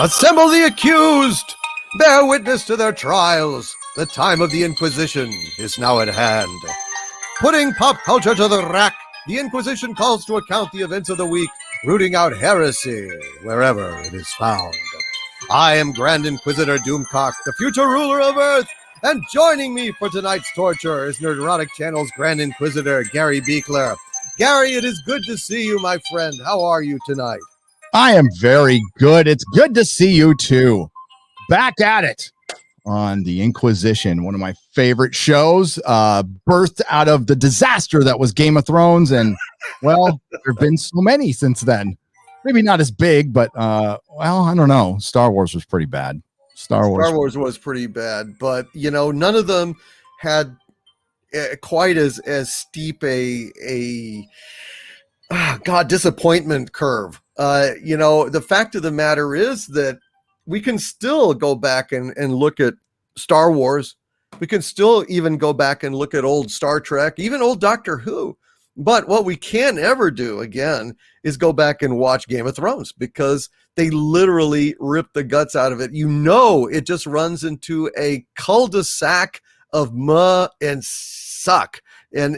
Assemble the accused! Bear witness to their trials. The time of the Inquisition is now at hand. Putting pop culture to the rack, the Inquisition calls to account the events of the week, rooting out heresy wherever it is found. I am Grand Inquisitor Doomcock, the future ruler of Earth, and joining me for tonight's torture is Nerdrotic Channel's Grand Inquisitor, Gary Beekler. Gary, it is good to see you, my friend. How are you tonight? I am very good. It's good to see you too. Back at it on the Inquisition, one of my favorite shows, birthed out of the disaster that was Game of Thrones. And, well, there have been so many since then. Maybe not as big, but, well, I don't know. Star Wars was pretty bad. Star Wars was pretty bad, but, you know, none of them had quite as steep a disappointment curve. You know, the fact of the matter is that we can still go back and look at Star Wars. We can still even go back and look at old Star Trek, even old Doctor Who. But what we can't ever do again is go back and watch Game of Thrones, because they literally ripped the guts out of it. You know, it just runs into a cul-de-sac of muh and suck. And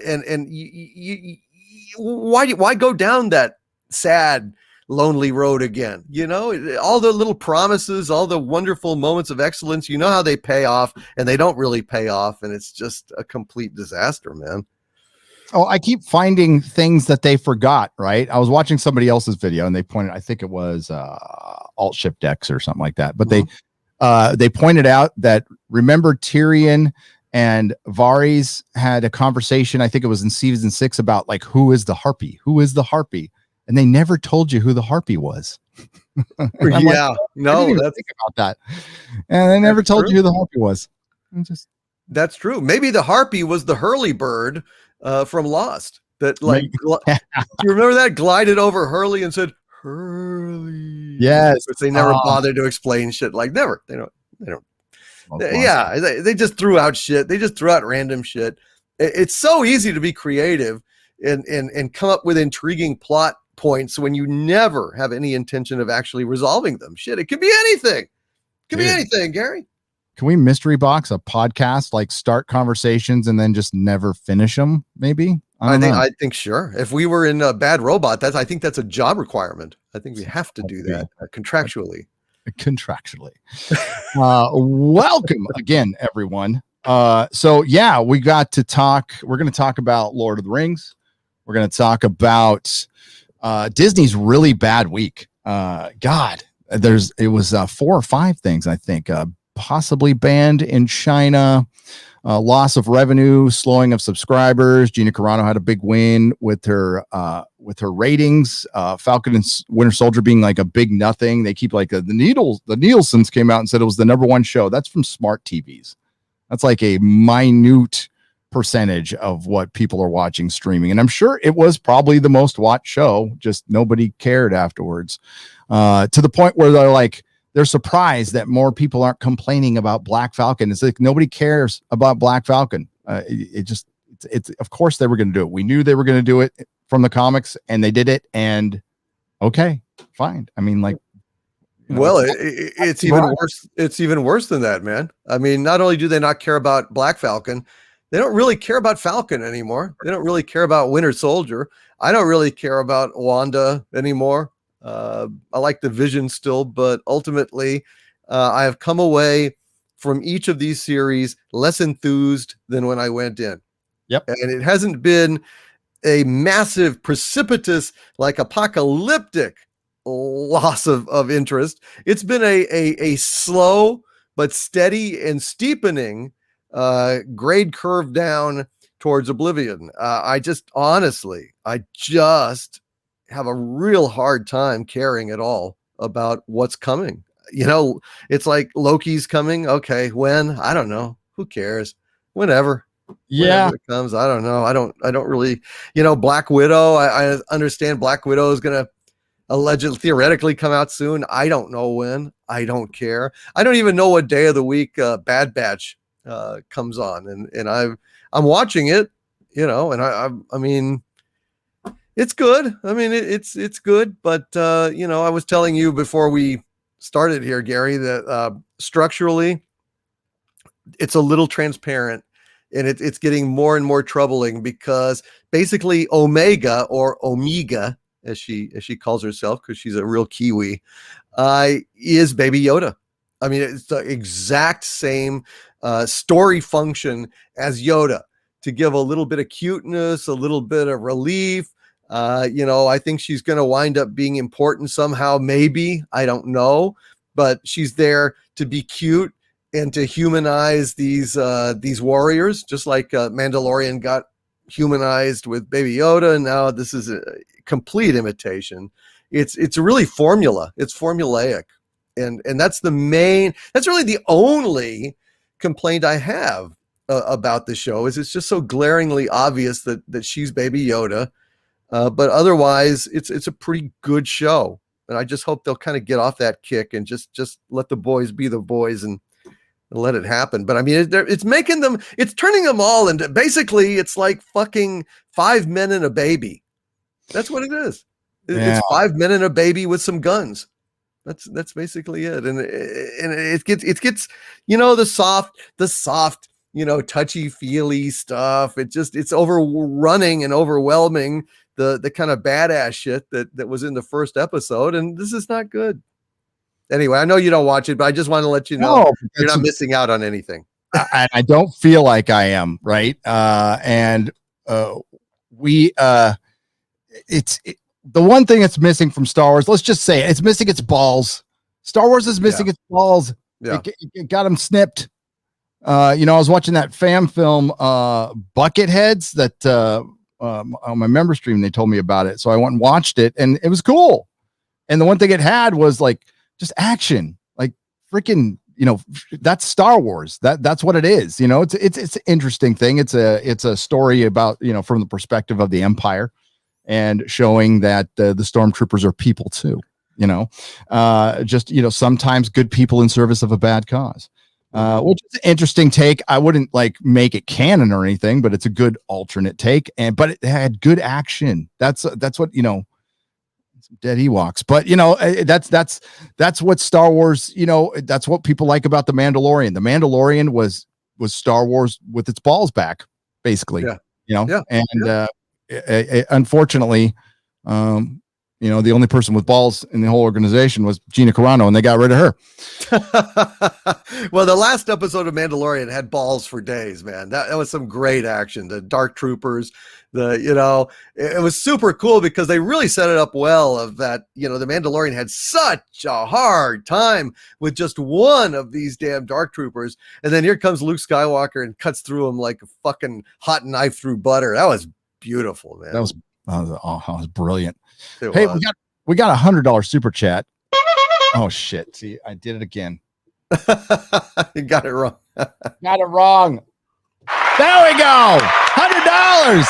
why go down that sad, lonely road again? You know, all the little promises, all the wonderful moments of excellence, you know how they pay off, and they don't really pay off, and it's just a complete disaster, man. Oh, I keep finding things that they forgot, right? I was watching somebody else's video and they pointed, I think it was Alt Shift X or something like that, but they pointed out that, remember, Tyrion and Varys had a conversation, I think it was in season 6, about like, who is the Harpy? Who is the Harpy? And they never told you who the Harpy was. Yeah, like, no, that's think about that. And they never told you who the Harpy was. That's true. Maybe the Harpy was the Hurley bird from Lost. That, like, do you remember that? Glided over Hurley and said, Hurley. Yes. But they never bothered to explain shit. Like, never. They don't. Yeah, they just threw out shit. They just threw out random shit. It's so easy to be creative and come up with intriguing plot points when you never have any intention of actually resolving them. Shit, it could be anything. It could be anything, Gary. Can we mystery box a podcast, like start conversations and then just never finish them? Maybe. I think sure. If we were in a Bad Robot, I think that's a job requirement. I think we have to do that contractually. Welcome again, everyone. So yeah, we're going to talk about Lord of the Rings. We're going to talk about Disney's really bad week. It was 4 or 5 things, I think. Possibly banned in China, loss of revenue, slowing of subscribers. Gina Carano had a big win with her ratings. Falcon and Winter Soldier being like a big nothing. They keep like the Nielsen's came out and said it was the #1 show. That's from smart TVs. That's like a minute percentage of what people are watching streaming. And I'm sure it was probably the most watched show, just nobody cared afterwards, to the point where they're surprised that more people aren't complaining about Black Falcon. It's like nobody cares about Black Falcon. It's of course they were going to do it. We knew they were going to do it from the comics, and they did it. And okay, fine. I mean, like, well, it's even worse. It's even worse than that, man. I mean, not only do they not care about Black Falcon, they don't really care about Falcon anymore. They don't really care about Winter Soldier. I don't really care about Wanda anymore. I like the Vision still, but ultimately, I have come away from each of these series less enthused than when I went in. Yep. And it hasn't been a massive, precipitous, like apocalyptic loss of interest. It's been a slow but steady and steepening grade curve down towards oblivion. I just have a real hard time caring at all about what's coming. You know, it's like Loki's coming. Okay, when? I don't know. Who cares? Whenever. Yeah, whenever it comes. I don't know. I don't really. You know, Black Widow. I understand Black Widow is gonna allegedly, theoretically, come out soon. I don't know when. I don't care. I don't even know what day of the week Bad Batch comes on, and I'm watching it. You know, and I mean. It's good. I mean, it's good, but you know, I was telling you before we started here, Gary, that structurally it's a little transparent, and it's getting more and more troubling because basically Omega, as she calls herself, because she's a real Kiwi, is Baby Yoda. I mean, it's the exact same story function as Yoda, to give a little bit of cuteness, a little bit of relief. I think she's going to wind up being important somehow. Maybe, I don't know, but she's there to be cute and to humanize these warriors, just like Mandalorian got humanized with Baby Yoda, and now this is a complete imitation. It's really formula. It's formulaic, and that's really the only complaint I have about the show. Is it's just so glaringly obvious that she's Baby Yoda, but otherwise it's a pretty good show, and I just hope they'll kind of get off that kick and just let the boys be the boys and let it happen. But I mean, it's turning them all into, basically it's like fucking 5 men and a baby. That's what it is. Yeah. It's 5 men and a baby with some guns. That's basically it. And it gets the soft, touchy feely stuff. It's overrunning and overwhelming the kind of badass shit that was in the first episode, and this is not good. Anyway, I know you don't watch it, but I just want to let you know you're not missing out on anything. I don't feel like I am, right? The one thing that's missing from Star Wars, let's just say it's missing its balls. Star Wars is missing its balls. Yeah. It got them snipped. I was watching that fan film, Bucketheads, that on my member stream, they told me about it. So I went and watched it, and it was cool. And the one thing it had was like just action, like freaking, that's Star Wars. That's what it is. It's an interesting thing. It's a story about, from the perspective of the Empire, and showing that the stormtroopers are people too, sometimes good people in service of a bad cause, which is an interesting take. I wouldn't like make it canon or anything, but it's a good alternate take. But it had good action. That's what, dead Ewoks, but that's what Star Wars, that's what people like about the Mandalorian. The Mandalorian was Star Wars with its balls back, basically. Unfortunately, the only person with balls in the whole organization was Gina Carano, and they got rid of her. Well, the last episode of Mandalorian had balls for days, man. That was some great action. The Dark Troopers, it was super cool because they really set it up well, of that, the Mandalorian had such a hard time with just one of these damn Dark Troopers. And then here comes Luke Skywalker and cuts through him like a fucking hot knife through butter. That was beautiful, man. That was brilliant. Hey, we got $100 super chat. Oh shit. See, I did it again. You got it wrong. Got it wrong. There we go. $100.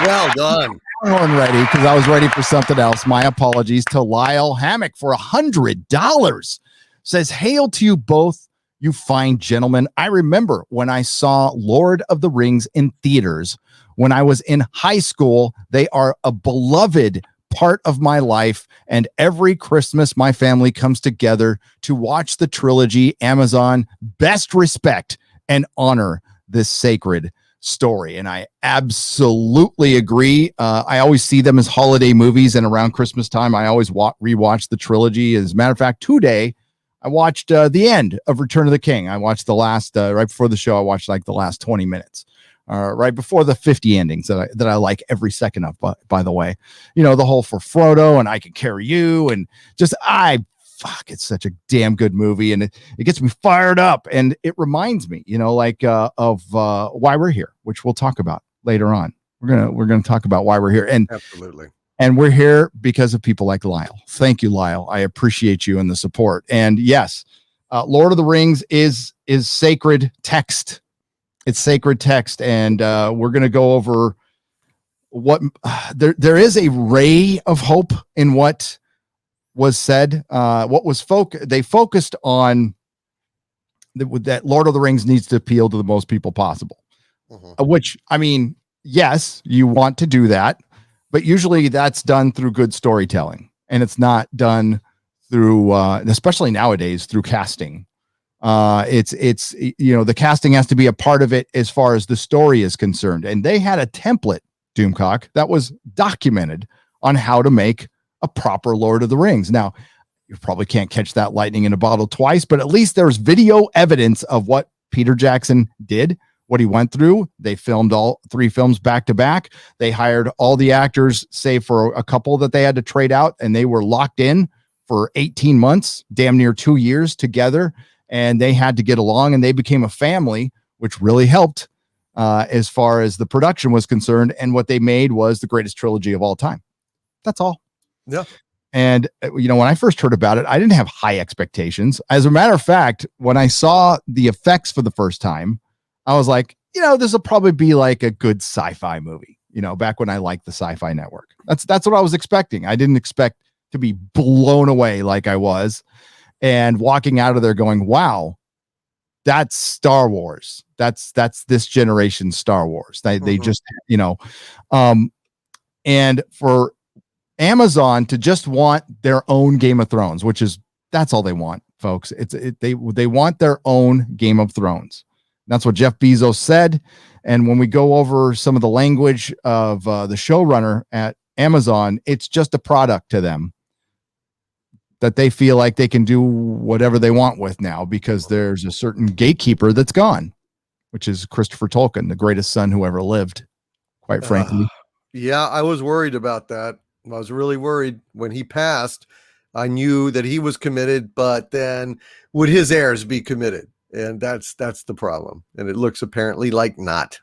Well done. Horn ready, because I was ready for something else. My apologies to Lyle Hammock for $100. Says, hail to you both, you fine gentlemen. I remember when I saw Lord of the Rings in theaters when I was in high school. They are a beloved part of my life, and every Christmas my family comes together to watch the trilogy. Amazon, best respect and honor this sacred story. And I absolutely agree. I always see them as holiday movies, and around Christmas time I always rewatch the trilogy. As a matter of fact, today I watched the end of Return of the King. I watched the last right before the show. I watched like the last 20 minutes. Right before the 50 endings that I like every second of, by the way, the whole For Frodo and I Can Carry You, and just it's such a damn good movie, and it gets me fired up, and it reminds me, of why we're here, which we'll talk about later on. We're gonna talk about why we're here, and absolutely, and we're here because of people like Lyle. Thank you, Lyle. I appreciate you and the support. And yes, Lord of the Rings is sacred text. It's sacred text, and we're going to go over what there is a ray of hope in what was said. What was they focused on that Lord of the Rings needs to appeal to the most people possible. Which, I mean, yes, you want to do that, but usually that's done through good storytelling, and it's not done through, especially nowadays, through casting. It's the casting has to be a part of it as far as the story is concerned. And they had a template, Doomcock, that was documented on how to make a proper Lord of the Rings. Now, you probably can't catch that lightning in a bottle twice, but at least there's video evidence of what Peter Jackson did, what he went through. They filmed all 3 films back to back. They hired all the actors, save for a couple that they had to trade out, and they were locked in for 18 months, damn near 2 years together. And they had to get along, and they became a family, which really helped as far as the production was concerned. And what they made was the greatest trilogy of all time. That's all. Yeah. And, when I first heard about it, I didn't have high expectations. As a matter of fact, when I saw the effects for the first time, I was like, this will probably be like a good sci-fi movie, back when I liked the Sci-Fi Network. That's what I was expecting. I didn't expect to be blown away like I was. And walking out of there going, wow, that's Star Wars. That's this generation's Star Wars. They just, and for Amazon to just want their own Game of Thrones, that's all they want, folks. They want their own Game of Thrones. That's what Jeff Bezos said. And when we go over some of the language of the showrunner at Amazon, it's just a product to them that they feel like they can do whatever they want with now, because there's a certain gatekeeper that's gone, which is Christopher Tolkien, the greatest son who ever lived, quite frankly. Yeah, I was worried about that. I was really worried when he passed. I knew that he was committed, but then would his heirs be committed? And that's the problem. And it looks apparently like not.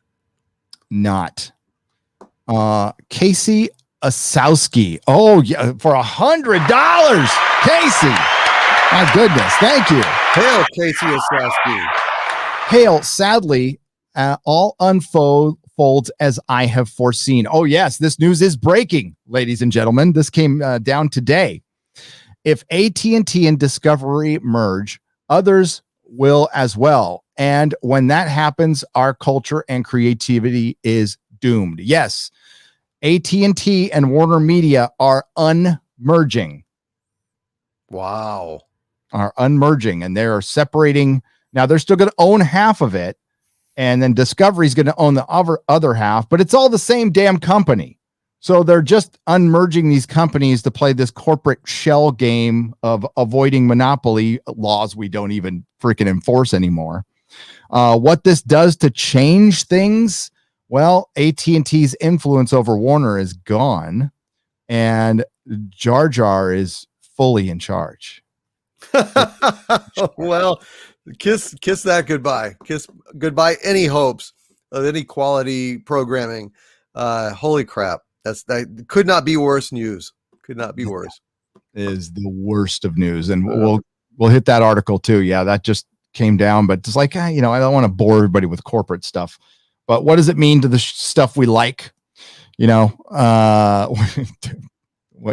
Casey Asowski. Oh yeah, for $100, Casey. My goodness, thank you. Hail, Casey Asowski. Hail. Sadly, all unfolds as I have foreseen. Oh yes, this news is breaking, ladies and gentlemen. This came down today. If AT&T and Discovery merge, others will as well. And when that happens, our culture and creativity is doomed. Yes. AT&T and Warner Media are unmerging. Wow. Are unmerging, and they're separating. Now they're still going to own half of it, and then Discovery is going to own the other half, but it's all the same damn company. So they're just unmerging these companies to play this corporate shell game of avoiding monopoly laws we don't even freaking enforce anymore. What this does to change things, well, AT&T's influence over Warner is gone, and Jar Jar is fully in charge. Well, kiss that goodbye. Kiss goodbye any hopes of any quality programming. Holy crap. That could not be worse news. Could not be worse. Is the worst of news. And we'll hit that article too. Yeah, that just came down, but it's like, I don't want to bore everybody with corporate stuff. But what does it mean to the stuff we like? What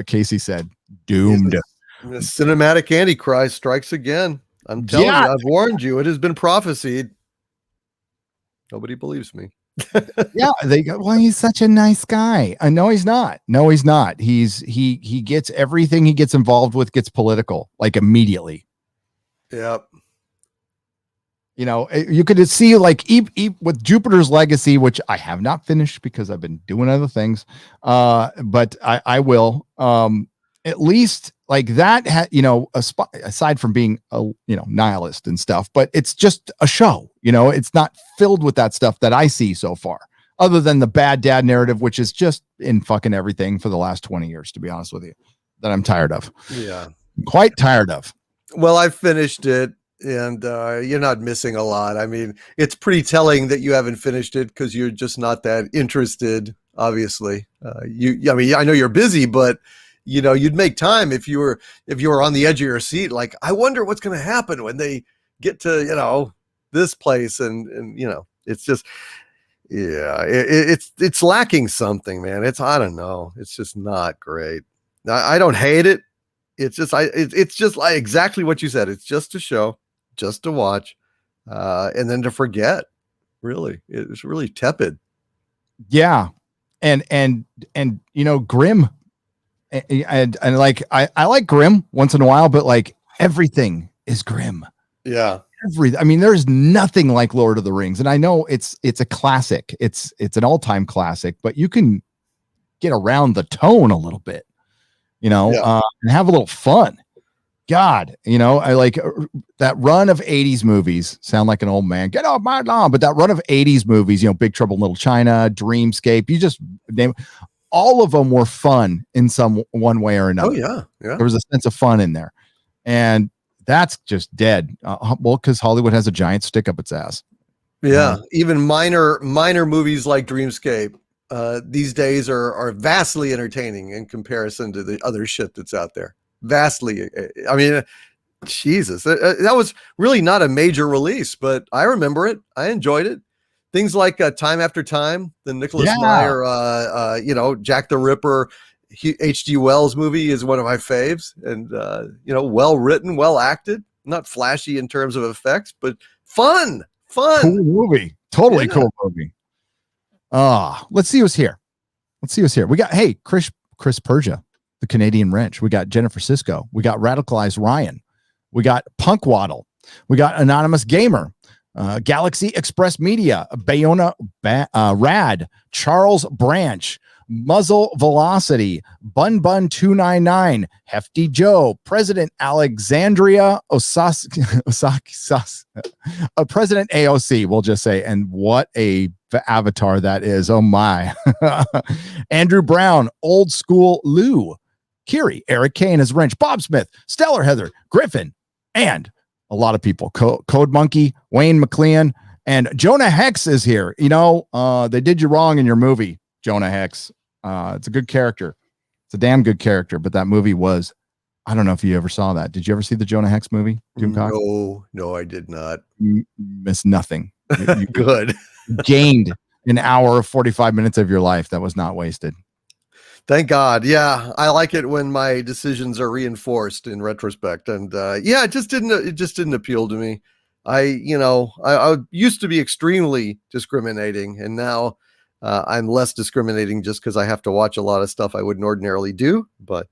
Casey said, doomed. The cinematic Antichrist strikes again. I'm telling you, I've warned you. It has been prophesied. Nobody believes me. Yeah, they go, well, he's such a nice guy. No, he's not. He gets everything he gets involved with gets political, like immediately. Yep. You could see like with Jupiter's Legacy, which I have not finished because I've been doing other things. But I will, at least like that, aside from being a, nihilist and stuff, but it's just a show, it's not filled with that stuff that I see so far, other than the bad dad narrative, which is just in fucking everything for the last 20 years, to be honest with you, that I'm tired of. Yeah. Quite tired of. Well, I finished it. And you're not missing a lot. I mean, it's pretty telling that you haven't finished it because you're just not that interested. Obviously, I know you're busy, but you'd make time if you were on the edge of your seat. Like, I wonder what's going to happen when they get to this place, and it's just it's lacking something, man. I don't know. It's just not great. I don't hate it. It's just it's just like exactly what you said. It's just a show. Just to watch, and then to forget. Really, it's really tepid. Yeah, and Grimm and like I like grim once in a while, but like everything is grim. Yeah. I mean, there's nothing like Lord of the Rings, and I know it's a classic. It's an all-time classic, but you can get around the tone a little bit, and have a little fun. God, I like that run of 80s movies. Sound like an old man. Get off my lawn. But that run of 80s movies, Big Trouble in Little China, Dreamscape, you just name all of them were fun in one way or another. Oh yeah. Yeah. There was a sense of fun in there. And that's just dead. Well, because Hollywood has a giant stick up its ass. Yeah. Even minor movies like Dreamscape these days are vastly entertaining in comparison to the other shit that's out there. Vastly. I mean, Jesus, that was really not a major release, but I remember it. I enjoyed it. Things like Time After Time, the Nicholas Meyer, Jack the Ripper, H.G. Wells movie is one of my faves, and well written, well acted, not flashy in terms of effects, but fun. Cool movie, totally cool movie. Let's see who's here. We got Chris Persia, the Canadian Wrench. We got Jennifer Sisko. We got Radicalized Ryan. We got Punk Waddle. We got Anonymous Gamer. Galaxy Express Media, Bayona Rad, Charles Branch, Muzzle Velocity, Bun 299, Hefty Joe, President Alexandria Osaki, President AOC, we'll just say, and what a avatar that is. Oh my. Andrew Brown, Old School Lou, Kiri, Eric Kane as Wrench, Bob Smith, Stellar Heather, Griffin, and a lot of people. Code Monkey, Wayne McLean, and Jonah Hex is here. They did you wrong in your movie, Jonah Hex. It's a good character. It's a damn good character, but that movie was, I don't know if you ever saw that. Did you ever see the Jonah Hex movie? No, I did not. You missed nothing. You Good. gained an hour of 45 minutes of your life that was not wasted. Thank God. Yeah. I like it when my decisions are reinforced in retrospect. And it just didn't appeal to me. I used to be extremely discriminating, and now I'm less discriminating just because I have to watch a lot of stuff I wouldn't ordinarily do. But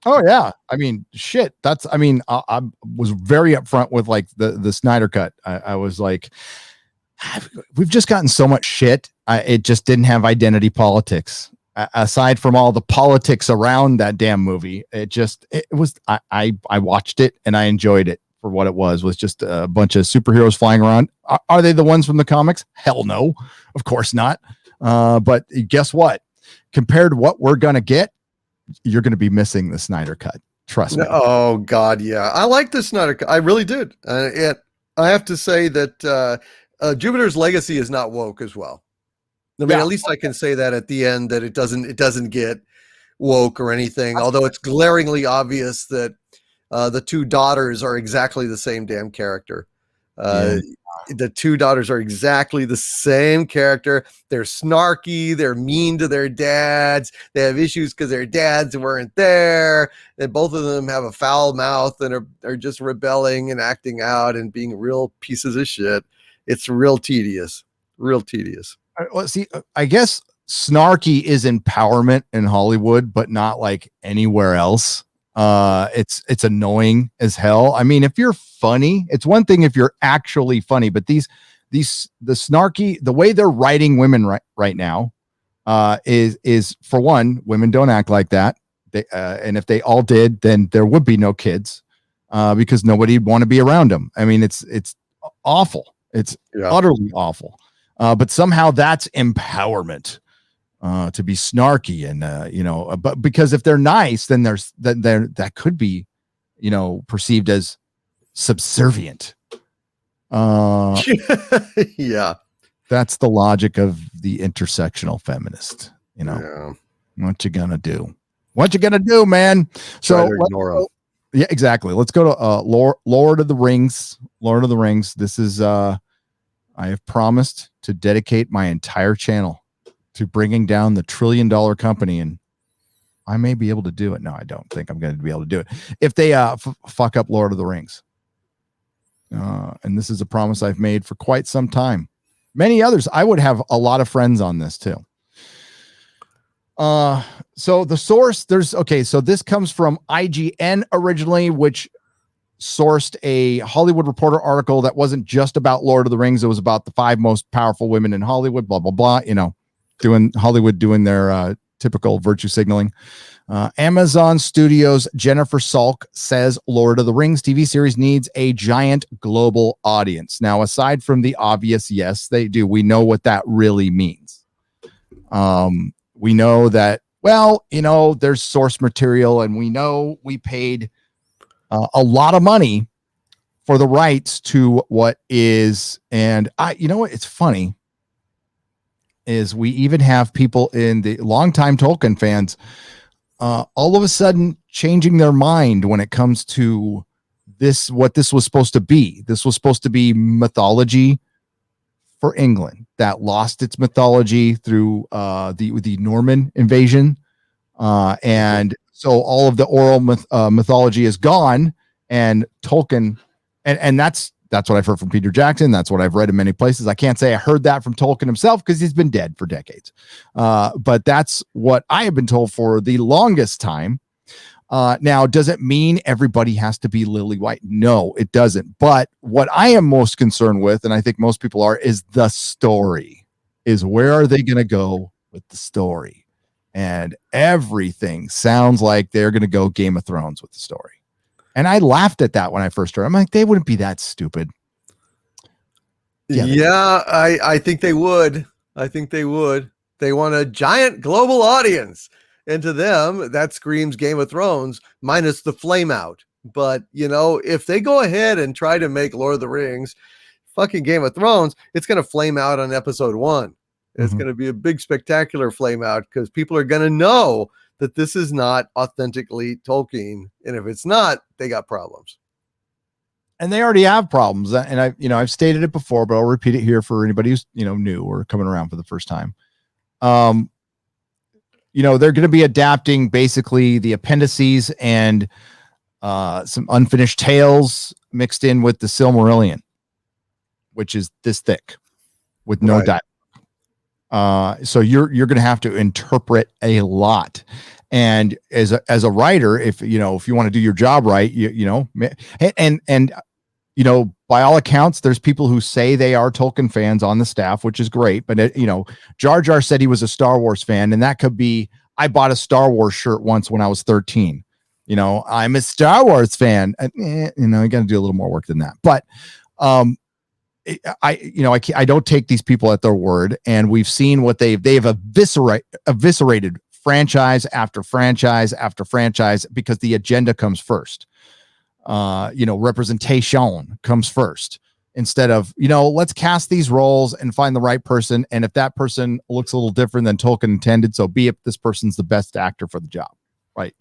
oh yeah, I mean, shit. I was very upfront with like the Snyder Cut. I was like, we've just gotten so much shit. It just didn't have identity politics. Aside from all the politics around that damn movie, I watched it and I enjoyed it for what it was just a bunch of superheroes flying around. Are they the ones from the comics? Hell no, of course not. But guess what? Compared to what we're going to get, you're going to be missing the Snyder Cut. Trust me. Oh God. Yeah. I like the Snyder Cut. I really did. I have to say that Jupiter's Legacy is not woke as well. I mean, at least I can say that at the end that it doesn't get woke or anything, although it's glaringly obvious that the two daughters are exactly the same damn character. The two daughters are exactly the same character. They're snarky. They're mean to their dads. They have issues because their dads weren't there. And both of them have a foul mouth and are just rebelling and acting out and being real pieces of shit. It's real tedious. Well, see, I guess snarky is empowerment in Hollywood, but not like anywhere else. It's annoying as hell. I mean, if you're funny, it's one thing if you're actually funny, but the snarky, the way they're writing women right now, is for one, women don't act like that. And if they all did, then there would be no kids, because nobody'd want to be around them. I mean, it's awful. It's utterly awful. But somehow that's empowerment, to be snarky and, but because if they're nice, then that could be, perceived as subservient. Yeah. That's the logic of the intersectional feminist, What you gonna do? What you gonna do, man? So yeah, exactly. Let's go to Lord of the Rings. Lord of the Rings. This is I have promised to dedicate my entire channel to bringing down the $1 trillion company, and I may be able to do it. No, I don't think I'm going to be able to do it if they fuck up Lord of the Rings. And this is a promise I've made for quite some time. Many others. I would have a lot of friends on this too. So the source, so this comes from IGN originally, which sourced a Hollywood Reporter article that wasn't just about Lord of the Rings. It was about the 5 most powerful women in Hollywood, blah, blah, blah, doing their typical virtue signaling. Amazon Studios' Jennifer Salk says Lord of the Rings TV series needs a giant global audience. Now, aside from the obvious, yes, they do. We know what that really means. We know that, there's source material, and we know we paid a lot of money for the rights to what is, and it's funny is we even have people in the longtime Tolkien fans all of a sudden changing their mind when it comes to what this was supposed to be. This was supposed to be mythology for England that lost its mythology through the Norman invasion. And so all of the oral mythology is gone, and Tolkien, and that's what I've heard from Peter Jackson. That's what I've read in many places. I can't say I heard that from Tolkien himself because he's been dead for decades. But that's what I have been told for the longest time. Now, does it mean everybody has to be lily white? No, it doesn't. But what I am most concerned with, and I think most people are, is the story. Is where are they going to go with the story? And everything sounds like they're going to go Game of Thrones with the story. And I laughed at that when I first heard. I'm like, they wouldn't be that stupid. Yeah, I think they would. I think they would. They want a giant global audience. And to them, that screams Game of Thrones minus the flame out. But, if they go ahead and try to make Lord of the Rings fucking Game of Thrones, it's going to flame out on episode 1. It's going to be a big spectacular flame out because people are going to know that this is not authentically Tolkien. And if it's not, they got problems. And they already have problems. And I've stated it before, but I'll repeat it here for anybody who's, new or coming around for the first time. They're going to be adapting basically the appendices and some unfinished tales mixed in with the Silmarillion, which is this thick with no dialogue. So you're going to have to interpret a lot. And as a writer, if you want to do your job right, and by all accounts, there's people who say they are Tolkien fans on the staff, which is great. But Jar Jar said he was a Star Wars fan, and that could be, I bought a Star Wars shirt once when I was 13. I'm a Star Wars fan. You got to do a little more work than that. But I don't take these people at their word, and we've seen what they've eviscerated franchise after franchise after franchise because the agenda comes first. Representation comes first instead of, let's cast these roles and find the right person. And if that person looks a little different than Tolkien intended, so be it, this person's the best actor for the job. Right.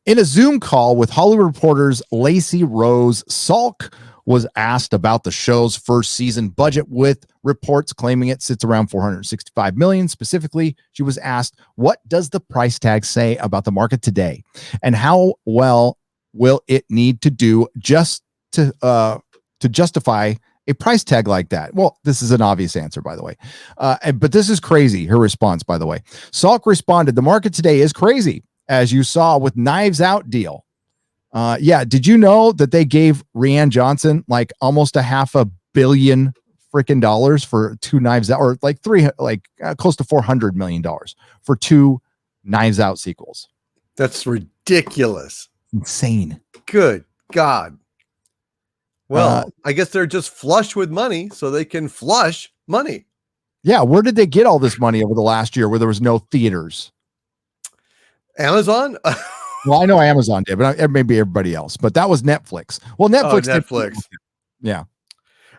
In a Zoom call with Hollywood Reporter's Lacey Rose, Salk was asked about the show's first season budget, with reports claiming it sits around $465 million. Specifically, she was asked, what does the price tag say about the market today? And how well will it need to do just to justify a price tag like that? Well, this is an obvious answer, by the way. But this is crazy. Her response, by the way. Salk responded, the market today is crazy, as you saw with Knives Out deal. Did you know that they gave Rian Johnson like almost $500 million freaking dollars for 2 Knives Out, or like close to $400 million for 2 Knives Out sequels? That's ridiculous. Insane. Good God. Well, I guess they're just flush with money, so they can flush money. Yeah. Where did they get all this money over the last year where there was no theaters? Amazon? Well, I know Amazon did, but maybe everybody else. But that was Netflix. Well, Netflix. Yeah.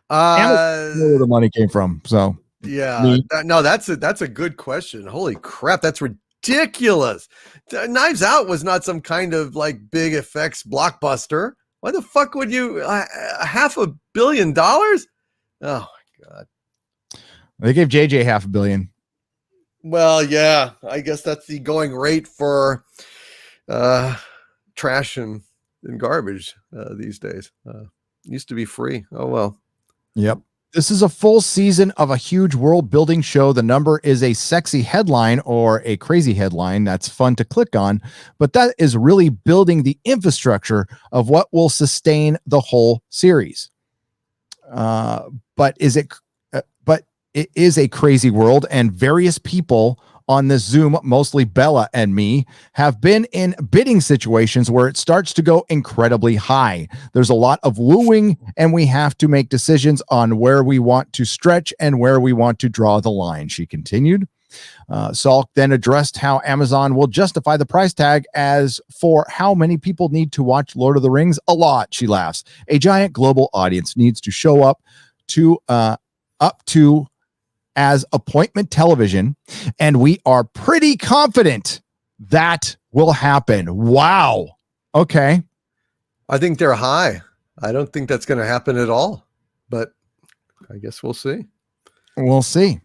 Where the money came from. So yeah, that's a good question. Holy crap, that's ridiculous. Knives Out was not some kind of like big effects blockbuster. Why the fuck would you $500 million? Oh my God. They gave JJ $500 million. Well, yeah, I guess that's the going rate for trash and garbage these days. Used to be free. Oh well. Yep. This is a full season of a huge world building show. The number is a sexy headline or a crazy headline that's fun to click on, but that is really building the infrastructure of what will sustain the whole series. But it is a crazy world, and various people on this Zoom, mostly Bella and me, have been in bidding situations where it starts to go incredibly high. There's a lot of wooing, and we have to make decisions on where we want to stretch and where we want to draw the line, she continued. Salk then addressed how Amazon will justify the price tag as for how many people need to watch Lord of the Rings. A lot, she laughs. A giant global audience needs to show up to as appointment television, and we are pretty confident that will happen. Wow. Okay. I think they're high. I don't think that's going to happen at all, but I guess we'll see. We'll see.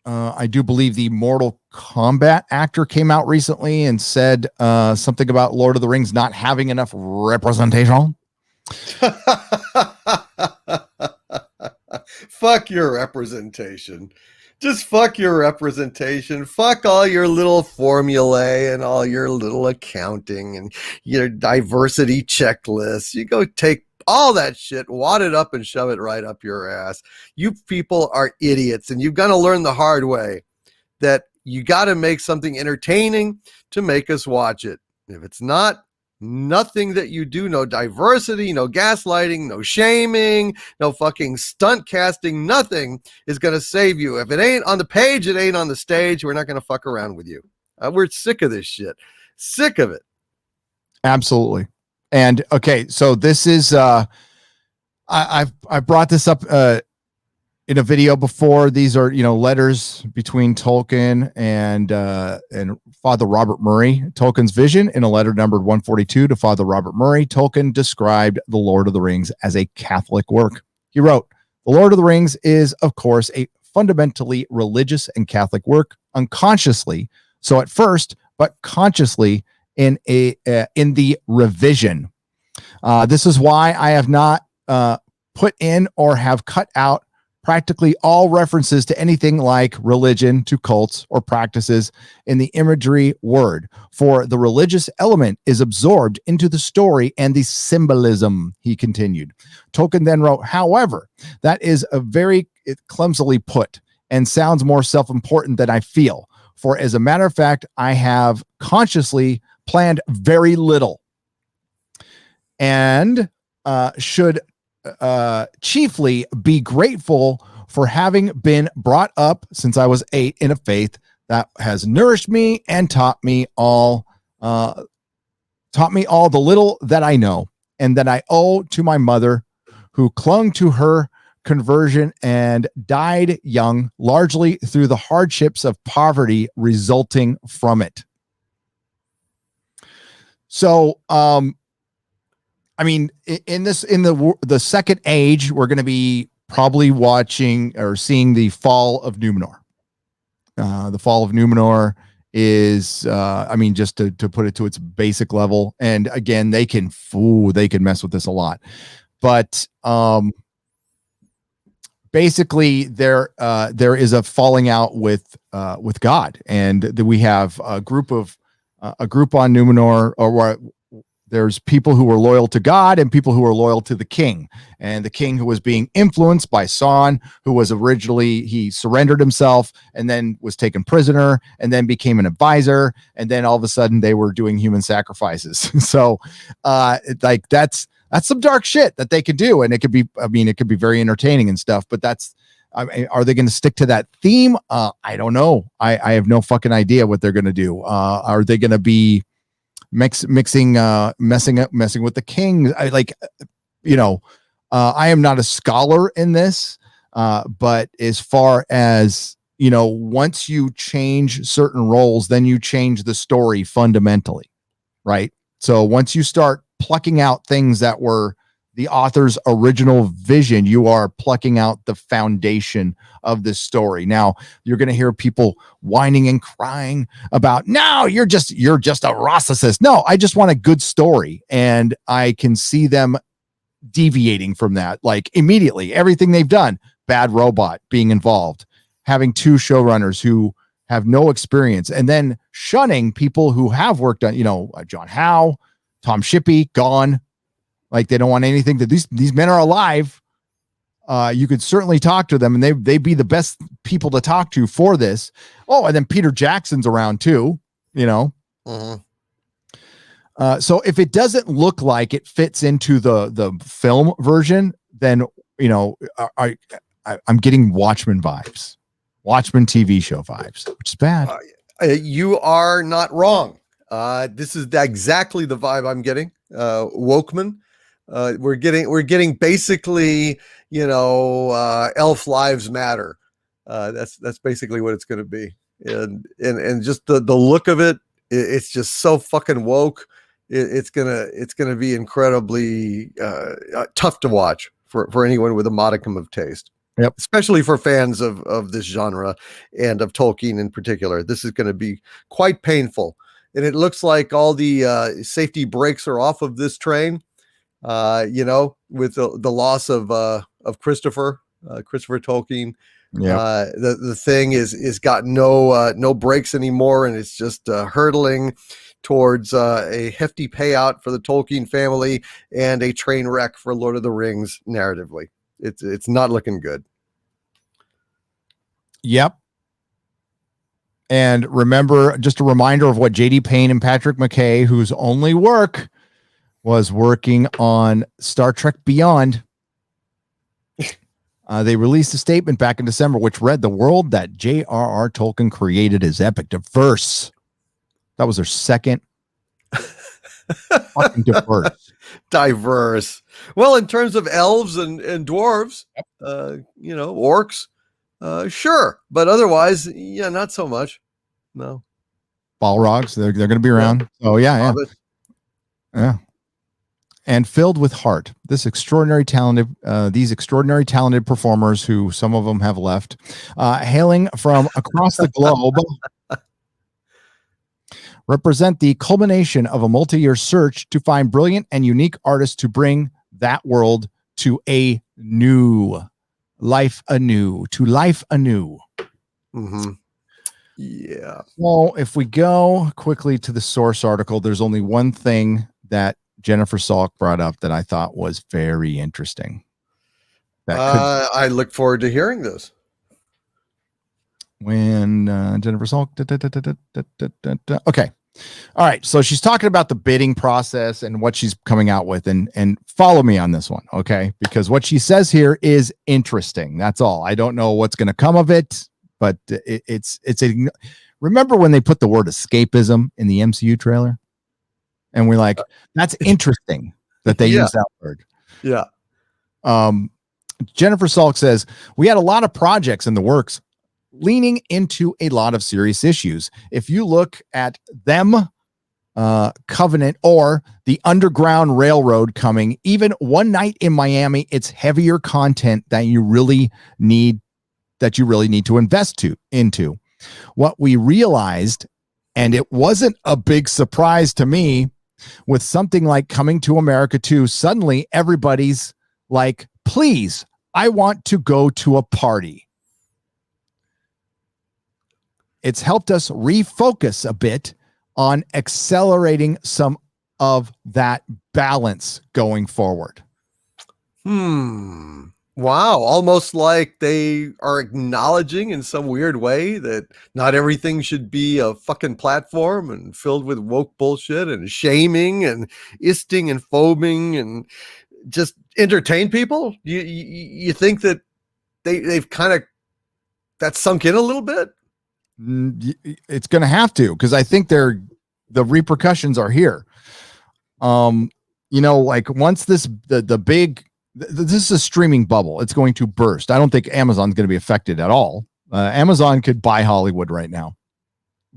I do believe the Mortal Kombat actor came out recently and said something about Lord of the Rings not having enough representation. Fuck your representation. Just fuck your representation. Fuck all your little formulae and all your little accounting and your diversity checklists. You go take all that shit, wad it up and shove it right up your ass. You people are idiots, and you've got to learn the hard way that you got to make something entertaining to make us watch it. If it's not, nothing that you do, no diversity, no gaslighting, no shaming, no fucking stunt casting, nothing is going to save you. If it ain't on the page, it ain't on the stage. We're not going to fuck around with you. We're sick of this shit. Sick of it. Absolutely. And okay, so this is I've brought this up in a video before. These are, letters between Tolkien and Father Robert Murray. Tolkien's vision in a letter numbered 142 to Father Robert Murray. Tolkien described The Lord of the Rings as a Catholic work. He wrote, "The Lord of the Rings is, of course, a fundamentally religious and Catholic work, unconsciously, so at first, but consciously in the revision. This is why I have not put in or have cut out practically all references to anything like religion, to cults or practices in the imagery word, for the religious element is absorbed into the story and the symbolism," he continued. Tolkien then wrote, "However, that is a very clumsily put and sounds more self-important than I feel. For as a matter of fact, I have consciously planned very little and should chiefly be grateful for having been brought up since I was 8 in a faith that has nourished me and taught me all the little that I know, and that I owe to my mother, who clung to her conversion and died young, largely through the hardships of poverty resulting from it." So, I mean, in the second age, we're going to be probably watching or seeing the fall of Numenor. The fall of Numenor is, just to put it to its basic level. And again, they can mess with this a lot, but basically there is a falling out with God, and we have a group on Numenor, or there's people who were loyal to God and people who were loyal to the king. And the king, who was being influenced by Sauron, who was he surrendered himself and then was taken prisoner and then became an advisor. And then all of a sudden they were doing human sacrifices. So that's some dark shit that they could do. And it could be very entertaining and stuff, but are they going to stick to that theme? I don't know. I have no fucking idea what they're going to do. Are they going to be messing with the king? I am not a scholar in this, but as far as once you change certain roles, then you change the story fundamentally, right? So once you start plucking out things that were the author's original vision, you are plucking out the foundation of this story. Now you're going to hear people whining and crying about, "No, you're just a Rossicist." No, I just want a good story. And I can see them deviating from that, like immediately. Everything they've done, Bad Robot being involved, having two showrunners who have no experience, and then shunning people who have worked on, John Howe, Tom Shippey, gone. Like, they don't want anything that these men are alive. You could certainly talk to them, and they'd be the best people to talk to for this. Oh, and then Peter Jackson's around too, Uh-huh. So if it doesn't look like it fits into the film version, then I'm getting Watchmen vibes, Watchmen TV show vibes, which is bad. You are not wrong. This is exactly the vibe I'm getting. Wokeman. We're getting basically, elf lives matter. That's basically what it's going to be. And just the look of it, it's just so fucking woke. It's gonna be incredibly tough to watch for anyone with a modicum of taste. Yep. Especially for fans of this genre and of Tolkien in particular. This is going to be quite painful. And it looks like all the safety brakes are off of this train. With the loss of Christopher Tolkien. Yeah. The thing is got no brakes anymore, and it's just hurtling towards a hefty payout for the Tolkien family and a train wreck for Lord of the Rings narratively. It's not looking good. Yep. And remember, just a reminder of what J.D. Payne and Patrick McKay, whose only work was working on Star Trek Beyond. They released a statement back in December, which read, "The world that J.R.R. Tolkien created is epic, diverse." That was their second. Fucking diverse. Diverse. Well, in terms of elves and dwarves, orcs, sure, but otherwise, yeah, not so much. No. Balrogs, they're going to be around. Yeah. Oh yeah. Yeah. And filled with heart. These extraordinary talented performers, who some of them have left, hailing from across the globe, represent the culmination of a multi-year search to find brilliant and unique artists to bring that world to life anew. Mm-hmm. Yeah. Well, if we go quickly to the source article, there's only one thing that Jennifer Salk brought up that I thought was very interesting. I look forward to hearing this. When Jennifer Salk. Okay. All right. So she's talking about the bidding process and what she's coming out with, and follow me on this one. Okay. Because what she says here is interesting. That's all. I don't know what's going to come of it, but remember when they put the word escapism in the MCU trailer? And we're like, that's interesting that they use that word. Yeah. Jennifer Salk says, "We had a lot of projects in the works leaning into a lot of serious issues. If you look at them, Covenant, or the Underground Railroad coming, even One Night in Miami, it's heavier content that you really need to invest into. What we realized, and it wasn't a big surprise to me, with something like Coming to America 2, suddenly everybody's like, please, I want to go to a party. It's helped us refocus a bit on accelerating some of that balance going forward." Wow. Almost like they are acknowledging in some weird way that not everything should be a fucking platform and filled with woke bullshit and shaming and isting and foaming and just entertain people. You think that they've kind of, that's sunk in a little bit? It's going to have to, because I think the repercussions are here. Like once this is a streaming bubble. It's going to burst. I don't think Amazon's going to be affected at all. Amazon could buy Hollywood right now,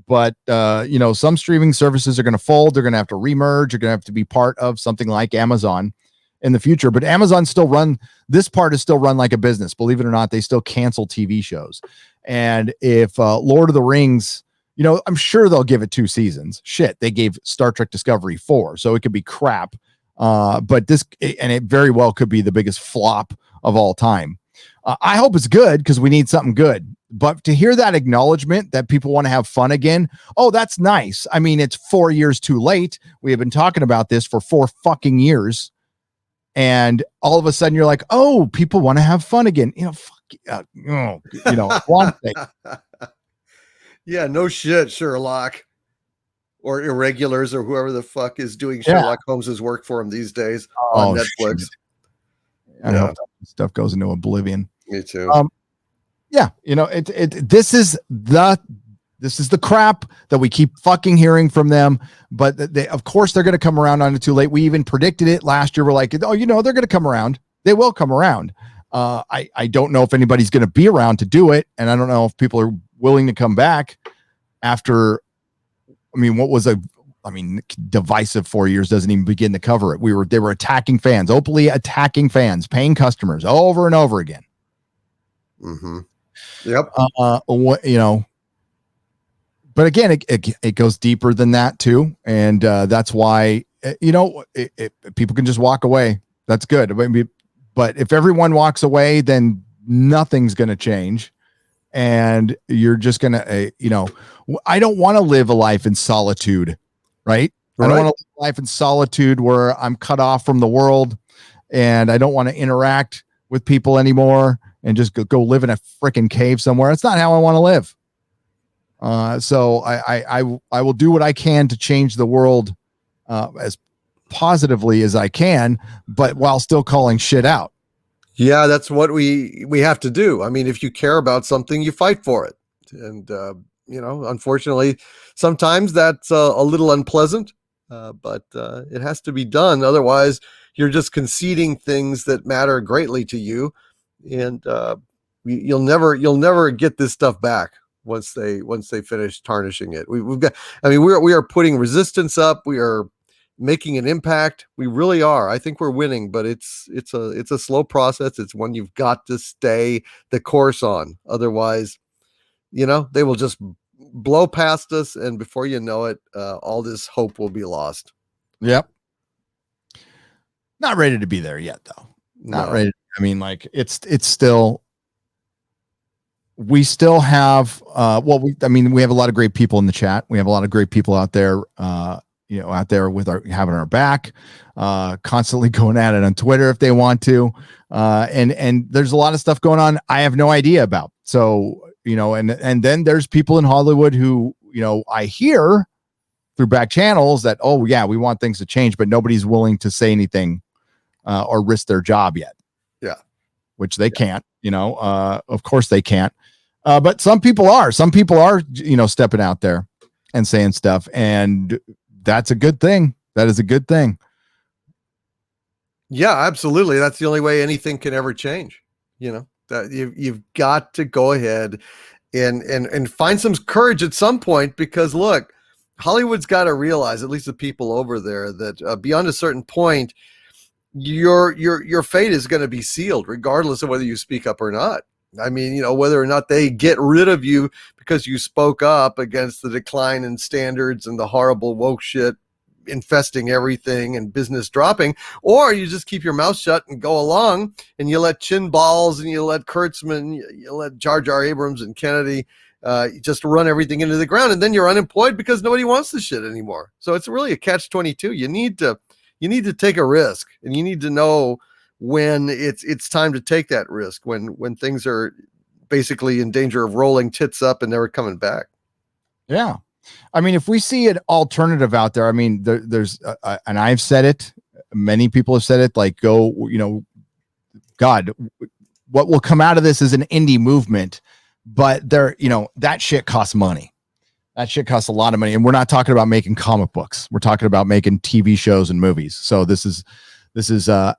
but some streaming services are going to fold. They're going to have to remerge. You're going to have to be part of something like Amazon in the future. But Amazon this part is still run like a business. Believe it or not, they still cancel TV shows. And if Lord of the Rings, I'm sure they'll give it 2 seasons. Shit, they gave Star Trek Discovery 4, so it could be crap. But it very well could be the biggest flop of all time. I hope it's good because we need something good. But to hear that acknowledgement that people want to have fun again, oh, that's nice. I mean, it's 4 years too late. We have been talking about this for 4 fucking years. And all of a sudden you're like, oh, people want to have fun again. Wrong thing. Yeah, no shit, Sherlock. Or Irregulars or whoever the fuck is doing Sherlock Holmes's work for him these days on Netflix. I hope that stuff goes into oblivion. Me too. This is the crap that we keep fucking hearing from them, but of course they're going to come around on it too late. We even predicted it last year. We're like, they're going to come around. They will come around. I don't know if anybody's going to be around to do it. And I don't know if people are willing to come back after, divisive 4 years doesn't even begin to cover it. They were attacking fans, openly attacking fans, paying customers over and over again. Mm-hmm. Yep. But again, it goes deeper than that too. And that's why, people can just walk away. That's good. But if everyone walks away, then nothing's going to change. And you're just going to, I don't want to live a life in solitude, right? I don't want to live a life in solitude where I'm cut off from the world and I don't want to interact with people anymore and just go live in a freaking cave somewhere. That's not how I want to live. So I will do what I can to change the world as positively as I can, but while still calling shit out. Yeah, that's what we have to do. I mean, if you care about something, you fight for it. And, unfortunately, sometimes that's a little unpleasant, but it has to be done. Otherwise, you're just conceding things that matter greatly to you. And you'll never get this stuff back once they finish tarnishing it. We are putting resistance up. We are making an impact. We really are. I think we're winning, but it's a slow process. It's one you've got to stay the course on. Otherwise, they will just blow past us, and before you know it, all this hope will be lost. Yep. Not ready to be there yet, though. Not ready. I mean, like it's still. We still have. We have a lot of great people in the chat. We have a lot of great people out there. Out there with having our back, constantly going at it on Twitter if they want to. And there's a lot of stuff going on I have no idea about. So, and then there's people in Hollywood who, I hear through back channels that, oh yeah, we want things to change, but nobody's willing to say anything or risk their job yet. Yeah. Which they can't, of course they can't. But some people are stepping out there and saying stuff, and that's a good thing. That is a good thing. Yeah, absolutely. That's the only way anything can ever change. That you've got to go ahead and find some courage at some point, because look, Hollywood's got to realize, at least the people over there, that beyond a certain point, your fate is going to be sealed, regardless of whether you speak up or not. I mean, whether or not they get rid of you because you spoke up against the decline in standards and the horrible woke shit infesting everything and business dropping, or you just keep your mouth shut and go along and you let chin balls and you let Kurtzman, you let Jar Jar Abrams and Kennedy just run everything into the ground, and then you're unemployed because nobody wants the shit anymore. So it's really a catch-22. You need to take a risk, and you need to know when it's time to take that risk, when things are basically in danger of rolling tits up and never coming back. Yeah. I mean, if we see an alternative out there, I mean, there's, and I've said it, many people have said it, like, God, what will come out of this is an indie movement, but that shit costs money. That shit costs a lot of money. And we're not talking about making comic books. We're talking about making TV shows and movies. So this is comic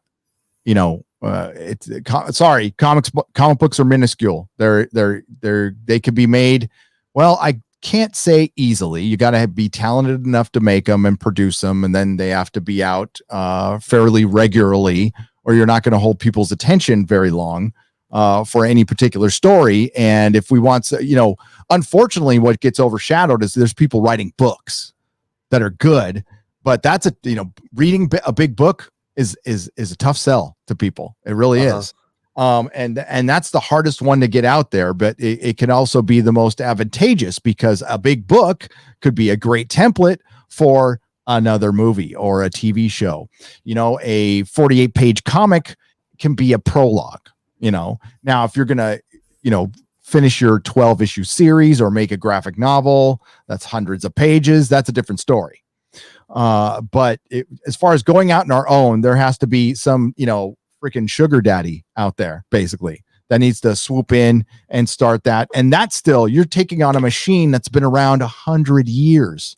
books are minuscule. They could be made. Well, I can't say easily. You got to be talented enough to make them and produce them, and then they have to be out fairly regularly, or you're not going to hold people's attention very long for any particular story. And if we want, unfortunately, what gets overshadowed is there's people writing books that are good, but that's reading a big book is a tough sell to people. It really is. And that's the hardest one to get out there, but it can also be the most advantageous because a big book could be a great template for another movie or a TV show. A 48-page comic can be a prologue. Now if you're gonna finish your 12-issue series or make a graphic novel that's hundreds of pages, that's a different story. But as far as going out on our own, there has to be some freaking sugar daddy out there basically that needs to swoop in and start that. And that's still, you're taking on a machine that's been around 100 years.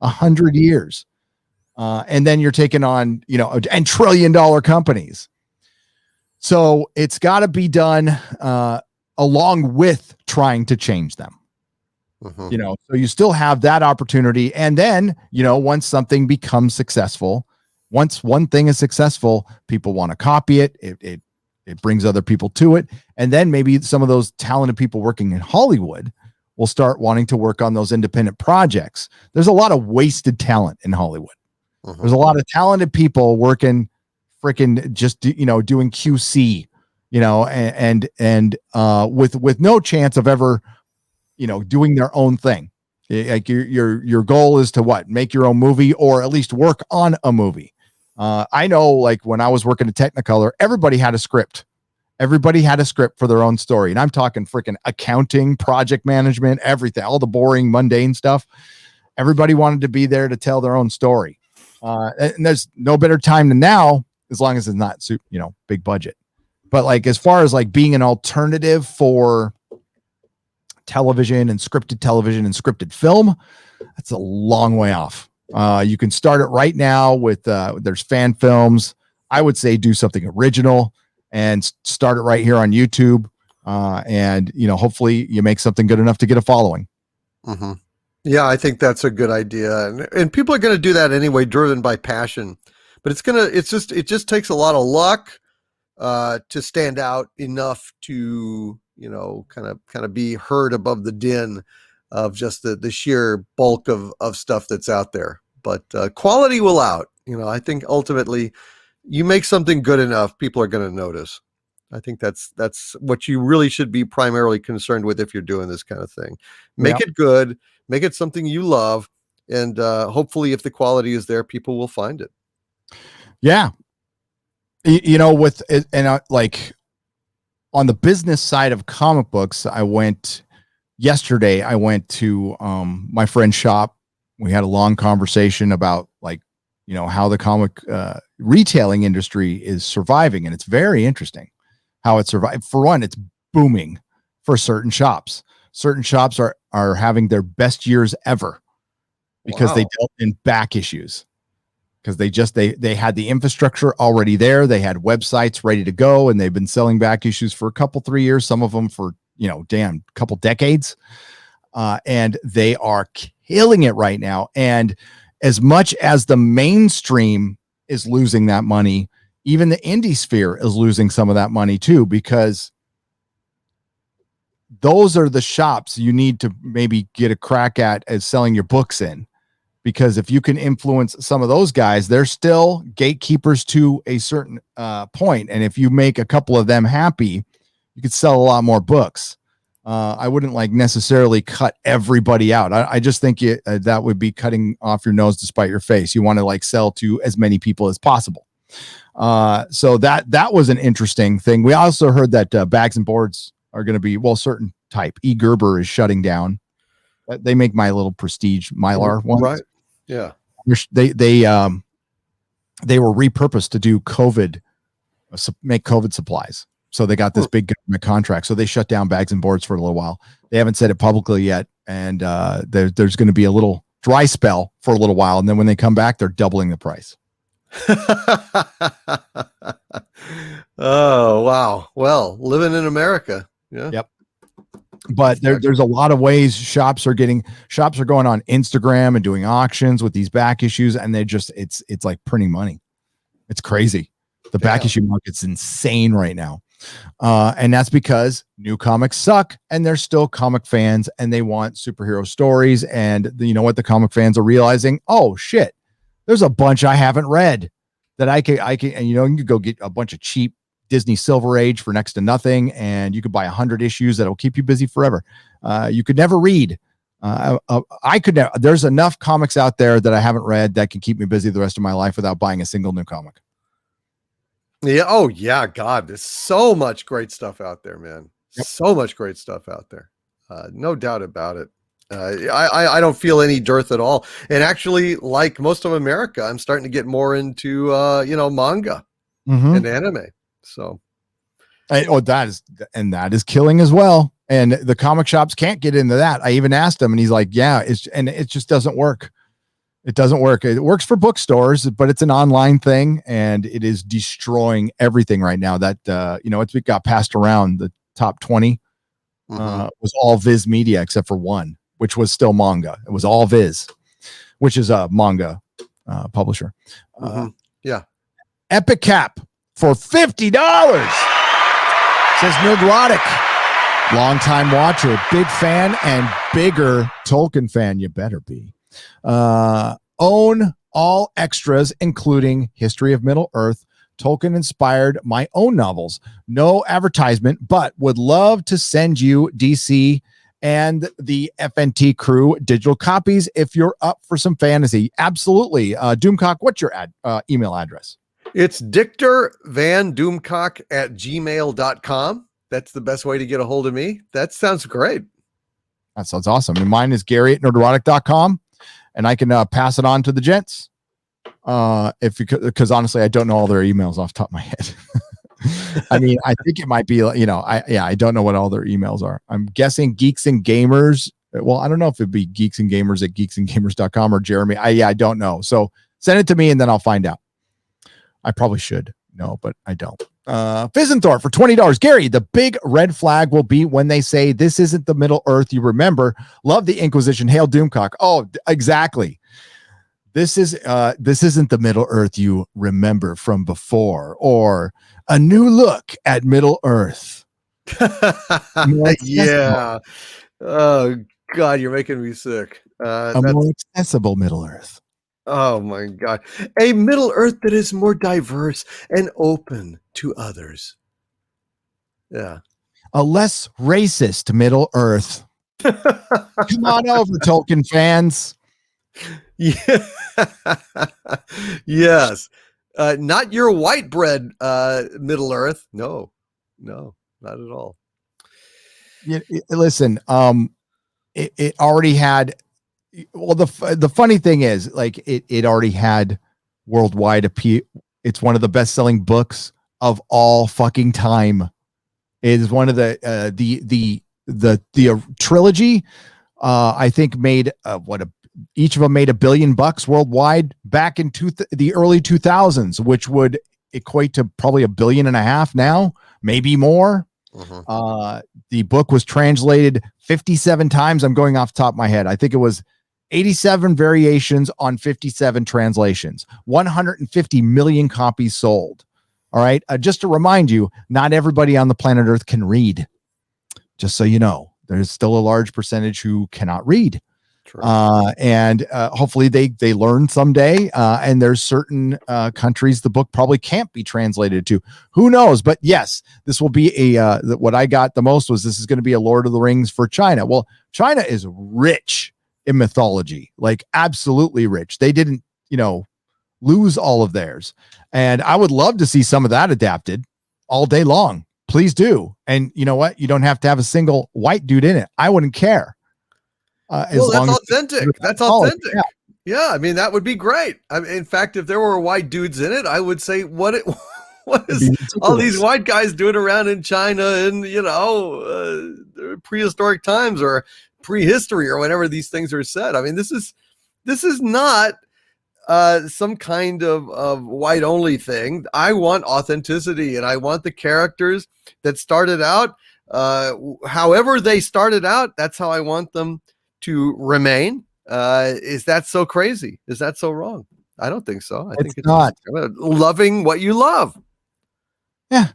And then you're taking on and trillion-dollar companies. So it's got to be done along with trying to change them. So you still have that opportunity. And then once something becomes successful, once one thing is successful, people want to copy it. It brings other people to it. And then maybe some of those talented people working in Hollywood will start wanting to work on those independent projects. There's a lot of wasted talent in Hollywood. There's a lot of talented people working freaking just doing QC, and with no chance of ever doing their own thing. Like your goal is to make your own movie or at least work on a movie. I know, like when I was working at Technicolor, everybody had a script. Everybody had a script for their own story. And I'm talking freaking accounting, project management, everything, all the boring, mundane stuff. Everybody wanted to be there to tell their own story. And there's no better time than now, as long as it's not, big budget. But like, as far as like being an alternative for television and scripted film, that's a long way off. You can start it right now with there's fan films. I would say do something original and start it right here on YouTube. And hopefully you make something good enough to get a following. Yeah, I think that's a good idea. And people are going to do that anyway, driven by passion. But it just takes a lot of luck to stand out enough to kind of be heard above the din of just the sheer bulk of stuff that's out there. But quality will out. I think ultimately you make something good enough, people are going to notice. I think that's what you really should be primarily concerned with if you're doing this kind of thing. Make it good, make it something you love, and hopefully if the quality is there, people will find it. Yeah. With it, and like on the business side of comic books, yesterday I went to my friend's shop. We had a long conversation about how the comic retailing industry is surviving. And it's very interesting how it survived. For one, it's booming for certain shops. Certain shops are having their best years ever because they dealt in back issues. Because they had the infrastructure already there. They had websites ready to go, and they've been selling back issues for 3 years, some of them for, couple decades. And they are killing it right now. And as much as the mainstream is losing that money, even the indie sphere is losing some of that money too, because those are the shops you need to maybe get a crack at as selling your books in. Because if you can influence some of those guys, they're still gatekeepers to a certain point. And if you make a couple of them happy, you could sell a lot more books. I wouldn't necessarily cut everybody out. I just think that would be cutting off your nose to spite your face. You want to sell to as many people as possible. So that was an interesting thing. We also heard that bags and boards are going to be, certain type. E. Gerber is shutting down. They make my little prestige Mylar ones. Right. Yeah. They were repurposed to do make COVID supplies. So they got this big government contract. So they shut down bags and boards for a little while. They haven't said it publicly yet. And there's going to be a little dry spell for a little while. And then when they come back, they're doubling the price. Oh, wow. Well, living in America. Yeah. Yep. But there's a lot of ways shops are going on Instagram and doing auctions with these back issues, and it's like printing money. It's crazy. The back issue market's insane right now. And that's because new comics suck, and they're still comic fans, and they want superhero stories. And you know what the comic fans are realizing? Oh shit, there's a bunch I haven't read that I can, and you can go get a bunch of cheap Disney Silver Age for next to nothing, and you could buy 100 issues that will keep you busy forever. You could never read. I could never. There's enough comics out there that I haven't read that can keep me busy the rest of my life without buying a single new comic. Yeah. Oh yeah. God, there's so much great stuff out there, man. Yep. So much great stuff out there. No doubt about it. I don't feel any dearth at all. And actually, like most of America, I'm starting to get more into manga and anime. So that is killing as well. And the comic shops can't get into that. I even asked him, and he's like, yeah, it just doesn't work. It doesn't work. It works for bookstores, but it's an online thing, and it is destroying everything right now. That it got passed around. The top 20 was all Viz Media except for one, which was still manga. It was all Viz, which is a manga publisher. Yeah. Epic Cap for $50. Says Nerdrotic. Longtime watcher, big fan, and bigger Tolkien fan. You better be. Own all extras, including History of Middle Earth. Tolkien inspired my own novels. No advertisement, but would love to send you DC and the FNT crew digital copies if you're up for some fantasy. Absolutely. Doomcock, what's your email address? It's dictorvandoomcock@gmail.com. That's the best way to get a hold of me. That sounds great. That sounds awesome. And mine is Gary@nerdrotic.com, and I can pass it on to the gents. Because honestly, I don't know all their emails off the top of my head. I mean, I think it might be, I don't know what all their emails are. I'm guessing Geeks and Gamers. Well, I don't know if it'd be Geeks and Gamers at geeksandgamers.com or Jeremy. I don't know. So send it to me and then I'll find out. I probably should know, but I don't. Fizzenthorpe for $20. Gary, the big red flag will be when they say this isn't the Middle Earth you remember. Love the Inquisition. Hail Doomcock. Oh, exactly. This isn't the Middle Earth you remember from before, or a new look at Middle Earth. Yeah. Oh God, you're making me sick. A more accessible Middle Earth. Oh my God. A Middle Earth that is more diverse and open to others. Yeah. A less racist Middle Earth. Come on over, Tolkien fans. Yeah. Yes. Not your white bread Middle Earth. No, not at all. Listen, it already had. Well, the funny thing is, like, it already had worldwide appeal. It's one of the best-selling books of all fucking time. It is one of the trilogy. I think made each of them made $1 billion worldwide back in the early 2000s, which would equate to probably $1.5 billion now, maybe more. The book was translated 57 times. I'm going off the top of my head. I think it was 87 variations on 57 translations, 150 million copies sold. All right. Just to remind you, not everybody on the planet Earth can read. Just so you know, there's still a large percentage who cannot read. And hopefully they learn someday. And there's certain countries the book probably can't be translated to. Who knows? But yes, this will be what I got the most was this is going to be a Lord of the Rings for China. Well, China is rich in mythology, like absolutely rich. They didn't, lose all of theirs. And I would love to see some of that adapted all day long. Please do. And you know what? You don't have to have a single white dude in it. I wouldn't care. That's authentic. That's authentic. Yeah. I mean, that would be great. In fact, if there were white dudes in it, I would say, what is all these white guys doing around in China in, prehistoric times or prehistory or whenever these things are said? I mean, this is not some kind of white only thing. I want authenticity, and I want the characters that started out, however they started out, that's how I want them to remain. Is that so crazy? Is that so wrong? I don't think so. I think it's not loving what you love. Yeah.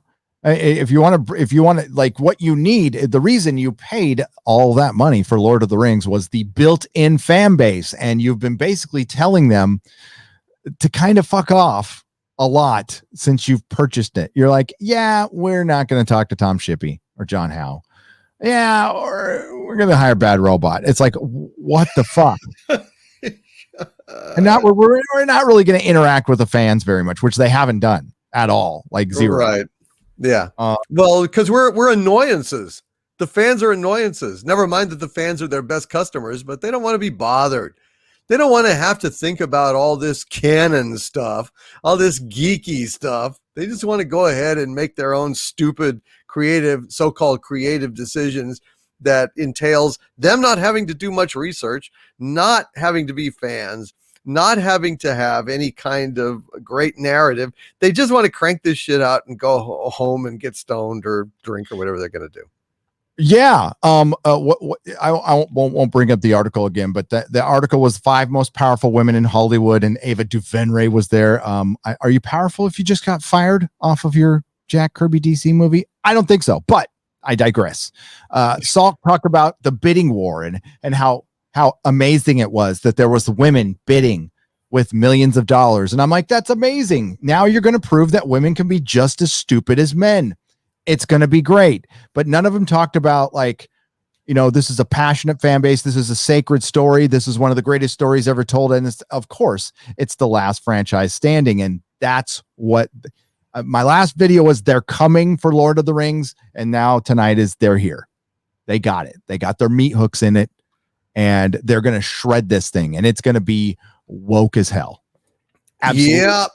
If you want to, like, what you need, the reason you paid all that money for Lord of the Rings was the built-in fan base. And you've been basically telling them to kind of fuck off a lot since you've purchased it. You're like, yeah, we're not going to talk to Tom Shippey or John Howe. Yeah, or we're going to hire Bad Robot. It's like, what the fuck? And we're not really going to interact with the fans very much, which they haven't done at all, like zero. Right. Yeah. Well, because we're annoyances. The fans are annoyances. Never mind that the fans are their best customers, but they don't want to be bothered. They don't want to have to think about all this canon stuff, all this geeky stuff. They just want to go ahead and make their own stupid, creative, so-called creative decisions that entails them not having to do much research, not having to be fans, not having to have any kind of great narrative. They just want to crank this shit out and go home and get stoned or drink or whatever they're going to do. Yeah. I won't bring up the article again, but the article was 5 most powerful women in Hollywood, and Ava DuVernay was there. Are you powerful if you just got fired off of your Jack Kirby DC movie? I don't think so, but I digress. Salk talked about the bidding war and how amazing it was that there was women bidding with millions of dollars. And I'm like, that's amazing. Now you're going to prove that women can be just as stupid as men. It's going to be great. But none of them talked about, like, you know, this is a passionate fan base. This is a sacred story. This is one of the greatest stories ever told. And of course, it's the last franchise standing. And that's what my last video was. They're coming for Lord of the Rings. And now tonight is they're here. They got it. They got their meat hooks in it. And they're going to shred this thing. And it's going to be woke as hell. Absolutely. Yeah.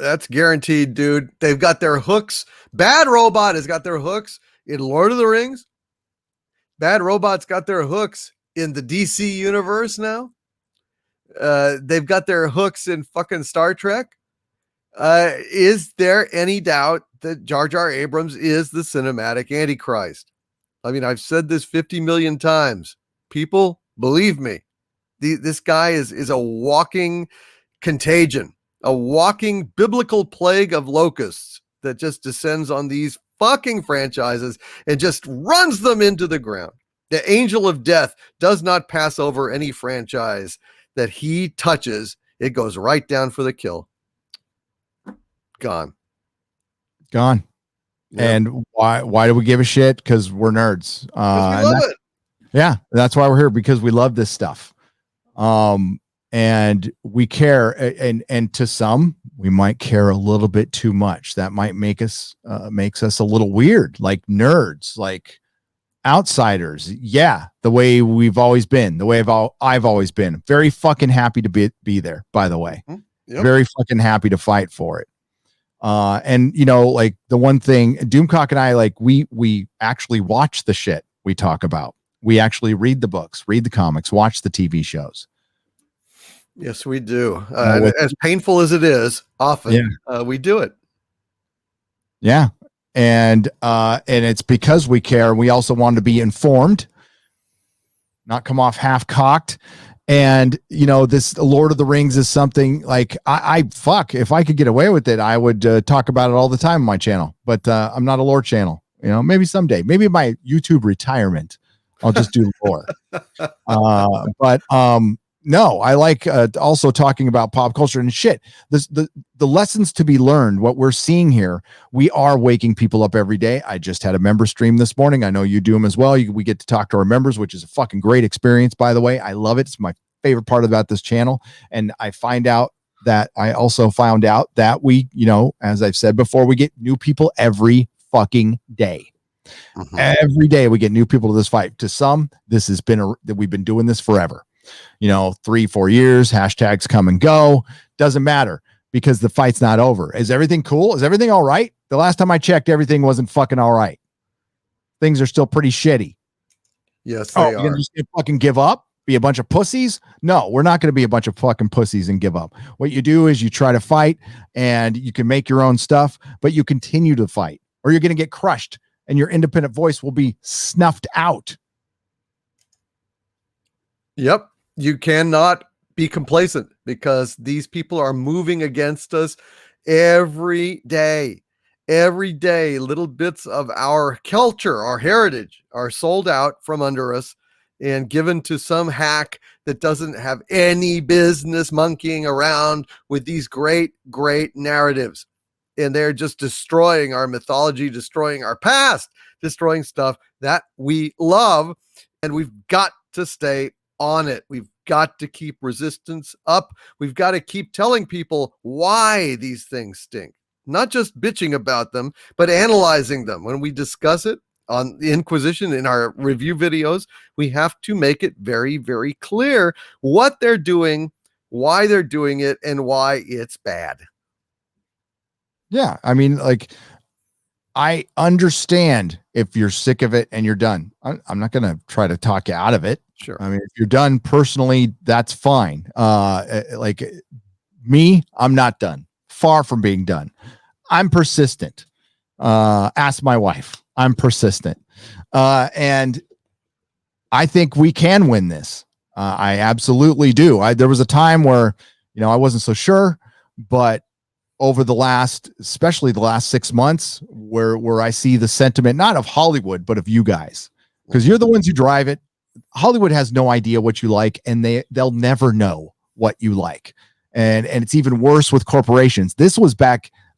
That's guaranteed, dude. They've got their hooks. Bad Robot has got their hooks in Lord of the Rings. Bad Robot's got their hooks in the DC universe now. They've got their hooks in fucking Star Trek. Is there any doubt that Jar Jar Abrams is the cinematic Antichrist? I mean, I've said this 50 million times. People, believe me. This guy is a walking contagion. A walking biblical plague of locusts that just descends on these fucking franchises and just runs them into the ground. The angel of death does not pass over any franchise that he touches. It goes right down for the kill. Gone. Yep. And why do we give a shit? Because we're nerds. We love it. Yeah, that's why we're here, because we love this stuff. And we care, and to some, we might care a little bit too much. That might makes us a little weird, like nerds, like outsiders. Yeah, the way we've always been, the way I've always been. Very fucking happy to be there, by the way. Yep. Very fucking happy to fight for it. And you know, like the one thing, Doomcock and I, like we actually watch the shit we talk about. We actually read the books, read the comics, watch the TV shows. Yes, we do. As painful as it is, often we do it. Yeah. And it's because we care. We also want to be informed, not come off half cocked. And, you know, this Lord of the Rings is something like if I could get away with it, I would talk about it all the time on my channel, but I'm not a lore channel, you know, maybe someday, maybe my YouTube retirement, I'll just do lore. No, I like also talking about pop culture and shit. The lessons to be learned, what we're seeing here, we are waking people up every day. I just had a member stream this morning. I know you do them as well. We get to talk to our members, which is a fucking great experience, by the way. I love it. It's my favorite part about this channel. And I also found out that we, you know, as I've said before, we get new people every fucking day. Mm-hmm. Every day we get new people to this fight. To some, this has been that we've been doing this forever. You know, 3-4 years, hashtags come and go. Doesn't matter, because the fight's not over. Is everything cool? Is everything all right? The last time I checked, everything wasn't fucking all right. Things are still pretty shitty. Yes, they are. You're gonna just fucking give up? Be a bunch of pussies? No, we're not going to be a bunch of fucking pussies and give up. What you do is you try to fight, and you can make your own stuff, but you continue to fight, or you're going to get crushed, and your independent voice will be snuffed out. Yep. You cannot be complacent, because these people are moving against us every day. Every day, little bits of our culture, our heritage are sold out from under us, and given to some hack that doesn't have any business monkeying around with these great narratives. And they're just destroying our mythology, destroying our past, destroying stuff that we love. And we've got to stay on it. We've got to keep resistance up. We've got to keep telling people why these things stink, not just bitching about them, but analyzing them. When we discuss it on the Inquisition in our review videos, we have to make it very, very clear what they're doing, why they're doing it, and why it's bad. Yeah. I mean, like, I understand if you're sick of it and you're done. I'm not going to try to talk you out of it. Sure. I mean, if you're done personally, that's fine. Like me, I'm not done. Far from being done. I'm persistent. Ask my wife. I'm persistent. And I think we can win this. I absolutely do. There was a time where, I wasn't so sure, but over especially the last 6 months, where I see the sentiment, not of Hollywood, but of you guys, because you're the ones who drive it. Hollywood has no idea what you like, and they'll never know what you like. And it's even worse with corporations. This was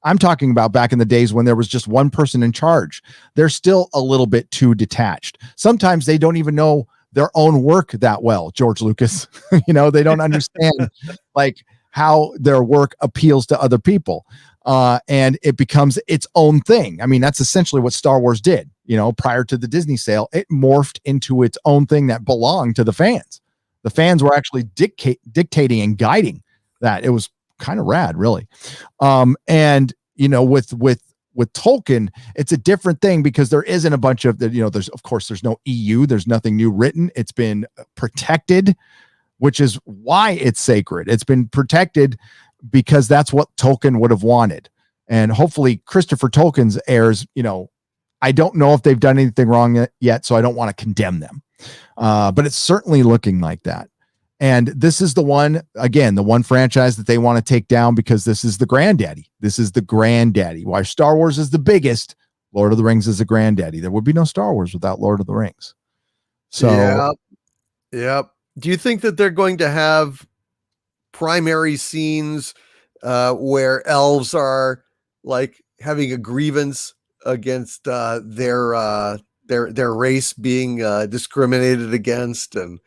I'm talking about back in the days when there was just one person in charge. They're still a little bit too detached. Sometimes they don't even know their own work that well, George Lucas. They don't understand like how their work appeals to other people. And it becomes its own thing. I mean, that's essentially what Star Wars did. Prior to the Disney sale, it morphed into its own thing that belonged to the fans. The fans were actually dictating and guiding that. It was kind of rad, really. And with Tolkien, it's a different thing because there isn't a bunch of there's no EU, there's nothing new written. It's been protected, which is why it's sacred. It's been protected because that's what Tolkien would have wanted. And hopefully Christopher Tolkien's heirs, I don't know if they've done anything wrong yet, so I don't want to condemn them. But it's certainly looking like that. And this is the one franchise that they want to take down because this is the granddaddy. This is the granddaddy. Why Star Wars is the biggest, Lord of the Rings is the granddaddy. There would be no Star Wars without Lord of the Rings. So, Yep. Do you think that they're going to have primary scenes where elves are like having a grievance against their race being discriminated against, and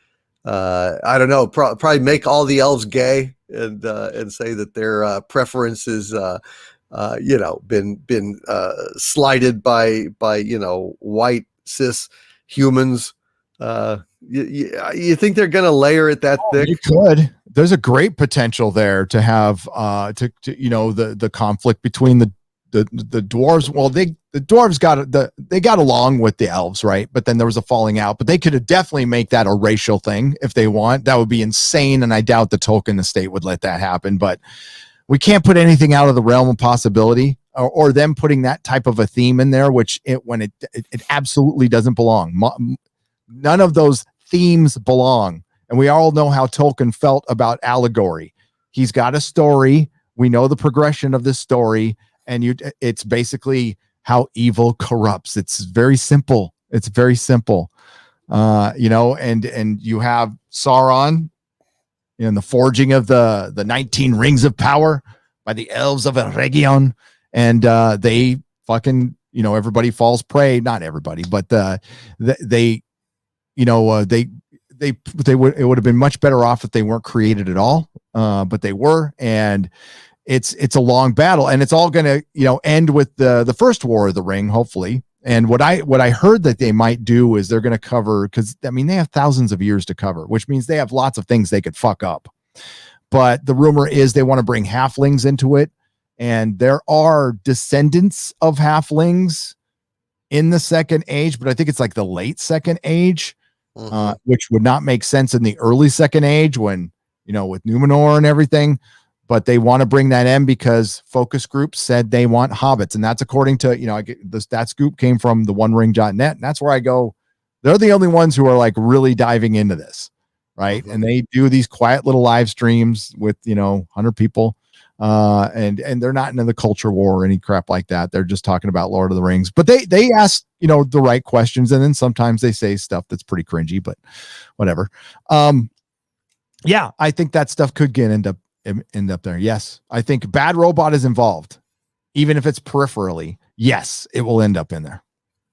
I don't know, probably make all the elves gay and say that their preference is been slighted by white cis humans. You think they're going to layer it that thick? You could. There's a great potential there to have the conflict between the dwarves. Well, the dwarves got along with the elves, right? But then there was a falling out. But they could have definitely make that a racial thing if they want. That would be insane, and I doubt the Tolkien estate would let that happen. But we can't put anything out of the realm of possibility, or them putting that type of a theme in there, which it absolutely doesn't belong. None of those themes belong. And we all know how Tolkien felt about allegory. He's got a story. We know the progression of this story. And it's basically how evil corrupts. It's very simple. It's very simple. And you have Sauron in the forging of the 19 rings of power by the elves of Eregion. And they fucking, everybody falls prey. Not everybody, but it would have been much better off if they weren't created at all. But they were, and it's a long battle, and it's all going to, end with the first War of the Ring, hopefully. And what I heard that they might do is they're going to cover, because they have thousands of years to cover, which means they have lots of things they could fuck up. But the rumor is they want to bring halflings into it, and there are descendants of halflings in the Second Age, but I think it's like the late Second Age. Which would not make sense in the early Second Age when, with Numenor and everything, but they want to bring that in because focus groups said they want hobbits. And that's according to, that scoop came from the OneRing.net. And that's where I go, they're the only ones who are like really diving into this. Right. And they do these quiet little live streams with, 100 people. And they're not into the culture war or any crap like that. They're just talking about Lord of the Rings, but they ask, the right questions. And then sometimes they say stuff that's pretty cringy, but whatever. Yeah, I think that stuff could end up there. Yes. I think Bad Robot is involved, even if it's peripherally. Yes, it will end up in there.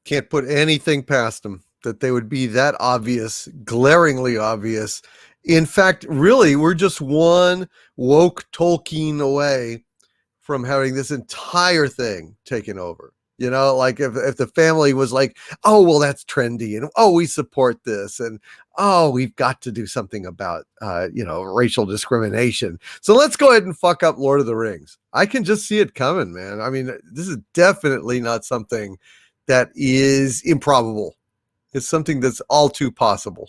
Can't put anything past them that they would be that obvious, glaringly obvious. In fact, really, we're just one woke Tolkien away from having this entire thing taken over. Like if the family was like, oh, well, that's trendy, and oh, we support this, and oh, we've got to do something about racial discrimination. So let's go ahead and fuck up Lord of the Rings. I can just see it coming, man. I mean, this is definitely not something that is improbable. It's something that's all too possible.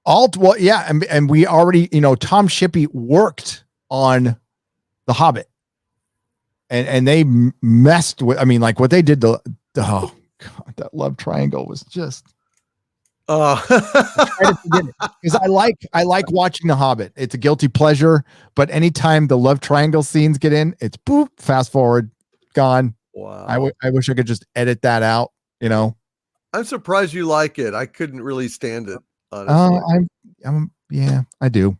Well, yeah, and we already, Tom Shippey worked on The Hobbit. And they messed with, like what they did to, oh God, that love triangle was just. Because I like watching The Hobbit. It's a guilty pleasure, but anytime the love triangle scenes get in, it's boop, fast forward, gone. Wow. I wish I could just edit that out. I'm surprised you like it. I couldn't really stand it. Honestly. Yeah, I do.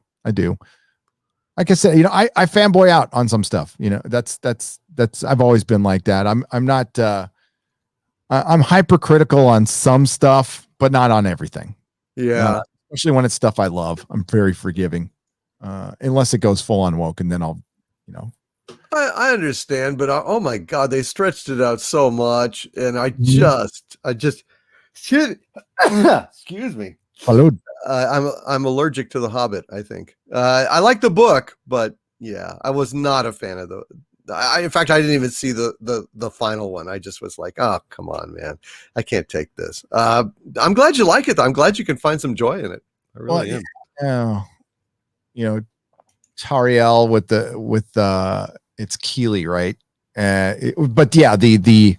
Like I said, I fanboy out on some stuff. That's I've always been like that. I'm not. I'm hypercritical on some stuff, but not on everything. Yeah, especially when it's stuff I love. I'm very forgiving, unless it goes full on woke, and then I'll, I understand, but oh my God, they stretched it out so much, and I just should. Excuse me. Salud. I'm allergic to The Hobbit. I think I like the book, but yeah, I was not a fan of in fact, I didn't even see the final one. I just was like, oh, come on, man, I can't take this. I'm glad you like it. I'm glad you can find some joy in it. I really am. Tariel with it's Keeley, right? But yeah, the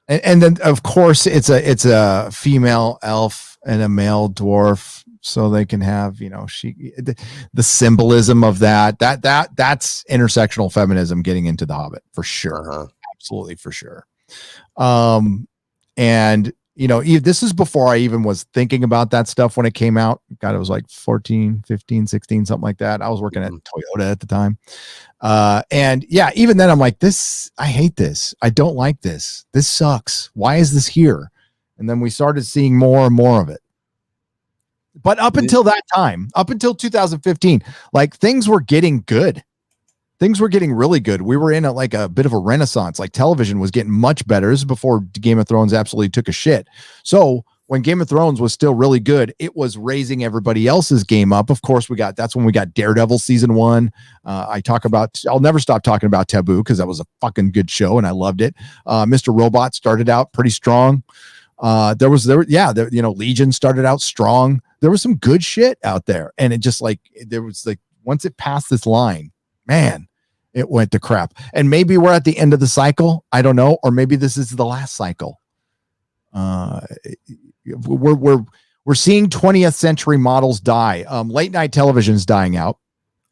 and then of course it's a female elf and a male dwarf, so they can have, the symbolism of that's intersectional feminism getting into The Hobbit for sure. Uh-huh. Absolutely, for sure. And this is before I even was thinking about that stuff when it came out. God, it was like 14, 15, 16, something like that. I was working at Toyota at the time. And yeah, even then I'm like, I hate this. I don't like this. This sucks. Why is this here? And then we started seeing more and more of it. But up until that time, up until 2015, like things were getting good. Things were getting really good. We were in a bit of a renaissance. Like television was getting much better. This is before Game of Thrones absolutely took a shit. So when Game of Thrones was still really good, it was raising everybody else's game up. Of course, that's when we got Daredevil season 1. I'll never stop talking about Taboo because that was a fucking good show and I loved it. Mr. Robot started out pretty strong. Legion started out strong. There was some good shit out there. And it just once it passed this line, man, it went to crap. And maybe we're at the end of the cycle. I don't know. Or maybe this is the last cycle. We're seeing 20th century models die. Late night television's dying out.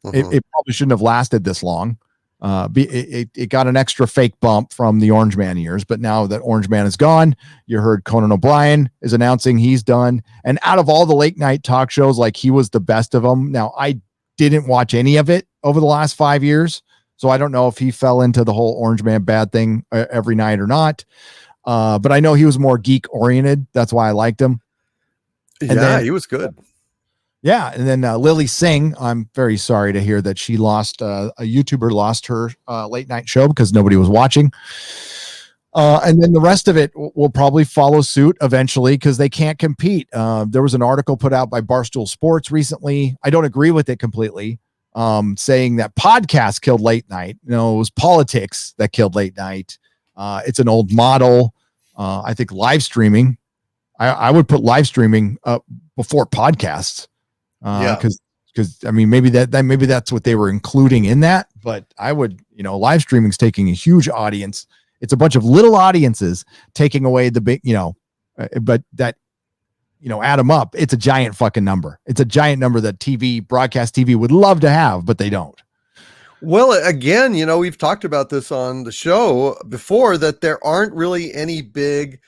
Uh-huh. It probably shouldn't have lasted this long. It got an extra fake bump from the Orange Man years, but now that Orange Man is gone, you heard Conan O'Brien is announcing he's done. And out of all the late night talk shows, he was the best of them. Now, I didn't watch any of it over the last 5 years, so I don't know if he fell into the whole Orange Man bad thing every night or not. But I know he was more geek oriented. That's why I liked him. He was good. Yeah, and then Lily Singh, I'm very sorry to hear that she lost, a YouTuber lost her late night show because nobody was watching. And then the rest of it will probably follow suit eventually because they can't compete. There was an article put out by Barstool Sports recently. I don't agree with it completely, saying that podcasts killed late night. It was politics that killed late night. It's an old model. I think live streaming, I would put live streaming up before podcasts. Because maybe that's what they were including in that, but I would, live streaming's taking a huge audience. It's a bunch of little audiences taking away the big, but that, add them up. It's a giant fucking number. It's a giant number that broadcast TV would love to have, but they don't. Well, again, we've talked about this on the show before, that there aren't really any big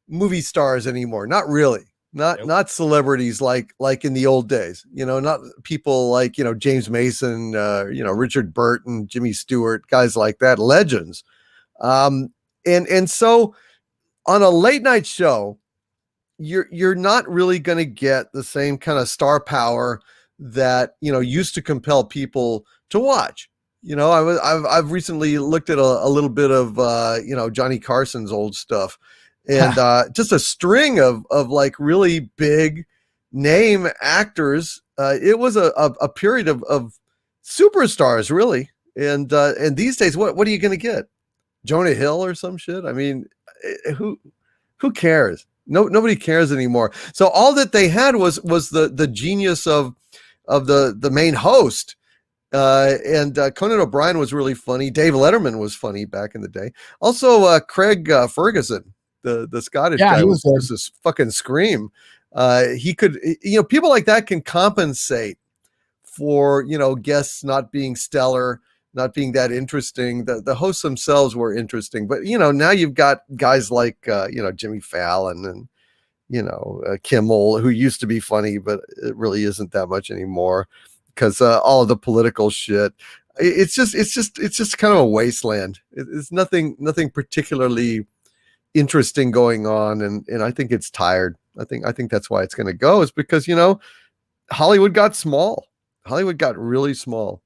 movie stars anymore. Not really. Not celebrities like in the old days. Not people like James Mason, Richard Burton, Jimmy Stewart, guys like that, legends. And so on a late night show, you're not really going to get the same kind of star power that used to compel people to watch. I've recently looked at a little bit of Johnny Carson's old stuff, and just a string of like really big name actors. It was a period of superstars, really. And these days, what are you going to get? Jonah Hill or some shit? I mean, who cares? Nobody cares anymore. So all that they had was the genius of the main host. And Conan O'Brien was really funny. Dave Letterman was funny back in the day. Also, Craig Ferguson, the Scottish guy, was just this fucking scream. He could, people like that can compensate for, guests not being stellar, not being that interesting. The hosts themselves were interesting, but now you've got guys like Jimmy Fallon and Kimmel, who used to be funny, but it really isn't that much anymore because all of the political shit. It's just kind of a wasteland. It's nothing particularly interesting going on, and I think it's tired. I think that's why it's going to go, is because Hollywood got small. Hollywood got really small.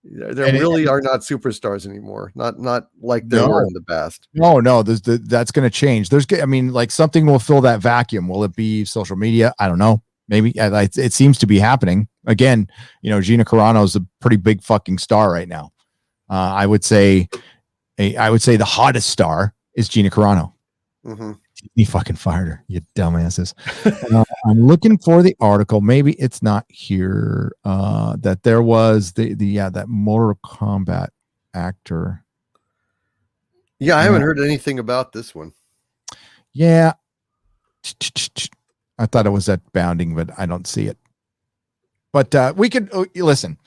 There really are not superstars anymore. Not like there were in the past. No, that's going to change. Like something will fill that vacuum. Will it be social media? I don't know. Maybe it seems to be happening again. Gina Carano is a pretty big fucking star right now. I would say the hottest star is Gina Carano. Mm-hmm. He fucking fired her, you dumbasses. I'm looking for the article. Maybe it's not here. That there was that Mortal Kombat actor. Yeah, I haven't heard anything about this one. Yeah. I thought it was at Bounding, but I don't see it. But we could listen.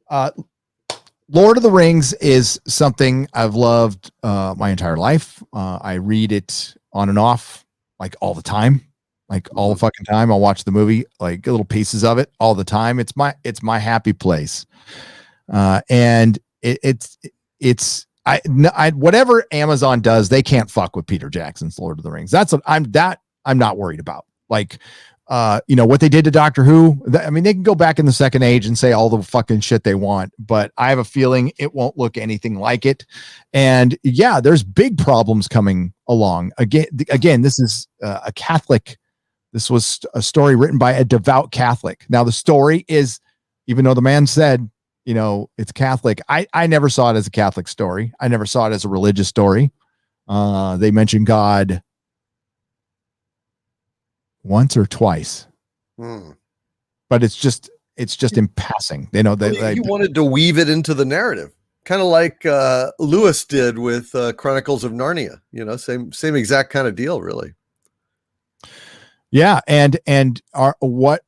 Lord of the Rings is something I've loved my entire life. I read it on and off, like all the time, like all the fucking time. I'll watch the movie, like little pieces of it all the time. It's my happy place. And it's whatever Amazon does, they can't fuck with Peter Jackson's Lord of the Rings. That's what I'm not worried about. Like, what they did to Doctor Who. They can go back in the Second Age and say all the fucking shit they want, but I have a feeling it won't look anything like it. And yeah, there's big problems coming along. Again, this is a Catholic. This was a story written by a devout Catholic. Now the story is, even though the man said, it's Catholic, I never saw it as a Catholic story. I never saw it as a religious story. They mentioned God once or twice, but it's just in passing. They wanted to weave it into the narrative, kind of like Lewis did with Chronicles of Narnia. Same exact kind of deal, really. Yeah, and what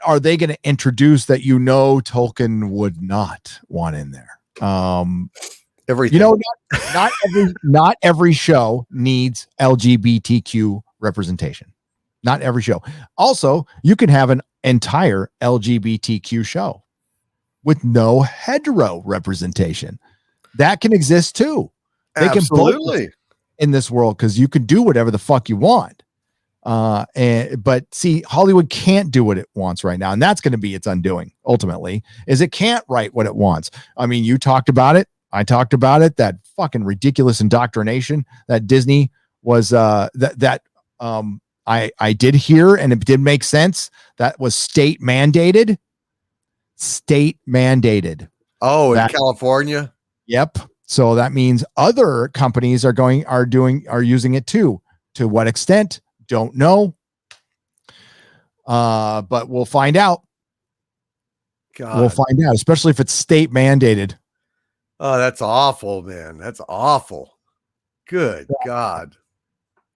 are they going to introduce that Tolkien would not want in there? Everything. Not every show needs LGBTQ representation. Not every show. Also, you can have an entire LGBTQ show with no hetero representation. That can exist too. They Absolutely. Can both in this world, because you can do whatever the fuck you want. But see, Hollywood can't do what it wants right now, and that's going to be its undoing. Ultimately, is it can't write what it wants. You talked about it. I talked about it. That fucking ridiculous indoctrination that Disney was. I did hear, and it did make sense, that was state mandated. Oh, in California. Yep. So that means other companies are using it too. To what extent? Don't know. But we'll find out. God. We'll find out, especially if it's state mandated. Oh, that's awful, man. That's awful. Good God.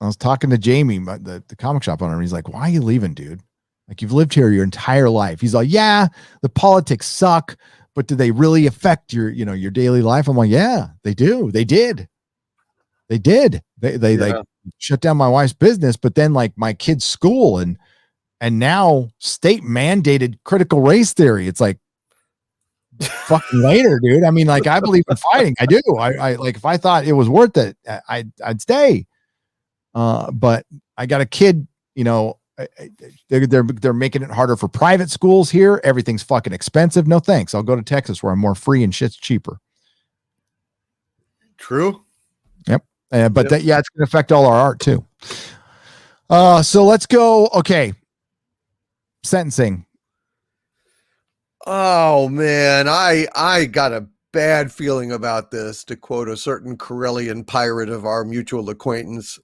I was talking to Jamie, the comic shop owner. And he's like, "Why are you leaving, dude? Like, you've lived here your entire life." He's like, "Yeah, the politics suck, but do they really affect your daily life?" I'm like, "Yeah, they do. They did. They like shut down my wife's business, but then like my kid's school and now state mandated critical race theory. It's like, fucking later, dude. I mean, like, I believe in fighting. I do. I like, if I thought it was worth it, I'd stay. But I got a kid, they're making it harder for private schools here. Everything's fucking expensive. No thanks. I'll go to Texas where I'm more free and shit's cheaper. True. Yep. But it's going to affect all our art too. So let's go. Okay. Sentencing. Oh man, I got a bad feeling about this, to quote a certain Corellian pirate of our mutual acquaintance.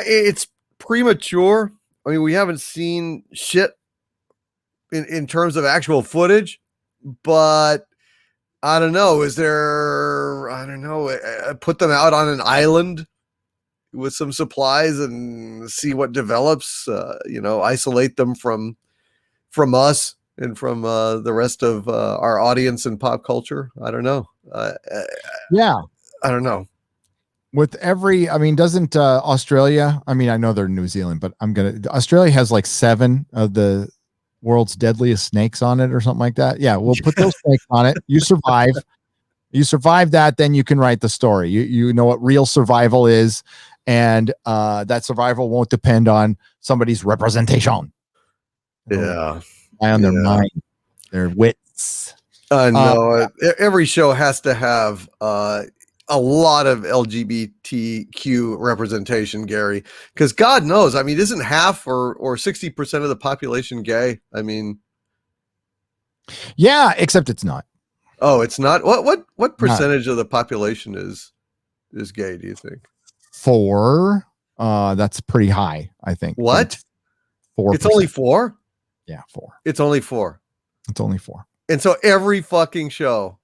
It's premature. I mean, we haven't seen shit in terms of actual footage, but I don't know. Put them out on an island with some supplies and see what develops, isolate them from us and from the rest of our audience and pop culture. I don't know. Yeah. I don't know. Doesn't Australia, I know they're New Zealand, but Australia has like 7 of the world's deadliest snakes on it or something like that. Yeah. We'll put those snakes on it. You survive that, then you can write the story. You know what real survival is. And that survival won't depend on somebody's representation. Yeah. On their mind, their wits. No, every show has to have a lot of LGBTQ representation, Gary, because God knows, isn't half or 60% of the population gay? Yeah, except it's not. Oh, it's not. What percentage of the population is gay, do you think? 4. That's pretty high, I think. What? 4%. It's only 4? Yeah, 4. It's only 4. It's only 4. And so every fucking show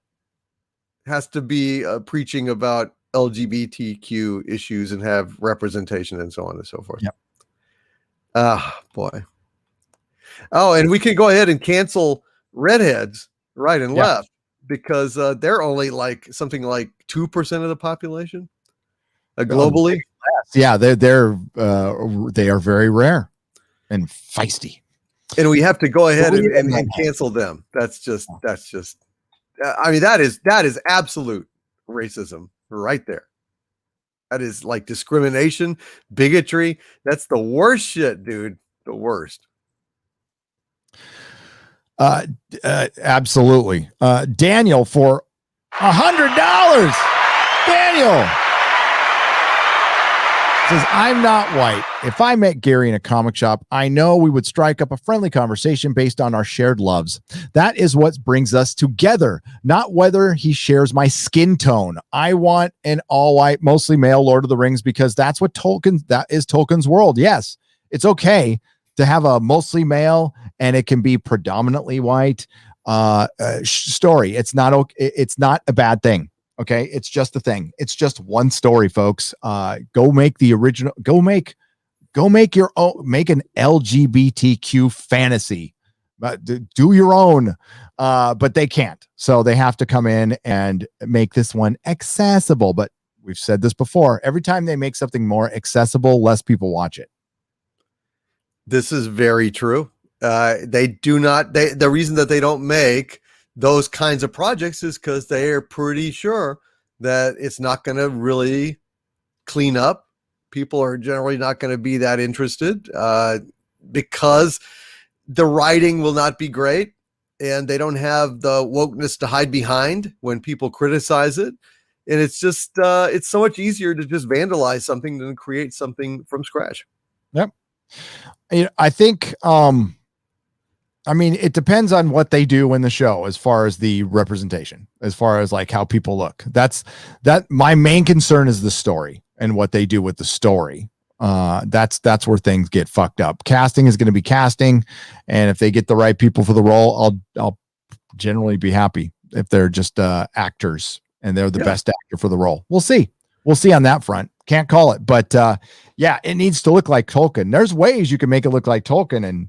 has to be preaching about LGBTQ issues and have representation and so on and so forth. Yep. Boy. Oh, and we can go ahead and cancel redheads right and left, because they're only like something like 2% of the population globally. Yeah, they are very rare and feisty. And we have to go ahead and cancel them. That is absolute racism right there. That is like discrimination, bigotry. That's the worst shit, dude. The worst. Absolutely. Daniel for $100. Daniel says, "I'm not white. If I met Gary in a comic shop, I know we would strike up a friendly conversation based on our shared loves. That is what brings us together, not whether he shares my skin tone. I want an all-white, mostly male Lord of the Rings because that is Tolkien's world. Yes, it's okay to have a mostly male and it can be predominantly white story. It's not a bad thing. Okay, it's just a thing. It's just one story, folks. Go make the original. Go make your own. Make an LGBTQ fantasy. Do your own. But they can't. So they have to come in and make this one accessible. But we've said this before. Every time they make something more accessible, less people watch it. This is very true. They do not. The reason that they don't make those kinds of projects is because they are pretty sure that it's not going to really clean up. People are generally not going to be that interested because the writing will not be great and they don't have the wokeness to hide behind when people criticize it. And it's just, it's so much easier to just vandalize something than create something from scratch. Yep. I think, it depends on what they do in the show as far as the representation, as far as like how people look. That my main concern is the story and what they do with the story. That's where things get fucked up. Casting is going to be casting. And if they get the right people for the role, I'll generally be happy if they're just actors and they're the best actor for the role. We'll see on that front. Can't call it, but yeah, it needs to look like Tolkien. There's ways you can make it look like Tolkien and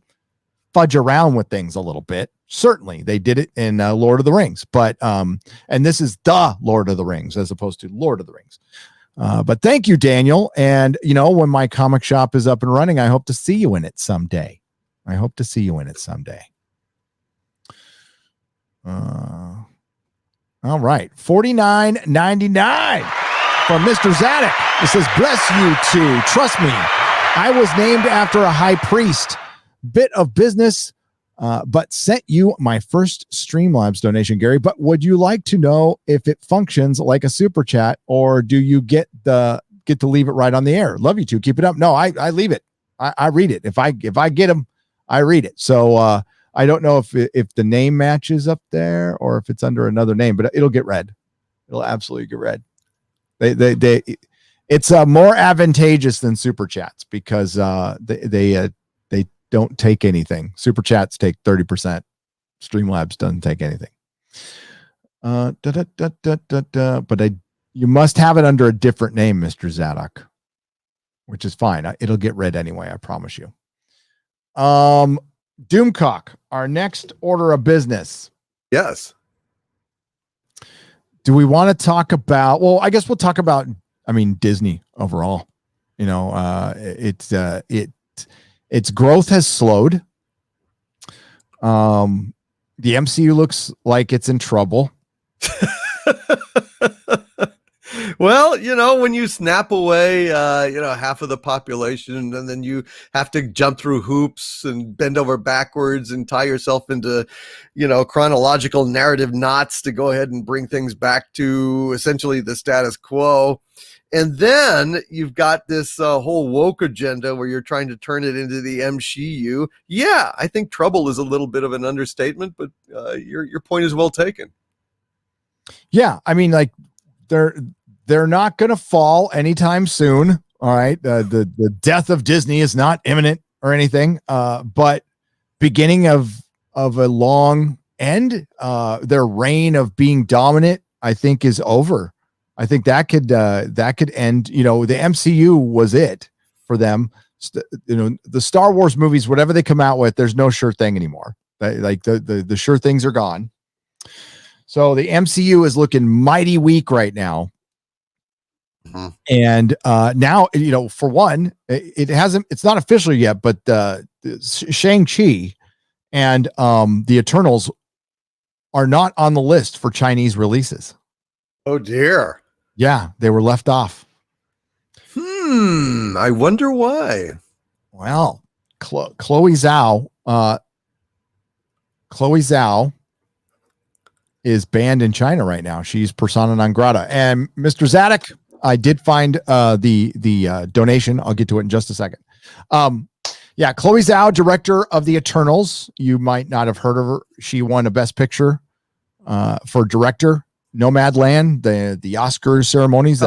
fudge around with things a little bit. Certainly they did it in Lord of the Rings, but and this is the Lord of the Rings as opposed to Lord of the Rings. But thank you, Daniel. And when my comic shop is up and running, I hope to see you in it someday. All right, $49.99 from Mr. Zadok. It says, "Bless you too. Trust me, I was named after a high priest. Bit of business, but sent you my first Streamlabs donation, Gary. But would you like to know if it functions like a super chat, or do you get to leave it right on the air? Love you too. Keep it up." No, I leave it. I read it. If I get them, I read it. So I don't know if the name matches up there or if it's under another name, but it'll get read. It'll absolutely get read. It's more advantageous than super chats because they don't take anything. Super chats take 30%. Streamlabs doesn't take anything. But you must have it under a different name, Mr. Zadok, which is fine. It'll get read anyway. I promise you. Doomcock, our next order of business. Yes. Do we want to talk about? Well, I guess we'll talk about. Disney overall. Its growth has slowed. The MCU looks like it's in trouble. Well, when you snap away, half of the population, and then you have to jump through hoops and bend over backwards and tie yourself into, chronological narrative knots to go ahead and bring things back to essentially the status quo. And then you've got this whole woke agenda where you're trying to turn it into the MCU. Yeah, I think trouble is a little bit of an understatement, but your point is well taken. Yeah, they're not going to fall anytime soon. All right, the death of Disney is not imminent or anything. But beginning of a long end, their reign of being dominant, I think, is over. I think that could end. The MCU was it for them. The Star Wars movies, whatever they come out with, there's no sure thing anymore. Like the sure things are gone. So the MCU is looking mighty weak right now. Mm-hmm. And now, for one, it's not official yet, but Shang-Chi and the Eternals are not on the list for Chinese releases. Oh dear. Yeah, they were left off. I wonder why. Well, Chloe Zhao is banned in China right now. She's persona non grata. And Mr. Zadok, I did find the donation. I'll get to it in just a second. Chloe Zhao, director of the Eternals. You might not have heard of her. She won a Best Picture for director. Nomadland, the Oscar ceremonies.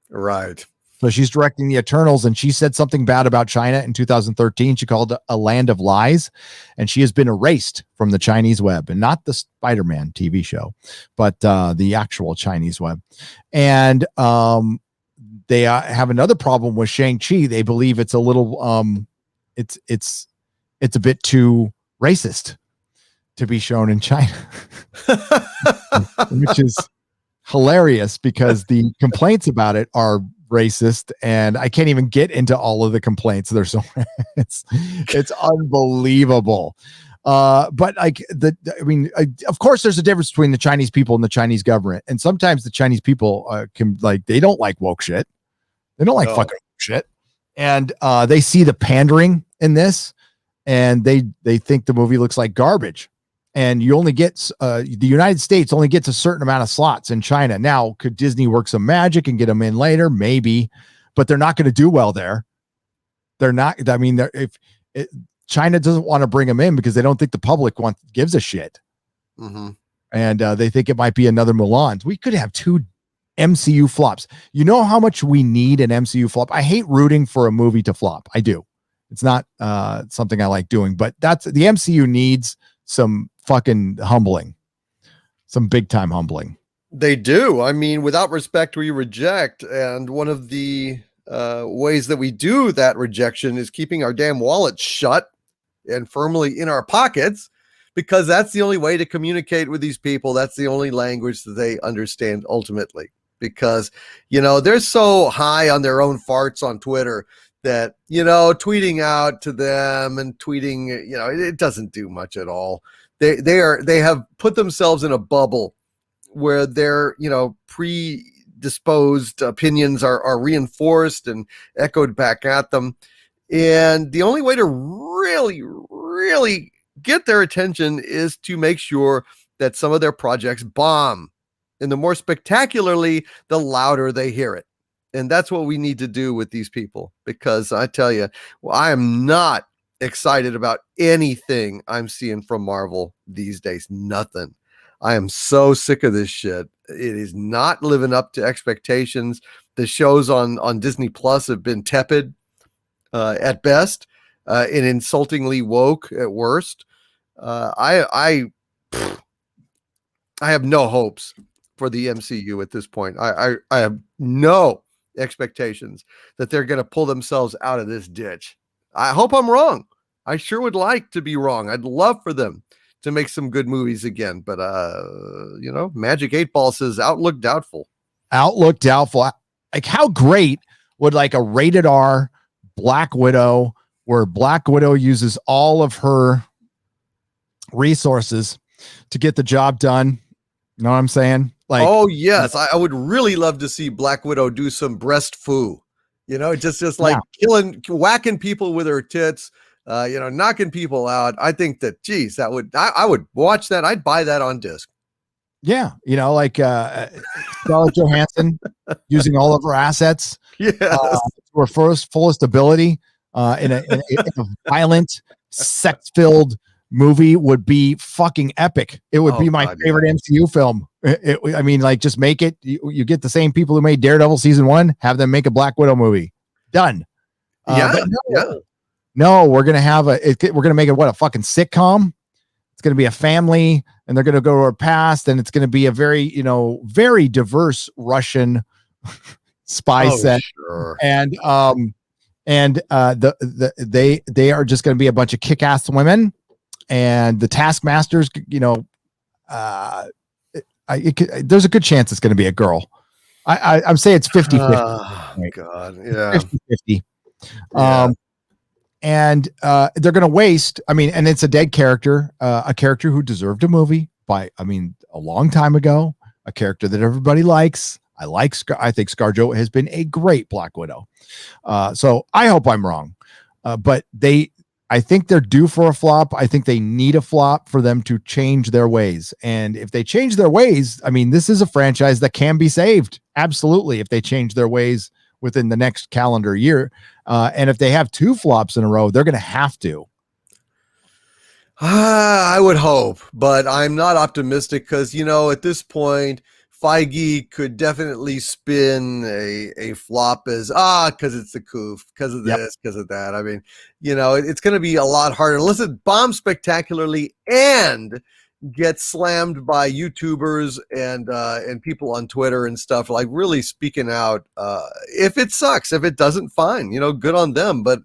Right. So she's directing the Eternals, and she said something bad about China in 2013. She called it a land of lies, and she has been erased from the Chinese web, and not the Spider-Man TV show, but the actual Chinese web. And they have another problem with Shang-Chi. They believe it's a little, it's a bit too racist to be shown in China, which is hilarious because the complaints about it are racist, and I can't even get into all of the complaints. They're so it's unbelievable. But of course, there's a difference between the Chinese people and the Chinese government, and sometimes the Chinese people they don't like woke shit. They don't like fucking woke shit, and they see the pandering in this, and they think the movie looks like garbage. And you only get the United States only gets a certain amount of slots in China. Now, could Disney work some magic and get them in later? Maybe, but they're not going to do well there. They're not. China doesn't want to bring them in because they don't think the public gives a shit. Mm-hmm. And they think it might be another Mulan. We could have 2 MCU flops. You know how much we need an MCU flop? I hate rooting for a movie to flop. I do. It's not something I like doing, but the MCU needs some fucking humbling, some big time humbling. They do. I mean, without respect, we reject. And one of the ways that we do that rejection is keeping our damn wallets shut and firmly in our pockets, because that's the only way to communicate with these people. That's the only language that they understand ultimately, because, they're so high on their own farts on Twitter that, tweeting out to them and tweeting, it doesn't do much at all. They have put themselves in a bubble where their, predisposed opinions are reinforced and echoed back at them. And the only way to really, really get their attention is to make sure that some of their projects bomb. And the more spectacularly, the louder they hear it. And that's what we need to do with these people, because I tell you, I am not excited about anything I'm seeing from Marvel these days. Nothing. I am so sick of this shit. It is not living up to expectations. The shows on Disney Plus have been tepid at best, and insultingly woke at worst. I have no hopes for the MCU at this point. I have no expectations that they're going to pull themselves out of this ditch. I hope I'm wrong. I sure would like to be wrong. I'd love for them to make some good movies again, but Magic 8 Ball says outlook doubtful. Outlook doubtful. Like, how great would like a rated R Black Widow, where Black Widow uses all of her resources to get the job done? You know what I'm saying? Like, oh yes, I would really love to see Black Widow do some breast foo. Just like whacking people with her tits, knocking people out. I think that, geez, I would watch that. I'd buy that on disc. Yeah, like Scarlett Johansson using all of her assets, to her fullest ability, in a violent, sex-filled movie would be fucking epic. It would be my favorite MCU film. Just make it. You get the same people who made Daredevil season 1, have them make a Black Widow movie. Done. No, we're gonna have we're gonna make it a fucking sitcom. It's going to be a family, and they're going to go to her past, and it's going to be a very, very diverse Russian spy set. Sure. And they are just going to be a bunch of kick-ass women, and the Taskmasters, there's a good chance it's going to be a girl. I'm saying it's 50-50. Oh, right? God, yeah. 50-50. Yeah. And they're going to waste, and it's a dead character, a character who deserved a movie a long time ago, a character that everybody likes. I think ScarJo has been a great Black Widow. So I hope I'm wrong. But I think they're due for a flop. I think they need a flop for them to change their ways. And if they change their ways, this is a franchise that can be saved. Absolutely. If they change their ways within the next calendar year. And if they have 2 flops in a row, they're going to have to. I would hope, but I'm not optimistic because, at this point, Feige could definitely spin a flop as, because it's the coof, because of this, because of that. It's going to be a lot harder unless it bombs spectacularly and get slammed by YouTubers and people on Twitter and stuff, like really speaking out. If it sucks, if it doesn't, fine, good on them. But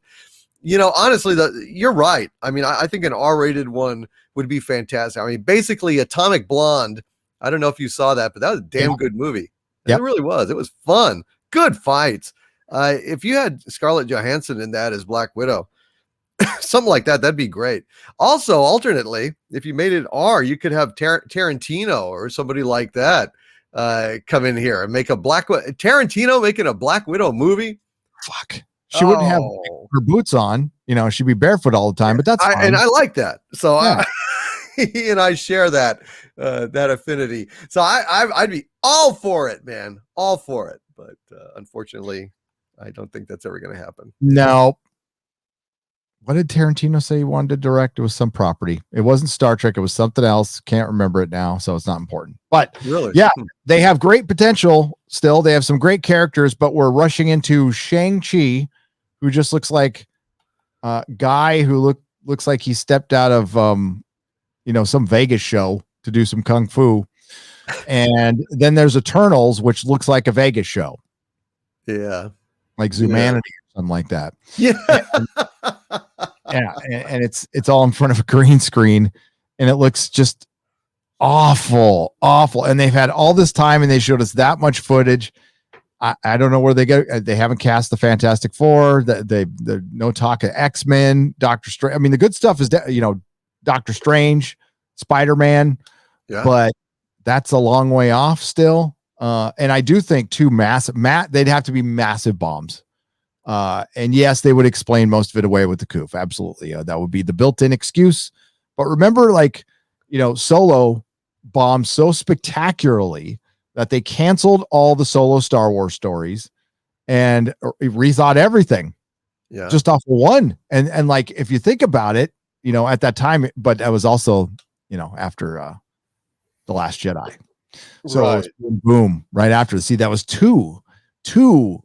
honestly, you're right. I think an R-rated one would be fantastic. Basically Atomic Blonde. I don't know if you saw that, but that was a damn good movie. It really was. It was fun. Good fights. If you had Scarlett Johansson in that as Black Widow, something like that, that'd be great. Also, alternately, if you made it R, you could have Tarantino or somebody like that come in here and make a Tarantino making a Black Widow movie. Fuck. She wouldn't have her boots on, she'd be barefoot all the time, but that's fine. And I like that. So he and I share that affinity. So I'd be all for it, man. All for it. But unfortunately, I don't think that's ever going to happen. No. What did Tarantino say he wanted to direct? It was some property. It wasn't Star Trek. It was something else. Can't remember it now, so it's not important. But really, they have great potential still. They have some great characters, but we're rushing into Shang-Chi, who just looks like a guy who looks like he stepped out of some Vegas show to do some kung fu. And then there's Eternals, which looks like a Vegas show, Yeah. like Zoomanity or something like that. Yeah. Yeah, and it's all in front of a green screen, and it looks just awful. And they've had all this time, and they showed us that much footage. I don't know where they go. They haven't cast the Fantastic Four. They no talk of X-Men, Doctor Strange. I mean, the good stuff is Doctor Strange, Spider-Man, Yeah. but that's a long way off still. And I do think they'd have to be massive bombs. And yes, they would explain most of it away with the coof. Absolutely. That would be the built-in excuse. But remember, Solo bombed so spectacularly that they canceled all the Solo Star Wars stories and rethought everything. Yeah. Just off of one. And if you think about it, at that time, but that was also, after The Last Jedi. So Right. it was boom, right after. See, that was two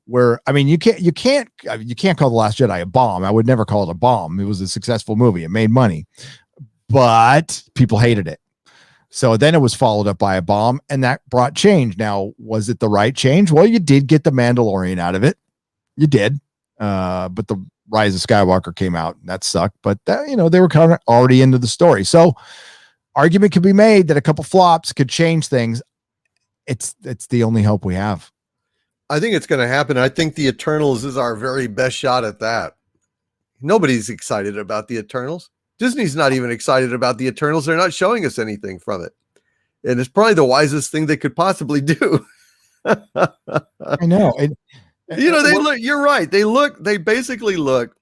where, I mean, you can't call The Last Jedi a bomb. I would never call it a bomb. It was a successful movie. It made money, but people hated it. So then it was followed up by a bomb, and that brought change. Now, was it the right change? Well, you did get the Mandalorian out of it. You did. But the Rise of Skywalker came out, and that sucked. But that, they were kind of already into the story. So argument could be made that a couple flops could change things. It's the only hope we have. I think it's going to happen. I think the Eternals is our very best shot at that. Nobody's excited about the Eternals. Disney's not even excited about the Eternals. They're not showing us anything from it. And it's probably the wisest thing they could possibly do. I know. You're right. They basically look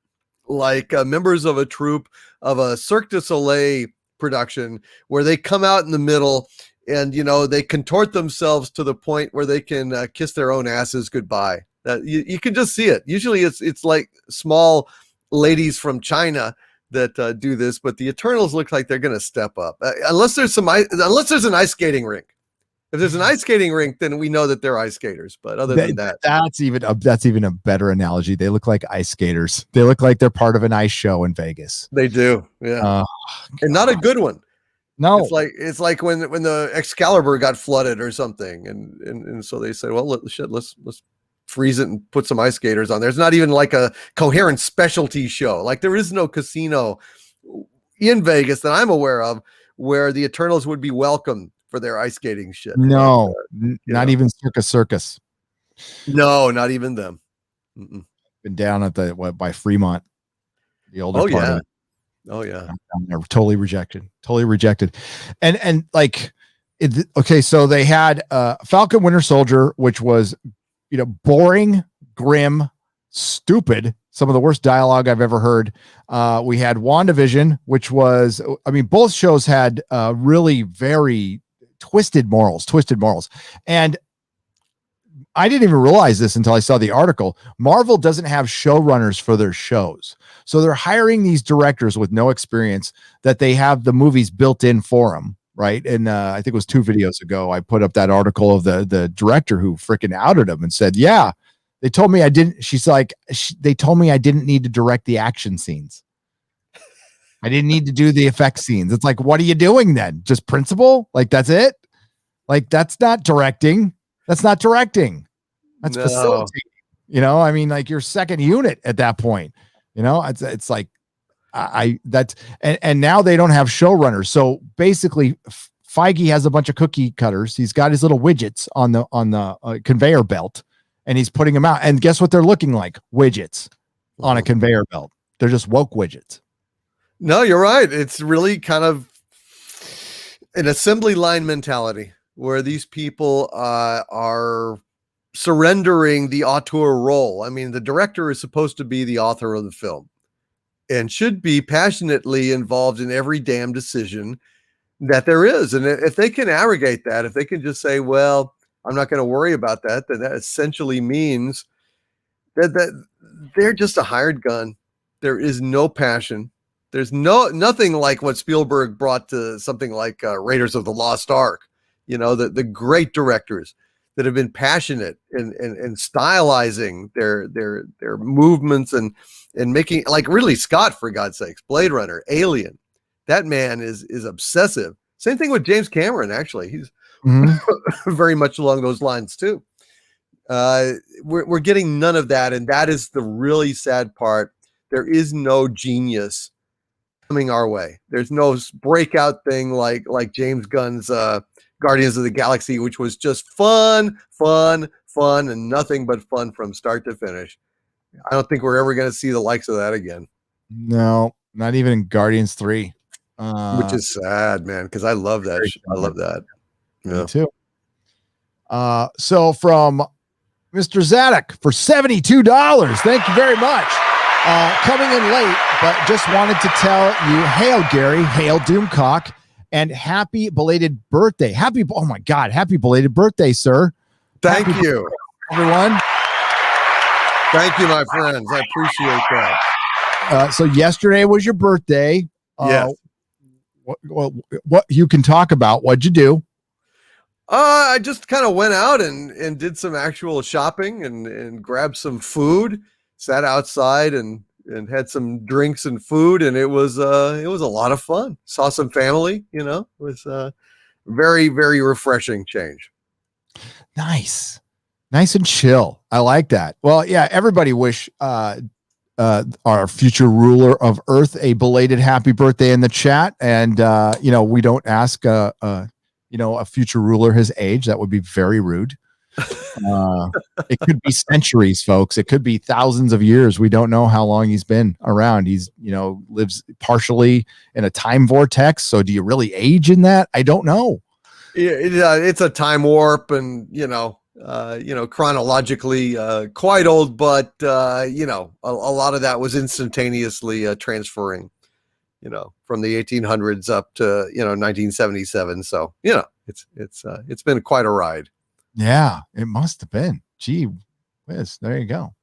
like members of a troupe of a Cirque du Soleil production where they come out in the middle and, they contort themselves to the point where they can kiss their own asses goodbye. You can just see it. Usually it's like small ladies from China that do this, but the Eternals look like they're going to step up unless there's an ice skating rink. If there's an ice skating rink, then we know that they're ice skaters. But other than that, that's even a better analogy. They look like ice skaters. They look like they're part of an ice show in Vegas. They do, yeah, and not a good one. No, it's like when the Excalibur got flooded or something, and so they say, well, let's freeze it and put some ice skaters on there. It's not even like a coherent specialty show. Like there is no casino in Vegas that I'm aware of where the Eternals would be welcome for their ice skating shit. No, not even Circus. No, not even them. Mm-mm. Been down at by Fremont, the older part of it. Oh yeah. They're totally rejected. And okay, so they had Falcon Winter Soldier, which was boring, grim, stupid, some of the worst dialogue I've ever heard. We had WandaVision, which was, both shows had really very twisted morals. And I didn't even realize this until I saw the article. Marvel doesn't have showrunners for their shows. So they're hiring these directors with no experience that they have the movies built in for them. Right. And I think it was 2 videos ago, I put up that article of the director who freaking outed him and said, yeah, they told me I didn't. She's like, they told me I didn't need to direct the action scenes. I didn't need to do the effect scenes. It's like, what are you doing then? Just principal? Like, that's it? Like, that's not directing. That's facilitating. Like your second unit at that point. It's like, and now they don't have showrunners. So basically Feige has a bunch of cookie cutters. He's got his little widgets on the conveyor belt, and he's putting them out. And guess what they're looking like? Widgets on a conveyor belt. They're just woke widgets. No, you're right. It's really kind of an assembly line mentality where these people are surrendering the auteur role. The director is supposed to be the author of the film and should be passionately involved in every damn decision that there is. And if they can aggregate that, if they can just say, well, I'm not going to worry about that, then that essentially means that they're just a hired gun. There is no passion. There's nothing like what Spielberg brought to something like Raiders of the Lost Ark. The great directors that have been passionate and stylizing their movements and making, like Ridley Scott, for God's sakes, Blade Runner, Alien. That man is obsessive. Same thing with James Cameron, actually. He's very much along those lines too. We're getting none of that, and that is the really sad part. There is no genius coming our way. There's no breakout thing like James Gunn's Guardians of the Galaxy, which was just fun, and nothing but fun from start to finish. I don't think we're ever going to see the likes of that again. No, not even in Guardians 3. Which is sad, man, because I love that. I love that. Yeah. Me too. So from Mr. Zadok for $72. Thank you very much. Coming in late, but just wanted to tell you, hail Gary, hail Doomcock, and happy belated birthday. Happy belated birthday, sir. Thank you, everyone. Thank you, my friends. I appreciate that. So yesterday was your birthday. Yes. What you can talk about? What'd you do? I just kind of went out and did some actual shopping and grabbed some food, sat outside and had some drinks and food, and it was a lot of fun. Saw some family, it was very, very refreshing change. Nice and chill. I like that. Well, yeah, everybody wish our future ruler of Earth a belated happy birthday in the chat. And we don't ask a future ruler his age. That would be very rude. It could be centuries, folks. It could be thousands of years. We don't know how long he's been around. He's lives partially in a time vortex. So do you really age in that? I don't know. Yeah, it's a time warp, and chronologically quite old, but a lot of that was instantaneously transferring, from the 1800s up to 1977. So it's been quite a ride. Yeah, it must have been. Gee whiz, there you go.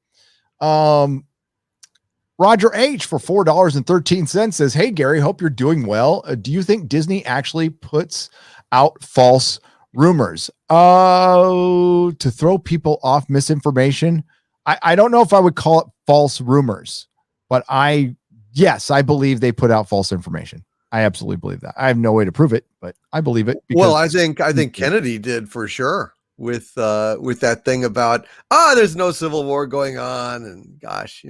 Roger H for $4.13 says, "Hey Gary, hope you're doing well. Do you think Disney actually puts out false rumors to throw people off misinformation?" I don't know if I would call it false rumors, but yes, I believe they put out false information. I absolutely believe that. I have no way to prove it, but I believe it. Well, I think Kennedy did for sure with that thing about there's no civil war going on, and gosh,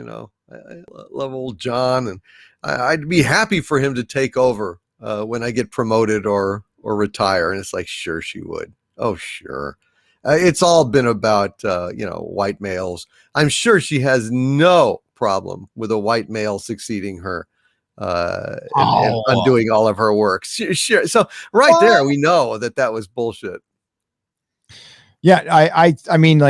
I love old John, and I'd be happy for him to take over when I get promoted or retire. And it's like, sure, she would. Oh, sure. It's all been about white males. I'm sure she has no problem with a white male succeeding her and undoing all of her work. Sure. So there, we know that was bullshit. Yeah, I mean,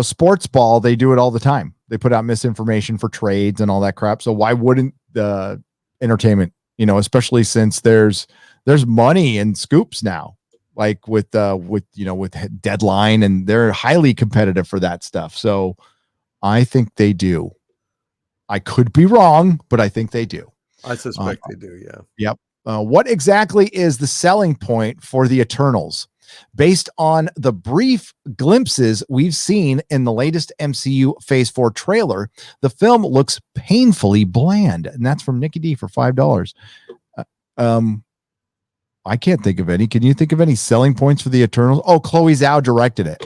sports ball, they do it all the time. They put out misinformation for trades and all that crap. So why wouldn't the entertainment, especially since there's money and scoops now, like with Deadline, and they're highly competitive for that stuff. So I think they do. I could be wrong, but I think they do. I suspect they do. Yeah. Yep. What exactly is the selling point for the Eternals? Based on the brief glimpses we've seen in the latest MCU Phase 4 trailer, the film looks painfully bland. And that's from Nikki D for $5. I can't think of any. Can you think of any selling points for the Eternals? Oh, Chloe Zhao directed it.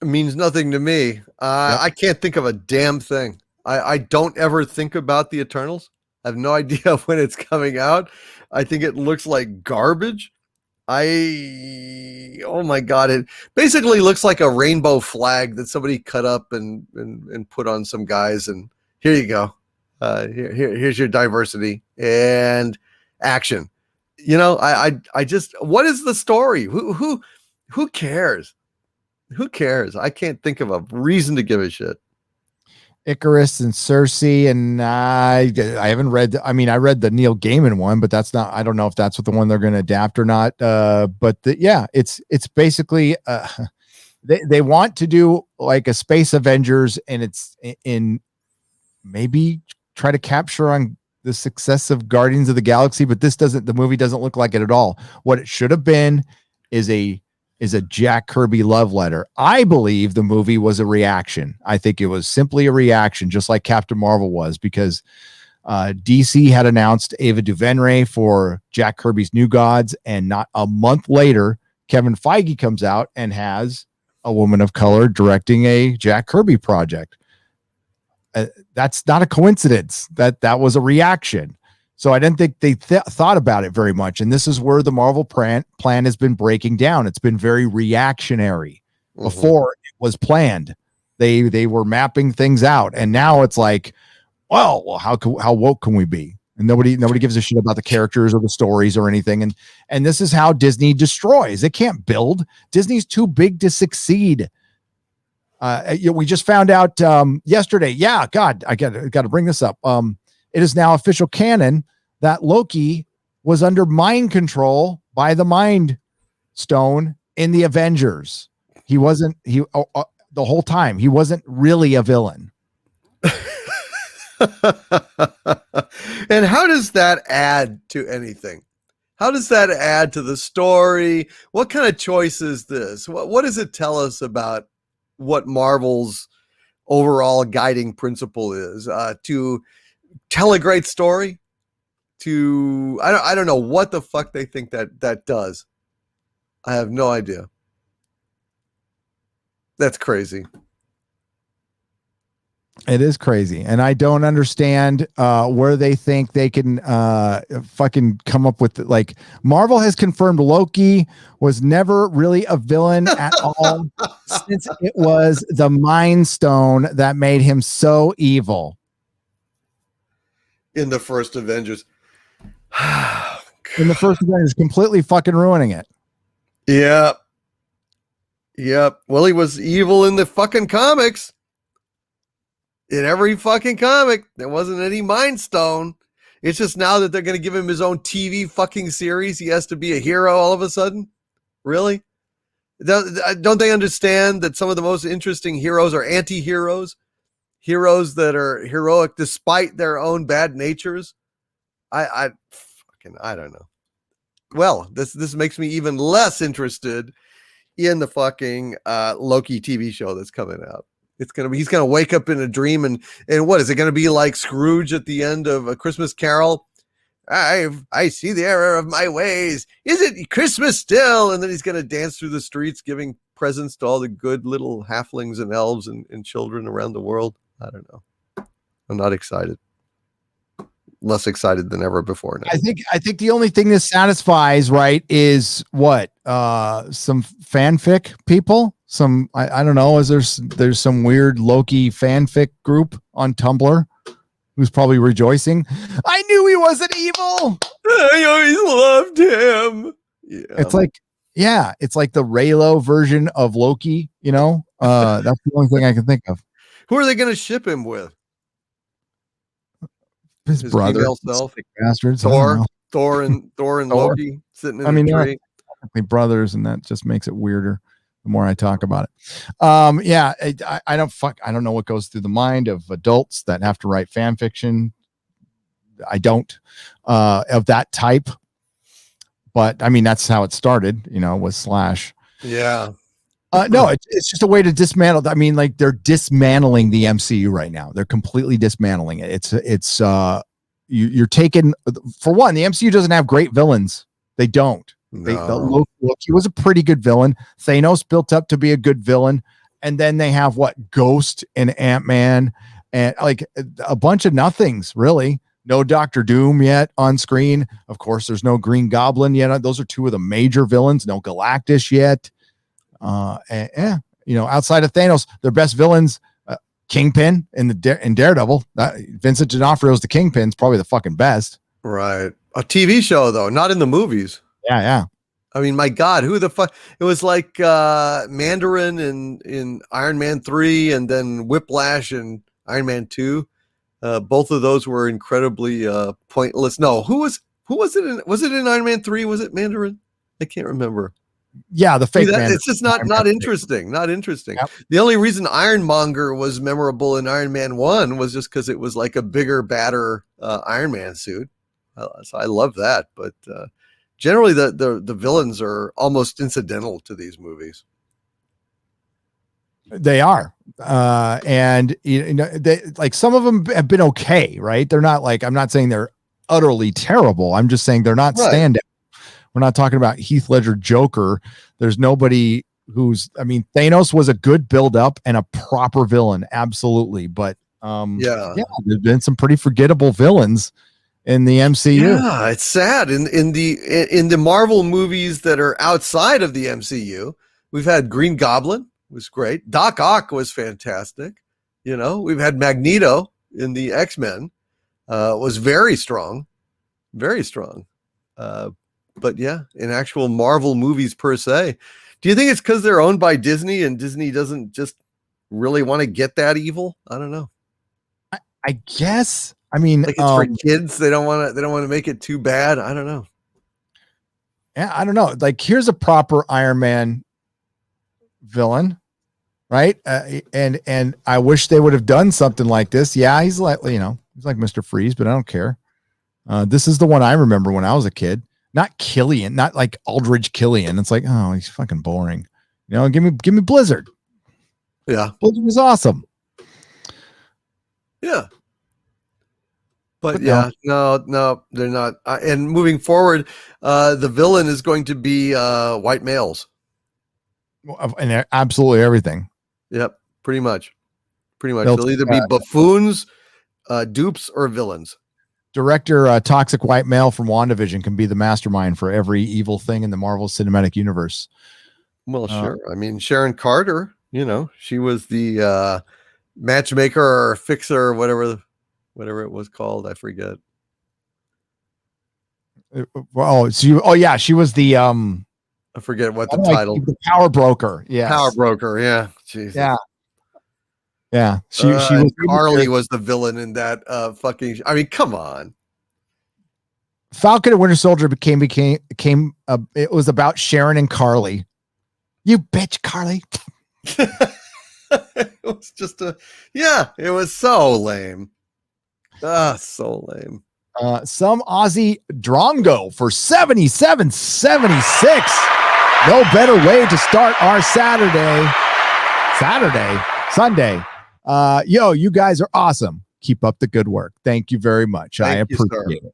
It means nothing to me. Yep. I can't think of a damn thing. I don't ever think about the Eternals. I have no idea when it's coming out. I think it looks like garbage. Oh my God. It basically looks like a rainbow flag that somebody cut up and put on some guys. And here you go. Here's your diversity and action. I just, what is the story? Who cares? Who cares? I can't think of a reason to give a shit. Icarus and Cersei, and I haven't read. I read the Neil Gaiman one, but that's not. I don't know if that's what the one they're going to adapt or not. It's basically they want to do like a Space Avengers, and it's in maybe try to capture on the success of Guardians of the Galaxy, but the movie doesn't look like it at all. What it should have been is a Jack Kirby love letter. I believe the movie was a reaction. I think it was simply a reaction, just like Captain Marvel was, because DC had announced Ava DuVernay for Jack Kirby's New Gods, and not a month later, Kevin Feige comes out and has a woman of color directing a Jack Kirby project. That's not a coincidence. That was a reaction. So I didn't think they thought about it very much. And this is where the Marvel plan has been breaking down. It's been very reactionary. Before it was planned. They were mapping things out. And now it's like, well, how woke can we be? And nobody gives a shit about the characters or the stories or anything. And this is how Disney destroys. It can't build. Disney's too big to succeed. We just found out yesterday. Yeah, God, I got to bring this up. It is now official canon that Loki was under mind control by the Mind Stone in the Avengers. He wasn't. The whole time he wasn't really a villain. And how does that add to anything? How does that add to the story? What kind of choice is this? What does it tell us about what Marvel's overall guiding principle is? To tell a great story? I don't know what the fuck they think that does. I have no idea. That's crazy. It is crazy. And I don't understand where they think they can fucking come up with like Marvel has confirmed Loki was never really a villain at all since it was the Mind Stone that made him so evil. In the first Avengers. In the first Avengers, completely fucking ruining it. Yep. Well, he was evil in the fucking comics. In every fucking comic, there wasn't any Mind Stone. It's just now that they're going to give him his own TV fucking series, he has to be a hero all of a sudden? Really? Don't they understand that some of the most interesting heroes are anti-heroes? Heroes that are heroic despite their own bad natures? I don't know. Well, this makes me even less interested in the fucking Loki TV show that's coming out. He's gonna wake up in a dream and what is it gonna be like Scrooge at the end of A Christmas Carol? I see the error of my ways. Is it Christmas still? And then he's gonna dance through the streets giving presents to all the good little halflings and elves and children around the world. I don't know. I'm not excited. Less excited than ever before now. I think the only thing that satisfies, right, is what some fanfic people. I don't know. There's some weird Loki fanfic group on Tumblr who's probably rejoicing. I knew he wasn't evil. I always loved him. Yeah. It's like the Raylo version of Loki. That's the only thing I can think of. Who are they going to ship him with? His brother, self, bastards. Thor and Loki sitting in a tree. They're technically brothers, and that just makes it weirder. The more I talk about it, I don't know what goes through the mind of adults that have to write fan fiction. I don't of that type, but I mean that's how it started. With Slash. Yeah. No, it's just a way to dismantle. I mean, like they're dismantling the MCU right now. They're completely dismantling it. It's you're taking, for one, the MCU doesn't have great villains. They don't. No. Loki was a pretty good villain. Thanos built up to be a good villain, and then they have Ghost and Ant-Man, and like a bunch of nothings really. No Doctor Doom yet on screen. Of course, there's no Green Goblin yet. Those are two of the major villains. No Galactus yet. Outside of Thanos, their best villains, Kingpin in Daredevil. Vincent D'Onofrio is the Kingpin's probably the fucking best. Right. A TV show though, not in the movies. Yeah. I mean, my God, who the fuck? It was like Mandarin in Iron Man 3 and then Whiplash in Iron Man 2. Both of those were incredibly pointless. No, who was it was it in Iron Man 3? Was it Mandarin? I can't remember. Yeah, the fake man. It's just not interesting. Not interesting. Yep. The only reason Ironmonger was memorable in Iron Man 1 was just because it was like a bigger, badder Iron Man suit. So I love that. But generally, the villains are almost incidental to these movies. They are, and they like some of them have been okay, right? They're not like, I'm not saying they're utterly terrible. I'm just saying they're not standout. We're not talking about Heath Ledger Joker. There's nobody Thanos was a good build up and a proper villain. Absolutely. But there's been some pretty forgettable villains in the MCU. Yeah, it's sad. In the Marvel movies that are outside of the MCU, we've had Green Goblin was great. Doc Ock was fantastic. We've had Magneto in the X-Men, was very strong. Very strong. But yeah, in actual Marvel movies per se, do you think it's because they're owned by Disney and Disney doesn't just really want to get that evil? I don't know. I guess. I mean, like it's for kids. They don't want to make it too bad. I don't know. Yeah, I don't know. Like, here's a proper Iron Man villain, right? And I wish they would have done something like this. Yeah, he's like, he's like Mr. Freeze, but I don't care. This is the one I remember when I was a kid. Not Killian, not like Aldridge Killian. It's like, oh, he's fucking boring. Give me Blizzard. Yeah, Blizzard was awesome. Yeah. But yeah, no, they're not. And moving forward, the villain is going to be white males. And absolutely everything. Yep, pretty much. They'll either be buffoons, dupes, or villains. Director Toxic White Male from WandaVision can be the mastermind for every evil thing in the Marvel Cinematic Universe. Well, sure. I mean, Sharon Carter, she was the matchmaker or fixer or whatever it was called. I forget. She was the I forget what the title. The power broker. Yeah. Power broker. Yeah. Jesus. Yeah. Yeah. She was Carly was the villain in that fucking. I mean, come on. Falcon and Winter Soldier became it was about Sharon and Carly. You bitch, Carly. It was just it was so lame. So lame. Some Aussie Drongo for 77.76. No better way to start our Sunday. You guys are awesome. Keep up the good work. Thank you very much. I appreciate it.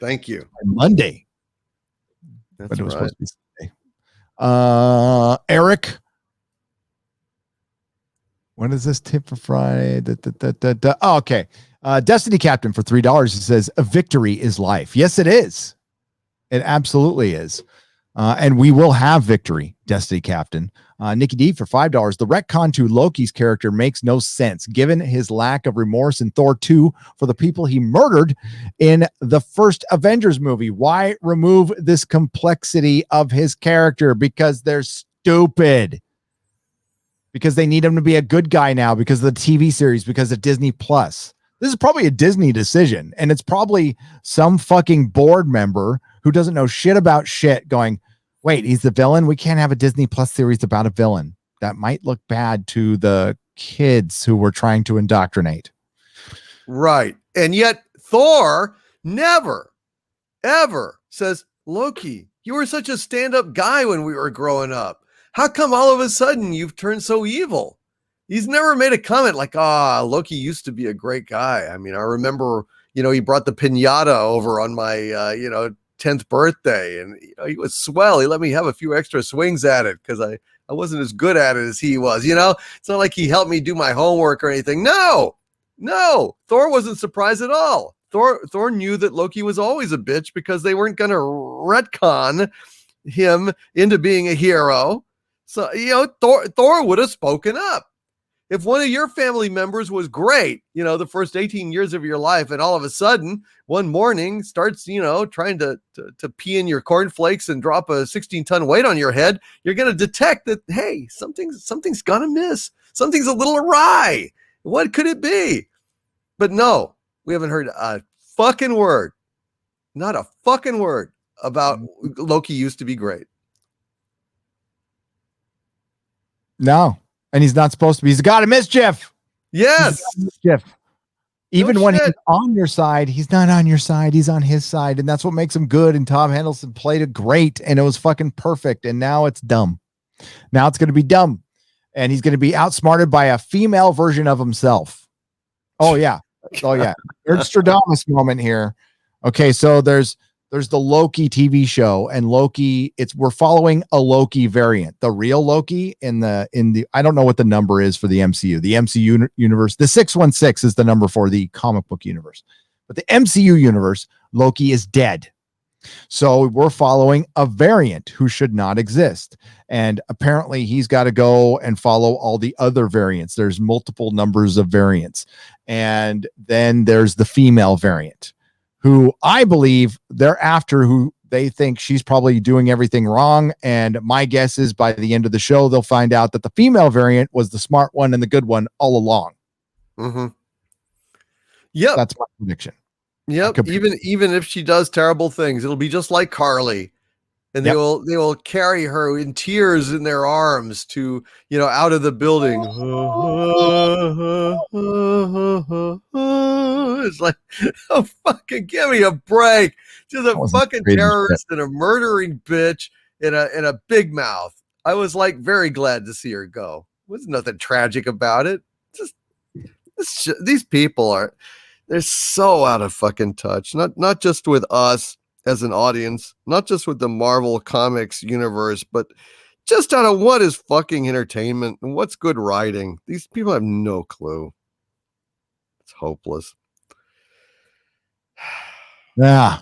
Thank you. Monday. That's right. Supposed to be Sunday. Eric. When is this tip for Friday? Oh, okay. Destiny Captain for $3. He says, a victory is life. Yes, it is. It absolutely is. And we will have victory, Destiny Captain. Nikki D for $5. The retcon to Loki's character makes no sense, given his lack of remorse in Thor 2 for the people he murdered in the first Avengers movie. Why remove this complexity of his character? Because they're stupid. Because they need him to be a good guy now because of the TV series, because of Disney Plus. This is probably a Disney decision, and it's probably some fucking board member who doesn't know shit about shit going, wait, he's the villain? We can't have a Disney Plus series about a villain. That might look bad to the kids who we're trying to indoctrinate. Right. And yet Thor never, ever says, Loki, you were such a stand-up guy when we were growing up. How come all of a sudden you've turned so evil? He's never made a comment like, Loki used to be a great guy. I mean, I remember, he brought the piñata over on my, 10th birthday, and he was swell. He let me have a few extra swings at it because I wasn't as good at it as he was. It's not like he helped me do my homework or anything. No, Thor wasn't surprised at all. Thor knew that Loki was always a bitch because they weren't going to retcon him into being a hero. So, Thor would have spoken up. If one of your family members was great, the first 18 years of your life, and all of a sudden one morning starts, trying to pee in your cornflakes and drop a 16-ton weight on your head, you're going to detect that, hey, something's gonna miss. Something's a little awry. What could it be? But no, we haven't heard a fucking word. Not a fucking word about Loki used to be great. No. And he's not supposed to be. He's a god of mischief. Yes. Mischief. Even when he's on your side, he's not on your side. He's on his side. And that's what makes him good. And Tom Hiddleston played it great. And it was fucking perfect. And now it's dumb. Now it's going to be dumb. And he's going to be outsmarted by a female version of himself. Oh, yeah. Nostradamus moment here. Okay. So there's There's the Loki TV show, and Loki, we're following a Loki variant. The real Loki in the I don't know what the number is for the MCU. The MCU universe, the 616 is the number for the comic book universe. But the MCU universe, Loki is dead. So we're following a variant who should not exist. And apparently he's got to go and follow all the other variants. There's multiple numbers of variants. And then there's the female variant, who I believe they're after, who they think she's probably doing everything wrong. And my guess is by the end of the show, they'll find out that the female variant was the smart one and the good one all along. Mm-hmm. Yep. That's my prediction. Yep. Even if she does terrible things, it'll be just like Carly. And they will carry her in tears in their arms to, out of the building. It's like, oh, fucking give me a break. Just a fucking terrorist and a murdering bitch in a big mouth. I was like very glad to see her go. There's nothing tragic about it. Just these people they're so out of fucking touch. Not just with us as an audience, not just with the Marvel Comics universe, but just out of what is fucking entertainment and what's good writing. These people have no clue. It's hopeless. Yeah,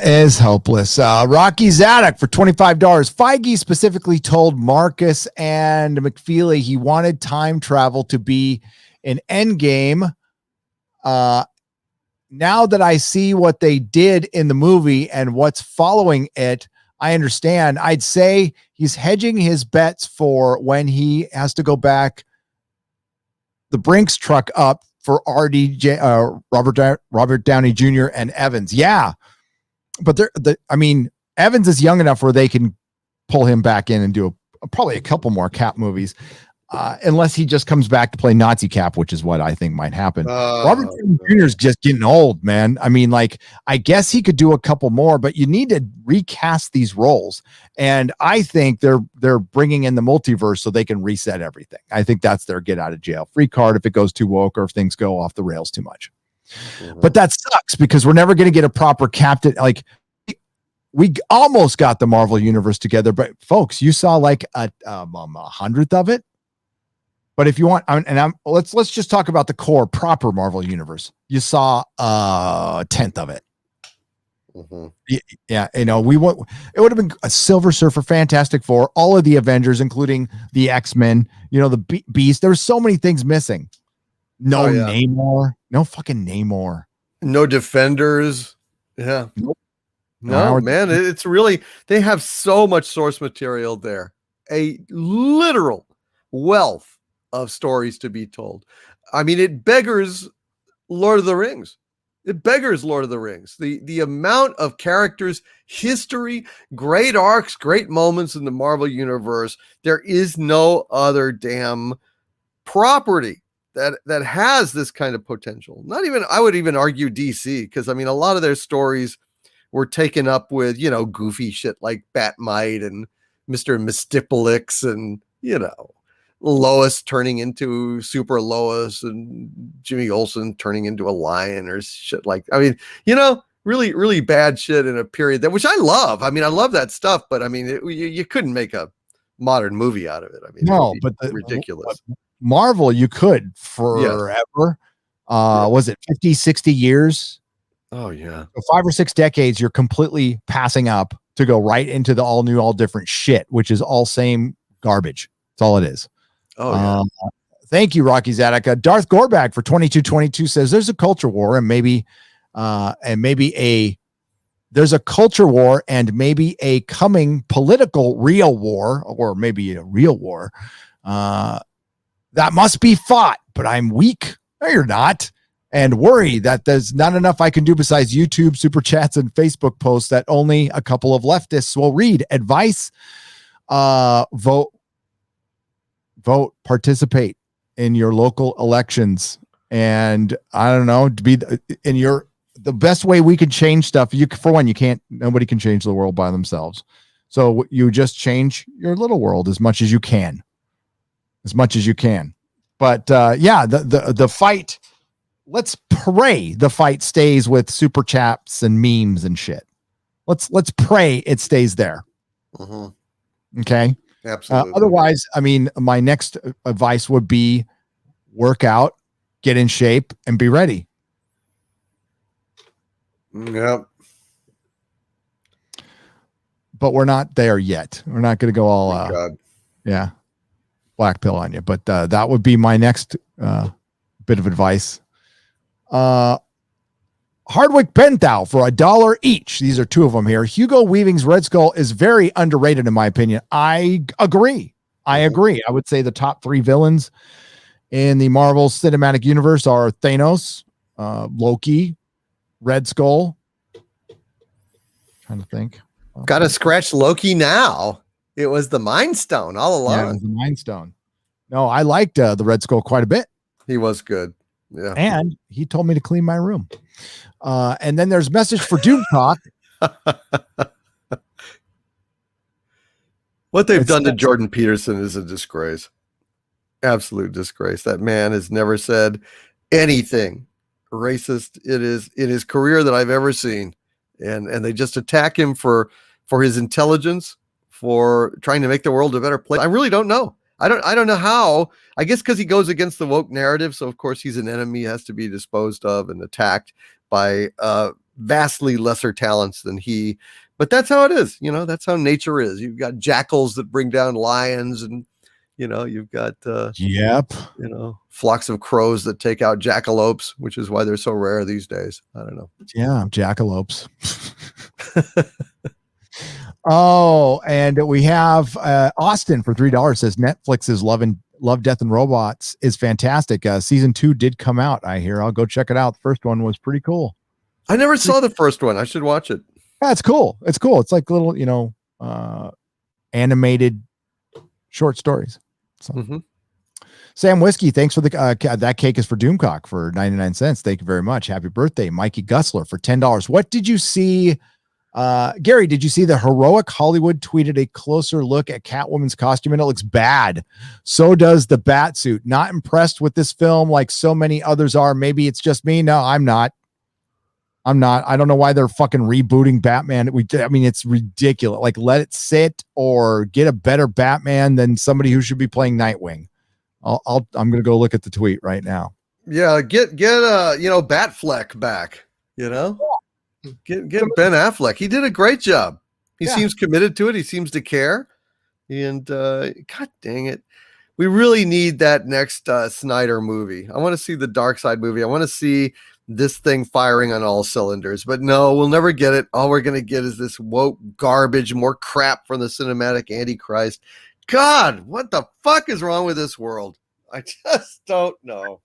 is hopeless. Rocky Zadok for $25. Feige specifically told Marcus and McFeely he wanted time travel to be an Endgame. Now that I see what they did in the movie and what's following it, I understand. I'd say he's hedging his bets for when he has to go back the Brinks truck up for Robert Downey Jr. and Evans. Yeah. But Evans is young enough where they can pull him back in and do probably a couple more Cap movies. Unless he just comes back to play Nazi Cap, which is what I think might happen. Robert Downey Jr. is just getting old, man. I mean, I guess he could do a couple more, but you need to recast these roles. And I think they're bringing in the multiverse so they can reset everything. I think that's their get out of jail free card if it goes too woke or if things go off the rails too much. Mm-hmm. But that sucks because we're never going to get a proper captain. We almost got the Marvel universe together, but folks, you saw a 100th of it. But if you want, let's just talk about the core proper Marvel universe. You saw a 10th of it. Mm-hmm. Yeah, it would have been a Silver Surfer, Fantastic Four, all of the Avengers, including the X-Men. The Beast. There were so many things missing. No Namor. No fucking Namor. No Defenders. Yeah. Nope. No, man, it's really, they have so much source material there. A literal wealth of stories to be told. I mean, it beggars Lord of the Rings. It beggars Lord of the Rings. The amount of characters, history, great arcs, great moments in the Marvel universe. There is no other damn property that has this kind of potential. Not even, I would even argue DC, because I mean, a lot of their stories were taken up with, goofy shit like Batmite and Mr. Mystipolix and, Lois turning into Super Lois and Jimmy Olsen turning into a lion or shit really, really bad shit in a period which I love. I mean, I love that stuff, but I mean, you couldn't make a modern movie out of it. I mean, no, but ridiculous. Marvel, you could forever. Was it 50, 60 years? Oh yeah. So 5 or 6 decades, you're completely passing up to go right into the all new, all different shit, which is all same garbage. That's all it is. Oh, yeah. Thank you, Rocky Zadok. Darth Gorbag for 2222 says there's a culture war and maybe there's a culture war and maybe a coming political real war, or maybe a real war that must be fought, but I'm weak. No, you're not. And worry that there's not enough I can do besides YouTube, super chats, and Facebook posts that only a couple of leftists will read. Advice, vote, participate in your local elections. And I don't know, to be the best way we can change stuff. Nobody can change the world by themselves. So you just change your little world as much as you can. But the fight, let's pray the fight stays with super chats and memes and shit. Let's pray it stays there. Okay. Absolutely. Otherwise, I mean, my next advice would be work out, get in shape, and be ready. Yep. But we're not there yet. We're not going to go all, black pill on you. But that would be my next bit of advice. Hardwick Penthal for $1 each. These are two of them here. Hugo Weaving's Red Skull is very underrated, in my opinion. I agree. I would say the top 3 villains in the Marvel Cinematic Universe are Thanos, Loki, Red Skull. Trying to think. Got to scratch Loki now. It was the Mind Stone all along. Yeah, it was the Mind Stone. No, I liked the Red Skull quite a bit. He was good. Yeah. And he told me to clean my room. And then there's message for Doom Talk. What they've done to Jordan Peterson is a disgrace. Absolute disgrace. That man has never said anything racist in his career that I've ever seen. And they just attack him for his intelligence, for trying to make the world a better place. I really don't know. I don't know how. I guess because he goes against the woke narrative. So of course he's an enemy, has to be disposed of and attacked by vastly lesser talents than he. But that's how it is. You know, that's how nature is. You've got jackals that bring down lions, and you've got flocks of crows that take out jackalopes, which is why they're so rare these days. I don't know. Yeah, jackalopes. Oh, and we have Austin for $3 says Netflix's Love, Death, and Robots is fantastic. Season 2 did come out, I hear. I'll go check it out. The first one was pretty cool. I never saw the first one. I should watch it. Yeah, it's cool. It's cool. It's like little, animated short stories. So. Sam Whiskey, thanks for the that cake is for Doomcock for 99 cents. Thank you very much. Happy birthday, Mikey Gussler for $10. What did you see? Gary, did you see the Heroic Hollywood tweeted a closer look at Catwoman's costume and it looks bad? So does the bat suit. Not impressed with this film like so many others are. Maybe it's just me. No, I'm not. I don't know why they're fucking rebooting Batman. It's ridiculous. Like, let it sit or get a better Batman than somebody who should be playing Nightwing. I'm going to go look at the tweet right now. Yeah. Get Batfleck back, Get Ben Affleck. He did a great job. He seems committed to it. He seems to care. And God dang it. We really need that next Snyder movie. I want to see the Dark Side movie. I want to see this thing firing on all cylinders. But no, we'll never get it. All we're going to get is this woke garbage, more crap from the cinematic Antichrist. God, what the fuck is wrong with this world? I just don't know.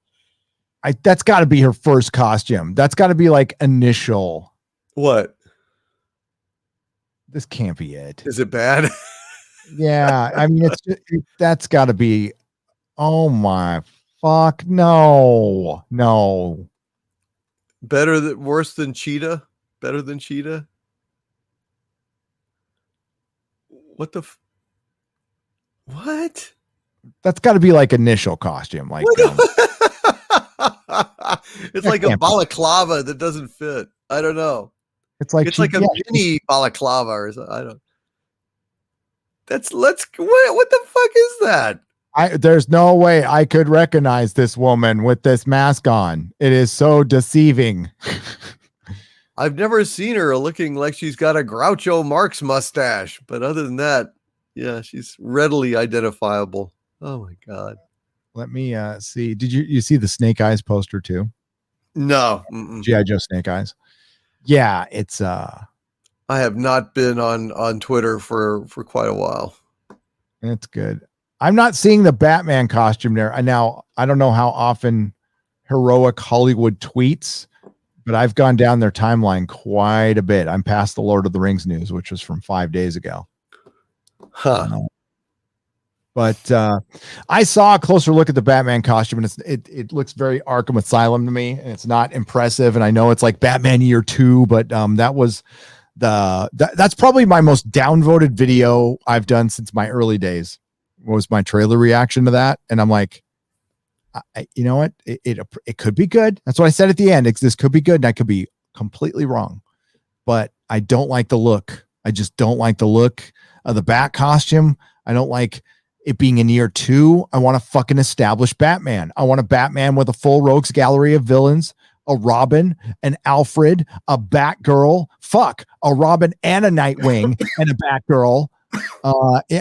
That's got to be her first costume. That's got to be like initial. What? This can't be it. Is it bad? Yeah, that's got to be. Oh my fuck! No. Worse than Cheetah? Better than Cheetah? What the? What? That's got to be like initial costume, like. It's like a balaclava that doesn't fit. I don't know. It's like a mini balaclava or something. I don't. What the fuck is that? There's no way I could recognize this woman with this mask on. It is so deceiving. I've never seen her looking like she's got a Groucho Marx mustache, but other than that, yeah, she's readily identifiable. Oh my God. Let me see. Did you see the Snake Eyes poster too? No. G.I. Joe Snake Eyes. Yeah, it's I have not been on Twitter for quite a while. It's good. I'm not seeing the Batman costume there. Now, I don't know how often Heroic Hollywood tweets, but I've gone down their timeline quite a bit. I'm past the Lord of the Rings news, which was from 5 days ago. But I saw a closer look at the Batman costume, and it looks very Arkham Asylum to me, and it's not impressive. And I know it's like Batman Year 2, but that was that's probably my most downvoted video I've done since my early days. Was my trailer reaction to that, and I'm like, you know what? It could be good. That's what I said at the end. This could be good, and I could be completely wrong. But I don't like the look. I just don't like the look of the Bat costume. I don't like it being in year 2. I want a fucking established Batman. I want a Batman with a full rogues gallery of villains, a Robin, an Alfred, a Batgirl, a Robin and a Nightwing and a Batgirl.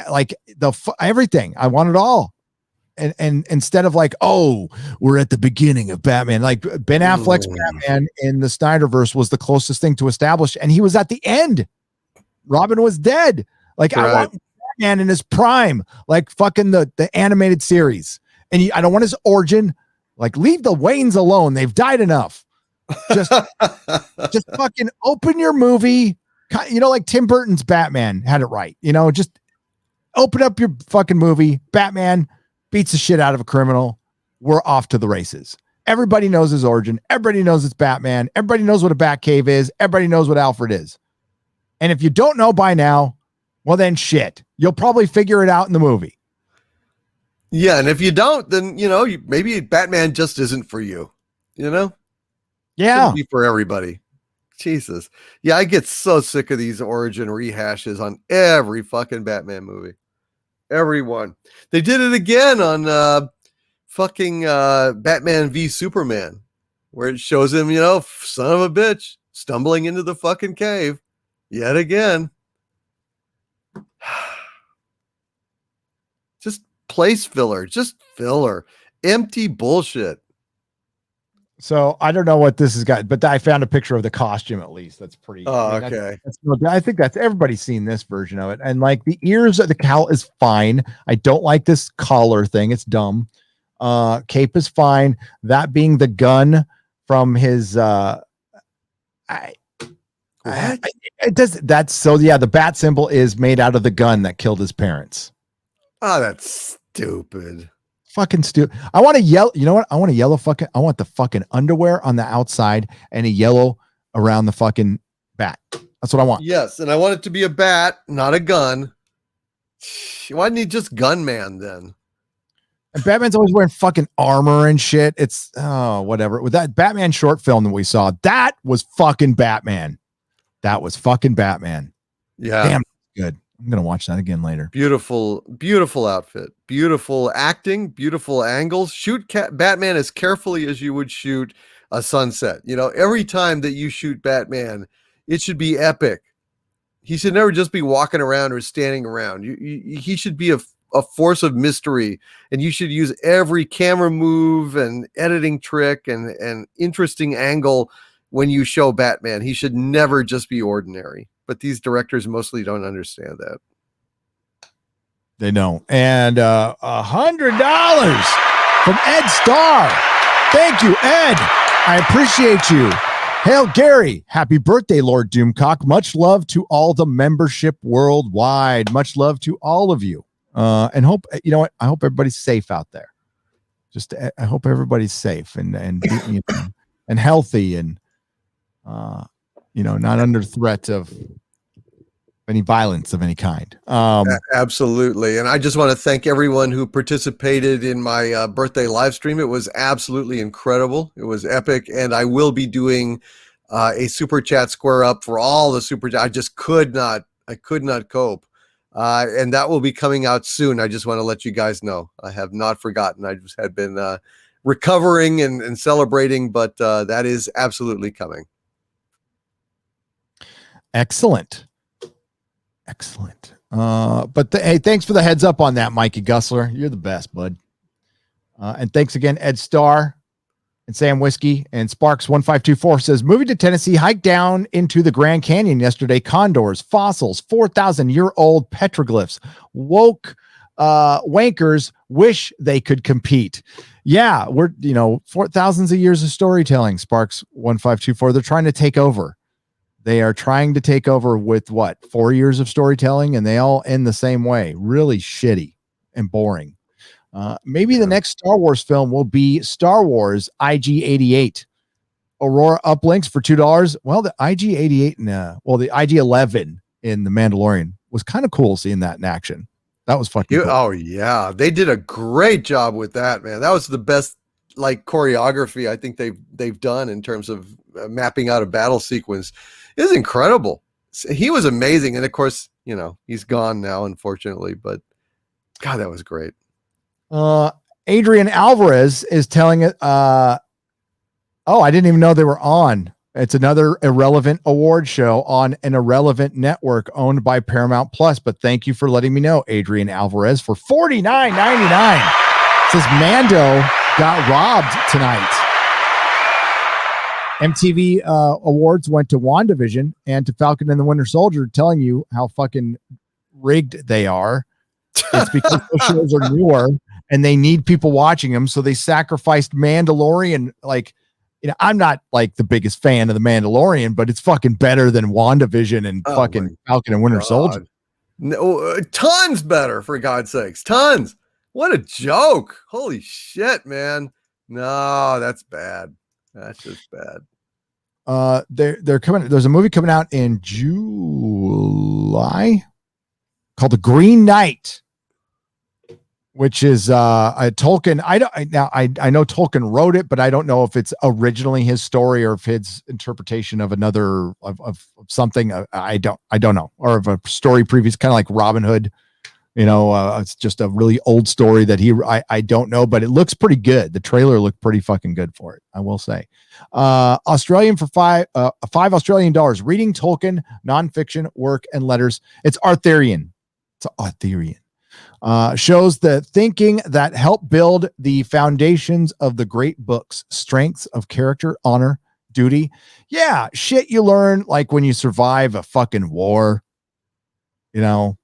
Like everything. I want it all. And instead of like, oh, we're at the beginning of Batman, like Ben Affleck's Batman in the Snyderverse was the closest thing to establish, and he was at the end. Robin was dead. Like, right. I want Batman in his prime, like fucking the animated series. And I don't want his origin. Like, leave the Waynes alone. They've died enough. Just fucking open your movie. You know, like Tim Burton's Batman had it right. You know, just open up your fucking movie. Batman beats the shit out of a criminal. We're off to the races. Everybody knows his origin. Everybody knows it's Batman. Everybody knows what a Batcave is. Everybody knows what Alfred is. And if you don't know by now, well, then shit. You'll probably figure it out in the movie. Yeah, and if you don't, then, you know, maybe Batman just isn't for you. You know? Yeah. Shouldn't be for everybody. Jesus. Yeah, I get so sick of these origin rehashes on every fucking Batman movie. Everyone. They did it again on Batman v Superman, where it shows him, you know, son of a bitch, stumbling into the fucking cave yet again. Just place filler, just filler, empty bullshit. So I don't know what this has got, but I found a picture of the costume at least. That's pretty. Oh, okay. I think that's everybody's seen this version of it. And like the ears of the cowl is fine. I don't like this collar thing. It's dumb. Cape is fine. That being the gun from his it does that's so yeah, the bat symbol is made out of the gun that killed his parents. Oh, that's stupid. Fucking stupid. I want a yellow. You know what? I want a yellow fucking. I want the fucking underwear on the outside and a yellow around the fucking bat. That's what I want. Yes, and I want it to be a bat, not a gun. Why didn't he just gunman then? And Batman's always wearing fucking armor and shit. It's whatever. With that Batman short film that we saw, that was fucking Batman. That was fucking Batman. Yeah, damn good. I'm gonna watch that again later. Beautiful, beautiful outfit, beautiful acting, beautiful angles. Shoot Batman as carefully as you would shoot a sunset. You know, every time that you shoot Batman, it should be epic. He should never just be walking around or standing around. He should be a force of mystery, and you should use every camera move and editing trick and interesting angle when you show Batman. He should never just be ordinary. But these directors mostly don't understand that. They don't. And $100 from Ed Starr. Thank you, Ed. I appreciate you. Hail Gary. Happy birthday, Lord Doomcock. Much love to all the membership worldwide. Much love to all of you. And hope, you know what? I hope everybody's safe out there. I hope everybody's safe and you know, and healthy and not under threat of any violence of any kind. Absolutely. And I just want to thank everyone who participated in my birthday live stream. It was absolutely incredible. It was epic. And I will be doing a super chat square up for all the super. I could not cope. And that will be coming out soon. I just want to let you guys know. I have not forgotten. I just had been recovering and celebrating, but that is absolutely coming. Excellent. But hey, thanks for the heads up on that, Mikey Gussler. You're the best, bud. And thanks again, Ed Starr and Sam Whiskey. And Sparks1524 says, moving to Tennessee, hiked down into the Grand Canyon yesterday. Condors, fossils, 4,000-year-old petroglyphs. Woke wankers wish they could compete. Yeah, we're 4,000s of years of storytelling, Sparks1524. They're trying to take over. They are trying to take over with 4 years of storytelling, and they all end the same way. Really shitty and boring. Maybe the next Star Wars film will be Star Wars IG-88. Aurora uplinks for $2. Well, the IG-88 and the IG-11 in The Mandalorian was kind of cool seeing that in action. That was fucking cool. Oh yeah, they did a great job with that, man. That was the best choreography I think they've done in terms of mapping out a battle sequence. It was incredible. he was amazing, and of course, he's gone now, unfortunately. But God, that was great. Adrian Alvarez is telling it. Oh, I didn't even know they were on. It's another irrelevant award show on an irrelevant network owned by Paramount Plus. But thank you for letting me know, Adrian Alvarez, for $49.99. Says Mando got robbed tonight. MTV awards went to WandaVision and to Falcon and the Winter Soldier, telling you how fucking rigged they are. It's because those shows are newer and they need people watching them, so they sacrificed Mandalorian. Like, I'm not like the biggest fan of the Mandalorian, but it's fucking better than WandaVision and fucking Falcon and Winter Soldier. No, tons better, for God's sakes, tons. What a joke! Holy shit, man! No, that's bad. That's just bad. They're coming. There's a movie coming out in July called The Green Knight, which is a Tolkien. I know Tolkien wrote it, but I don't know if it's originally his story or if his interpretation of another of something. I don't know, or of a story previous, kind of like Robin Hood. It's just a really old story that I don't know, but it looks pretty good. The trailer looked pretty fucking good for it, I will say. Australian for $5 Australian, reading Tolkien nonfiction work and letters. It's Arthurian. It's Arthurian. Shows the thinking that helped build the foundations of the great books, strengths of character, honor, duty. Yeah, shit you learn like when you survive a fucking war. I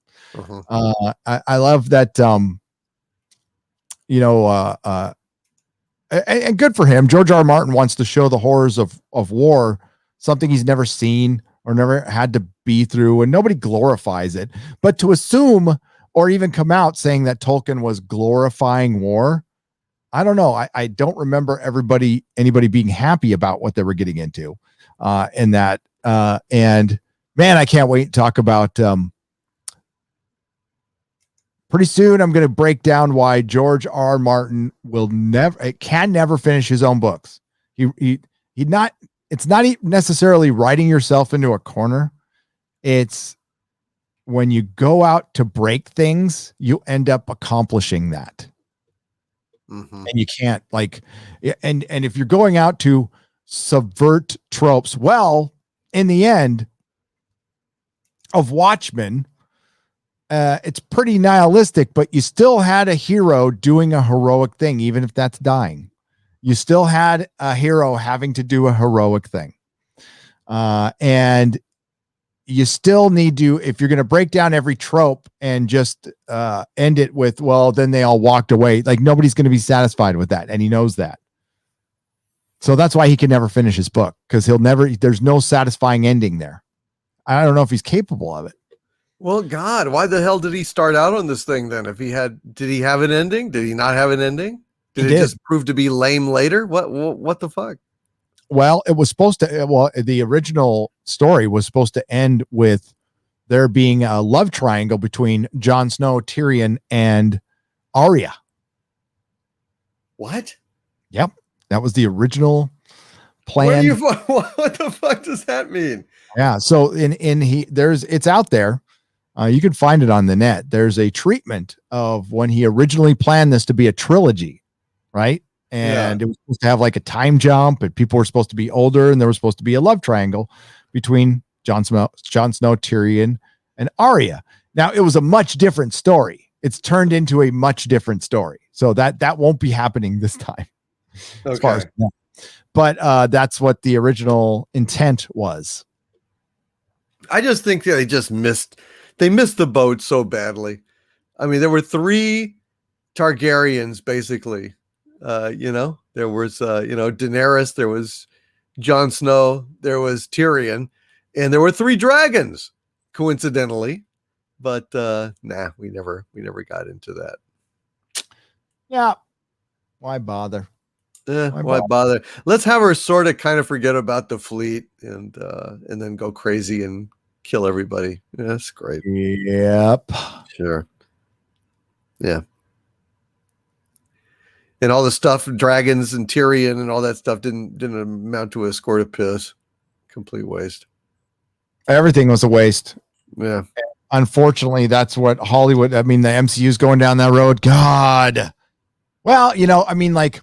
love that. And good for him. George R. R. Martin wants to show the horrors of war, something he's never seen or never had to be through, and nobody glorifies it. But to assume or even come out saying that Tolkien was glorifying war, I don't know. I don't remember anybody being happy about what they were getting into in that. And man, I can't wait to talk about. Pretty soon, I'm going to break down why George R. R. Martin can never finish his own books. It's not necessarily writing yourself into a corner. It's when you go out to break things, you end up accomplishing that. Mm-hmm. And you can't and if you're going out to subvert tropes, well, in the end of Watchmen, it's pretty nihilistic, but you still had a hero doing a heroic thing, even if that's dying. You still had a hero having to do a heroic thing. And you still need to, if you're going to break down every trope and just end it with, well, then they all walked away. Like, nobody's going to be satisfied with that. And he knows that. So that's why he can never finish his book, because there's no satisfying ending there. I don't know if he's capable of it. Well, God, why the hell did he start out on this thing then? Did he have an ending? Did he not have an ending? Did it just prove to be lame later? What the fuck? Well, it was supposed to. Well, the original story was supposed to end with there being a love triangle between Jon Snow, Tyrion, and Arya. What? Yep, that was the original plan. What the fuck does that mean? Yeah. So it's out there. You can find it on the net. There's a treatment of when he originally planned this to be a trilogy, right? And it was supposed to have like a time jump, and people were supposed to be older, and there was supposed to be a love triangle between Jon Snow, Tyrion, and Arya. Now, it was a much different story. It's turned into a much different story. So that won't be happening this time. Okay. As far as, but that's what the original intent was. I just think that they missed the boat so badly. I mean, there were 3 Targaryens, basically. There was, Daenerys, there was Jon Snow, there was Tyrion, and there were 3 dragons, coincidentally. But we never got into that. Yeah. Why bother? Why bother? Let's have her sort of kind of forget about the fleet and then go crazy and kill everybody. Yeah, that's great. Yep. Sure. Yeah. And all the stuff, dragons and Tyrion and all that stuff didn't amount to a squirt of piss. Complete waste. Everything was a waste. Yeah. Unfortunately, that's what Hollywood, I mean, the MCU's going down that road. God. Well, I mean, like,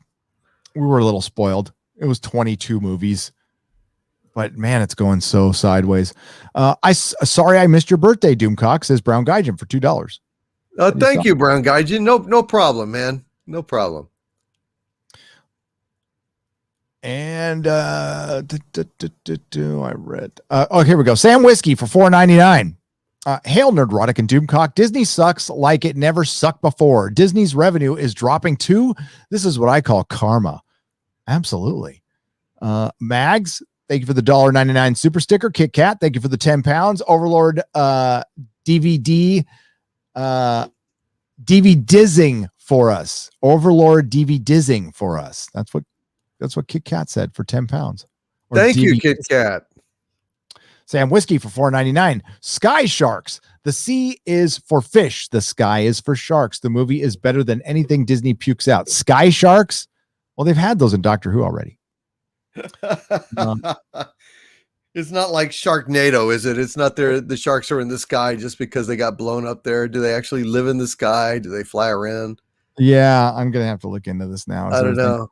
we were a little spoiled. It was 22 movies. But man, it's going so sideways. Sorry I missed your birthday, Doomcock, says Brown Gaijin for $2. Thank you, Brown Gaijin. No problem, man. No problem. And I read. Here we go. Sam Whiskey for $4.99. Hail Nerdrotic and Doomcock. Disney sucks like it never sucked before. Disney's revenue is dropping too. This is what I call karma. Absolutely. Mags, thank you for the $1.99 super sticker. Kit Kat, thank you for the 10 pounds. Overlord DVD DVDizzing for us. Overlord DVDizzing for us. That's what Kit Kat said for 10 pounds. Thank you, Kit Kat. Sam Whiskey for $4.99. Sky Sharks. The sea is for fish. The sky is for sharks. The movie is better than anything Disney pukes out. Sky Sharks? Well, they've had those in Doctor Who already. It's not like Sharknado, is it? It's not the sharks are in the sky just because they got blown up there. Do they actually live in the sky? Do they fly around? Yeah, I'm going to have to look into this now. I don't know.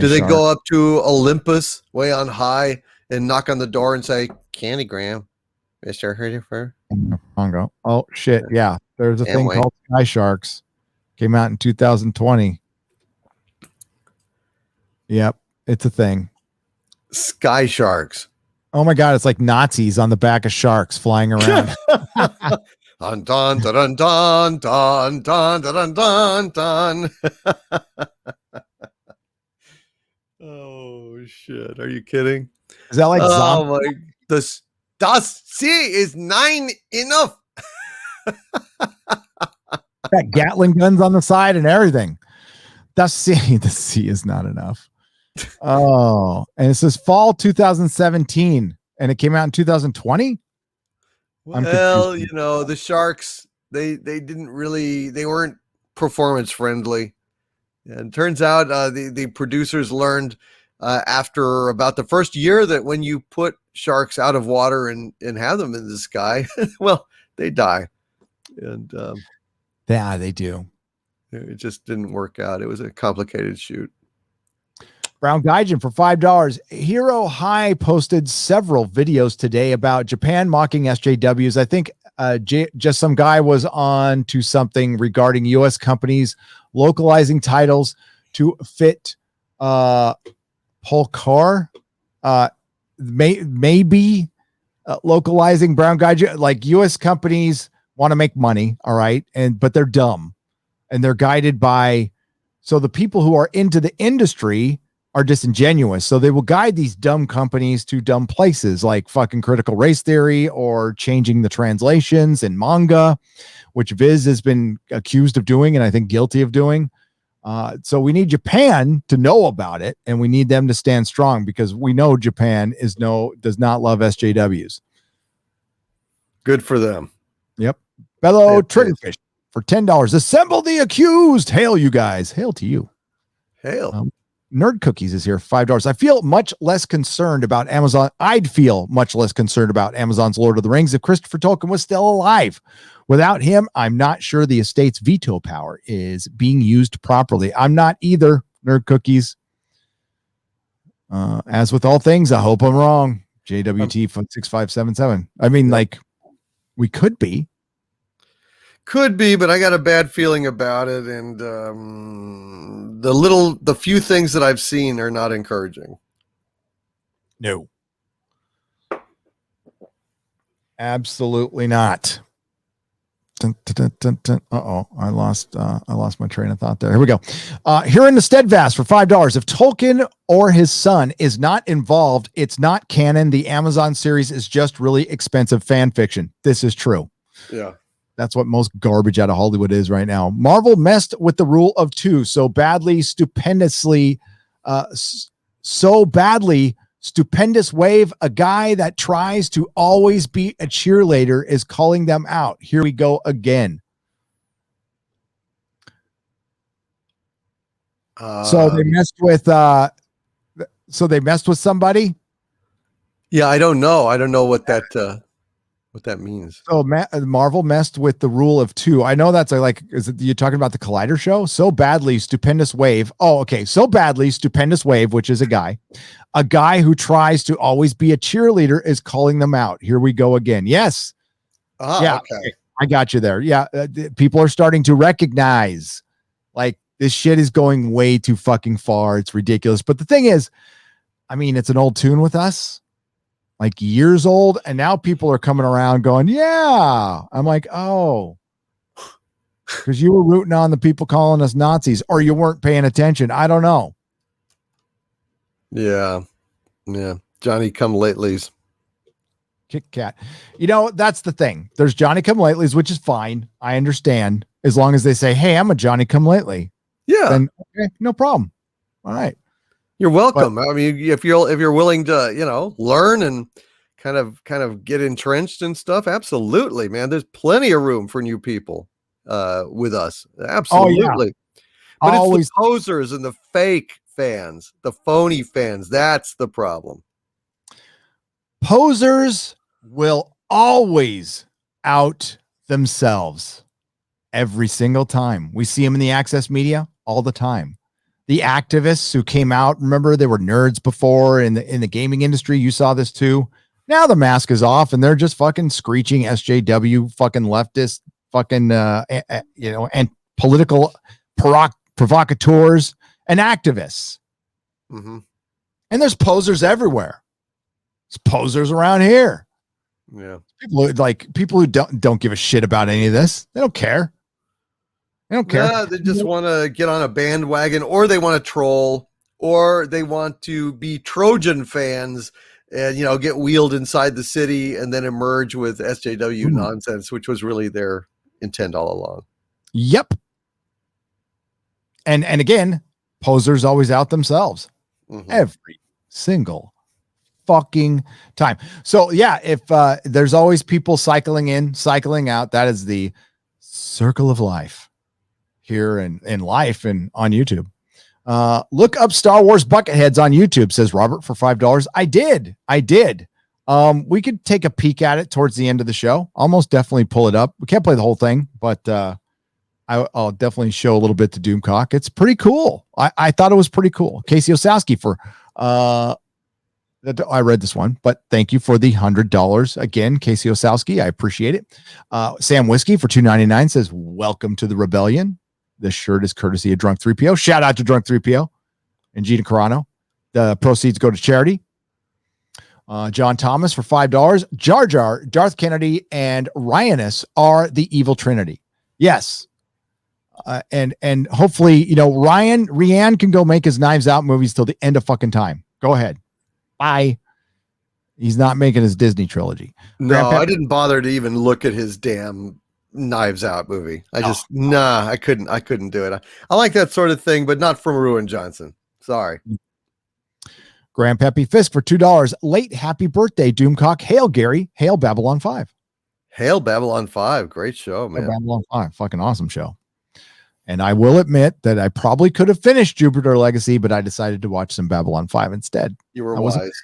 Do they go up to Olympus way on high and knock on the door and say, Candygram, Mr. Herdifer? Congo. Oh, shit. Yeah. There's a thing called Sky Sharks. Came out in 2020. Yep. It's a thing. Sky Sharks. Oh my God. It's like Nazis on the back of sharks flying around. Dun, dun, dun, dun, dun, dun, dun, dun, dun. Oh, shit. Are you kidding? Is that like zombie? Das sea is 9 enough. Got Gatling guns on the side and everything. The sea is not enough. Oh, and it says fall 2017, and it came out in 2020. Well, the sharks, they weren't performance friendly. And it turns out the producers learned after about the first year that when you put sharks out of water and have them in the sky, well, they die. And yeah, they do. It just didn't work out. It was a complicated shoot. Brown Gaijin for $5. Hero High posted several videos today about Japan mocking SJWs. I think just some guy was on to something regarding U.S. companies localizing titles to fit Polkar. Maybe localizing Brown Gaijin. Like U.S. companies want to make money, all right, but they're dumb and they're guided by. So the people who are into the industry are disingenuous. So they will guide these dumb companies to dumb places like fucking critical race theory or changing the translations in manga, which Viz has been accused of doing and I think guilty of doing. So we need Japan to know about it and we need them to stand strong because we know Japan does not love SJWs. Good for them. Yep. Bellow Triggerfish for $10. Assemble the accused. Hail, you guys. Hail to you. Hail. Nerd Cookies is here, $5. I feel much less concerned about Amazon. I'd feel much less concerned about Amazon's Lord of the Rings if Christopher Tolkien was still alive. Without him, I'm not sure the estate's veto power is being used properly. I'm not either, Nerd Cookies. As with all things, I hope I'm wrong. JWT 6577. I mean, like, we could be. Could be, but I got a bad feeling about it, and the few things that I've seen are not encouraging. No, absolutely not. Uh-oh, I lost my train of thought there. Here we go. Here in the Steadfast for $5. If Tolkien or his son is not involved, it's not canon. The Amazon series is just really expensive fan fiction. This is true. Yeah. That's what most garbage out of Hollywood is right now. Marvel messed with the rule of two so badly, stupendously, stupendous wave. A guy that tries to always be a cheerleader is calling them out. Here we go again. So they messed with. So they messed with somebody. Yeah, I don't know. I don't know what that. what that means. So Marvel messed with the rule of 2. I know that's is it you're talking about the Collider show? So badly, Stupendous Wave. Oh, okay. So badly, Stupendous Wave, which is a guy who tries to always be a cheerleader, is calling them out. Here we go again. Yes. Yeah. Okay. I got you there. Yeah. People are starting to recognize like this shit is going way too fucking far. It's ridiculous. But the thing is, I mean, it's an old tune with us. Like years old, and now people are coming around going, yeah. I'm like, oh, because you were rooting on the people calling us Nazis, or you weren't paying attention. I don't know. Yeah. Johnny come latelys. Kit Kat. That's the thing. There's Johnny come latelys, which is fine. I understand as long as they say, hey, I'm a Johnny come lately. Yeah. Then okay, no problem. All right. You're welcome. But, I mean, if you're willing to, learn and kind of get entrenched and stuff, absolutely, man. There's plenty of room for new people with us. Absolutely. Oh, yeah. But it's the posers and the fake fans, the phony fans. That's the problem. Posers will always out themselves every single time. We see them in the access media all the time. The activists who came out, remember they were nerds before in the gaming industry. You saw this too. Now the mask is off and they're just fucking screeching SJW, fucking leftist, fucking, and political provocateurs and activists. Mm-hmm. And there's posers everywhere. There's posers around here. Yeah. People who don't give a shit about any of this. They don't care. They don't care. Yeah, they just want to get on a bandwagon, or they want to troll, or they want to be Trojan fans and, get wheeled inside the city and then emerge with SJW nonsense, which was really their intent all along. Yep. And again, posers always out themselves every single fucking time. So yeah, if there's always people cycling in, cycling out, that is the circle of life here in life and on YouTube. Look up Star Wars Bucketheads on YouTube, says Robert, for $5. I did. We could take a peek at it towards the end of the show. I'll most definitely pull it up. We can't play the whole thing, but I'll definitely show a little bit to Doomcock. It's pretty cool. I thought it was pretty cool. Casey Osowski for I read this one, but thank you for the $100 again, Casey Osowski. I appreciate it. Sam Whiskey for $2.99 says, welcome to the rebellion. This shirt is courtesy of Drunk 3PO. Shout out to Drunk 3PO and Gina Carano. The proceeds go to charity. John Thomas for $5. Jar Jar, Darth Kennedy, and Ryanus are the evil trinity. Yes. And hopefully, Rian can go make his Knives Out movies till the end of fucking time. Go ahead. Bye. He's not making his Disney trilogy. No, I didn't bother to even look at his damn Knives Out movie. I couldn't do it. I like that sort of thing, but not from Ruin Johnson. Sorry. Grandpappy Fisk for $2. Late happy birthday, Doomcock. Hail Gary. Hail Babylon 5. Hail Babylon 5. Great show, man. Hail Babylon 5. Fucking awesome show. And I will admit that I probably could have finished Jupiter Legacy, but I decided to watch some Babylon 5 instead. You were wise.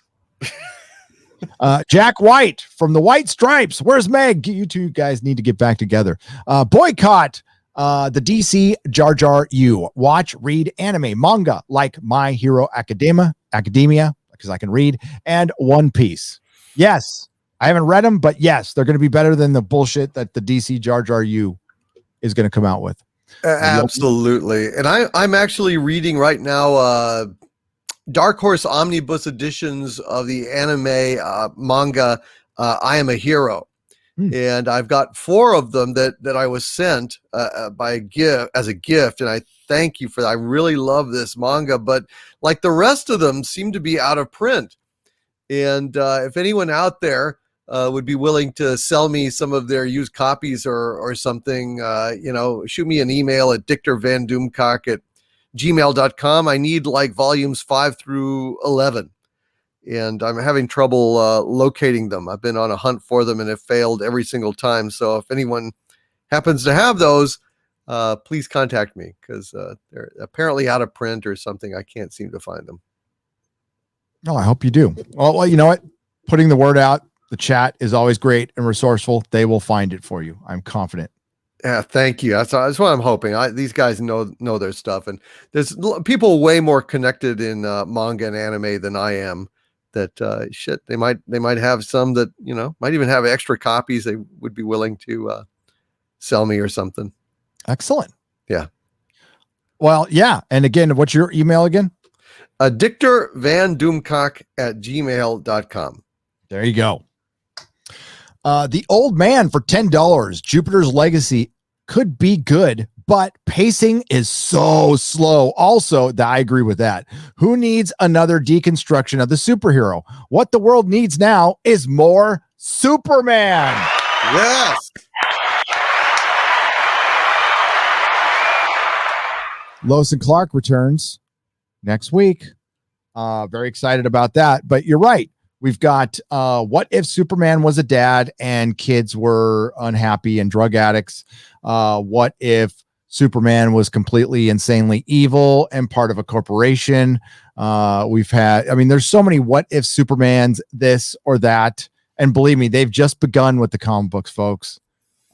Jack White from the White Stripes. Where's Meg? You two guys need to get back together. Boycott the DC Jar Jar U. Watch, read anime, manga like My Hero Academia, because I can read, and One Piece. Yes, I haven't read them, but yes, they're going to be better than the bullshit that the DC Jar Jar U is going to come out with. Absolutely. And I'm actually reading right now Dark Horse Omnibus editions of the anime manga I Am a Hero. And I've got 4 of them that I was sent as a gift, and I thank you for that. I really love this manga, but like the rest of them seem to be out of print. And if anyone out there would be willing to sell me some of their used copies or something, shoot me an email at dictorvandoomcock@gmail.com. I need like volumes 5 through 11, and I'm having trouble locating them. I've been on a hunt for them and have failed every single time. So if anyone happens to have those, please contact me, because they're apparently out of print or something. I can't seem to find them. Oh, I hope you do. Well, you know what? Putting the word out. The chat is always great and resourceful. They will find it for you. I'm confident. Yeah, thank you. That's what I'm hoping. These guys know their stuff, and there's people way more connected in manga and anime than I am. That shit, they might have some that might even have extra copies they would be willing to sell me or something. Excellent. Yeah. Well, yeah. And again, what's your email again? DictorVanDoomcock@gmail.com. There you go. The Old Man for $10. Jupiter's Legacy could be good, but pacing is so slow. Also, I agree with that. Who needs another deconstruction of the superhero? What the world needs now is more Superman. Yes. Lois and Clark returns next week. Very excited about that. But you're right. We've got what if Superman was a dad and kids were unhappy and drug addicts? What if Superman was completely insanely evil and part of a corporation? There's so many what if Supermans, this or that. And believe me, they've just begun with the comic books, folks.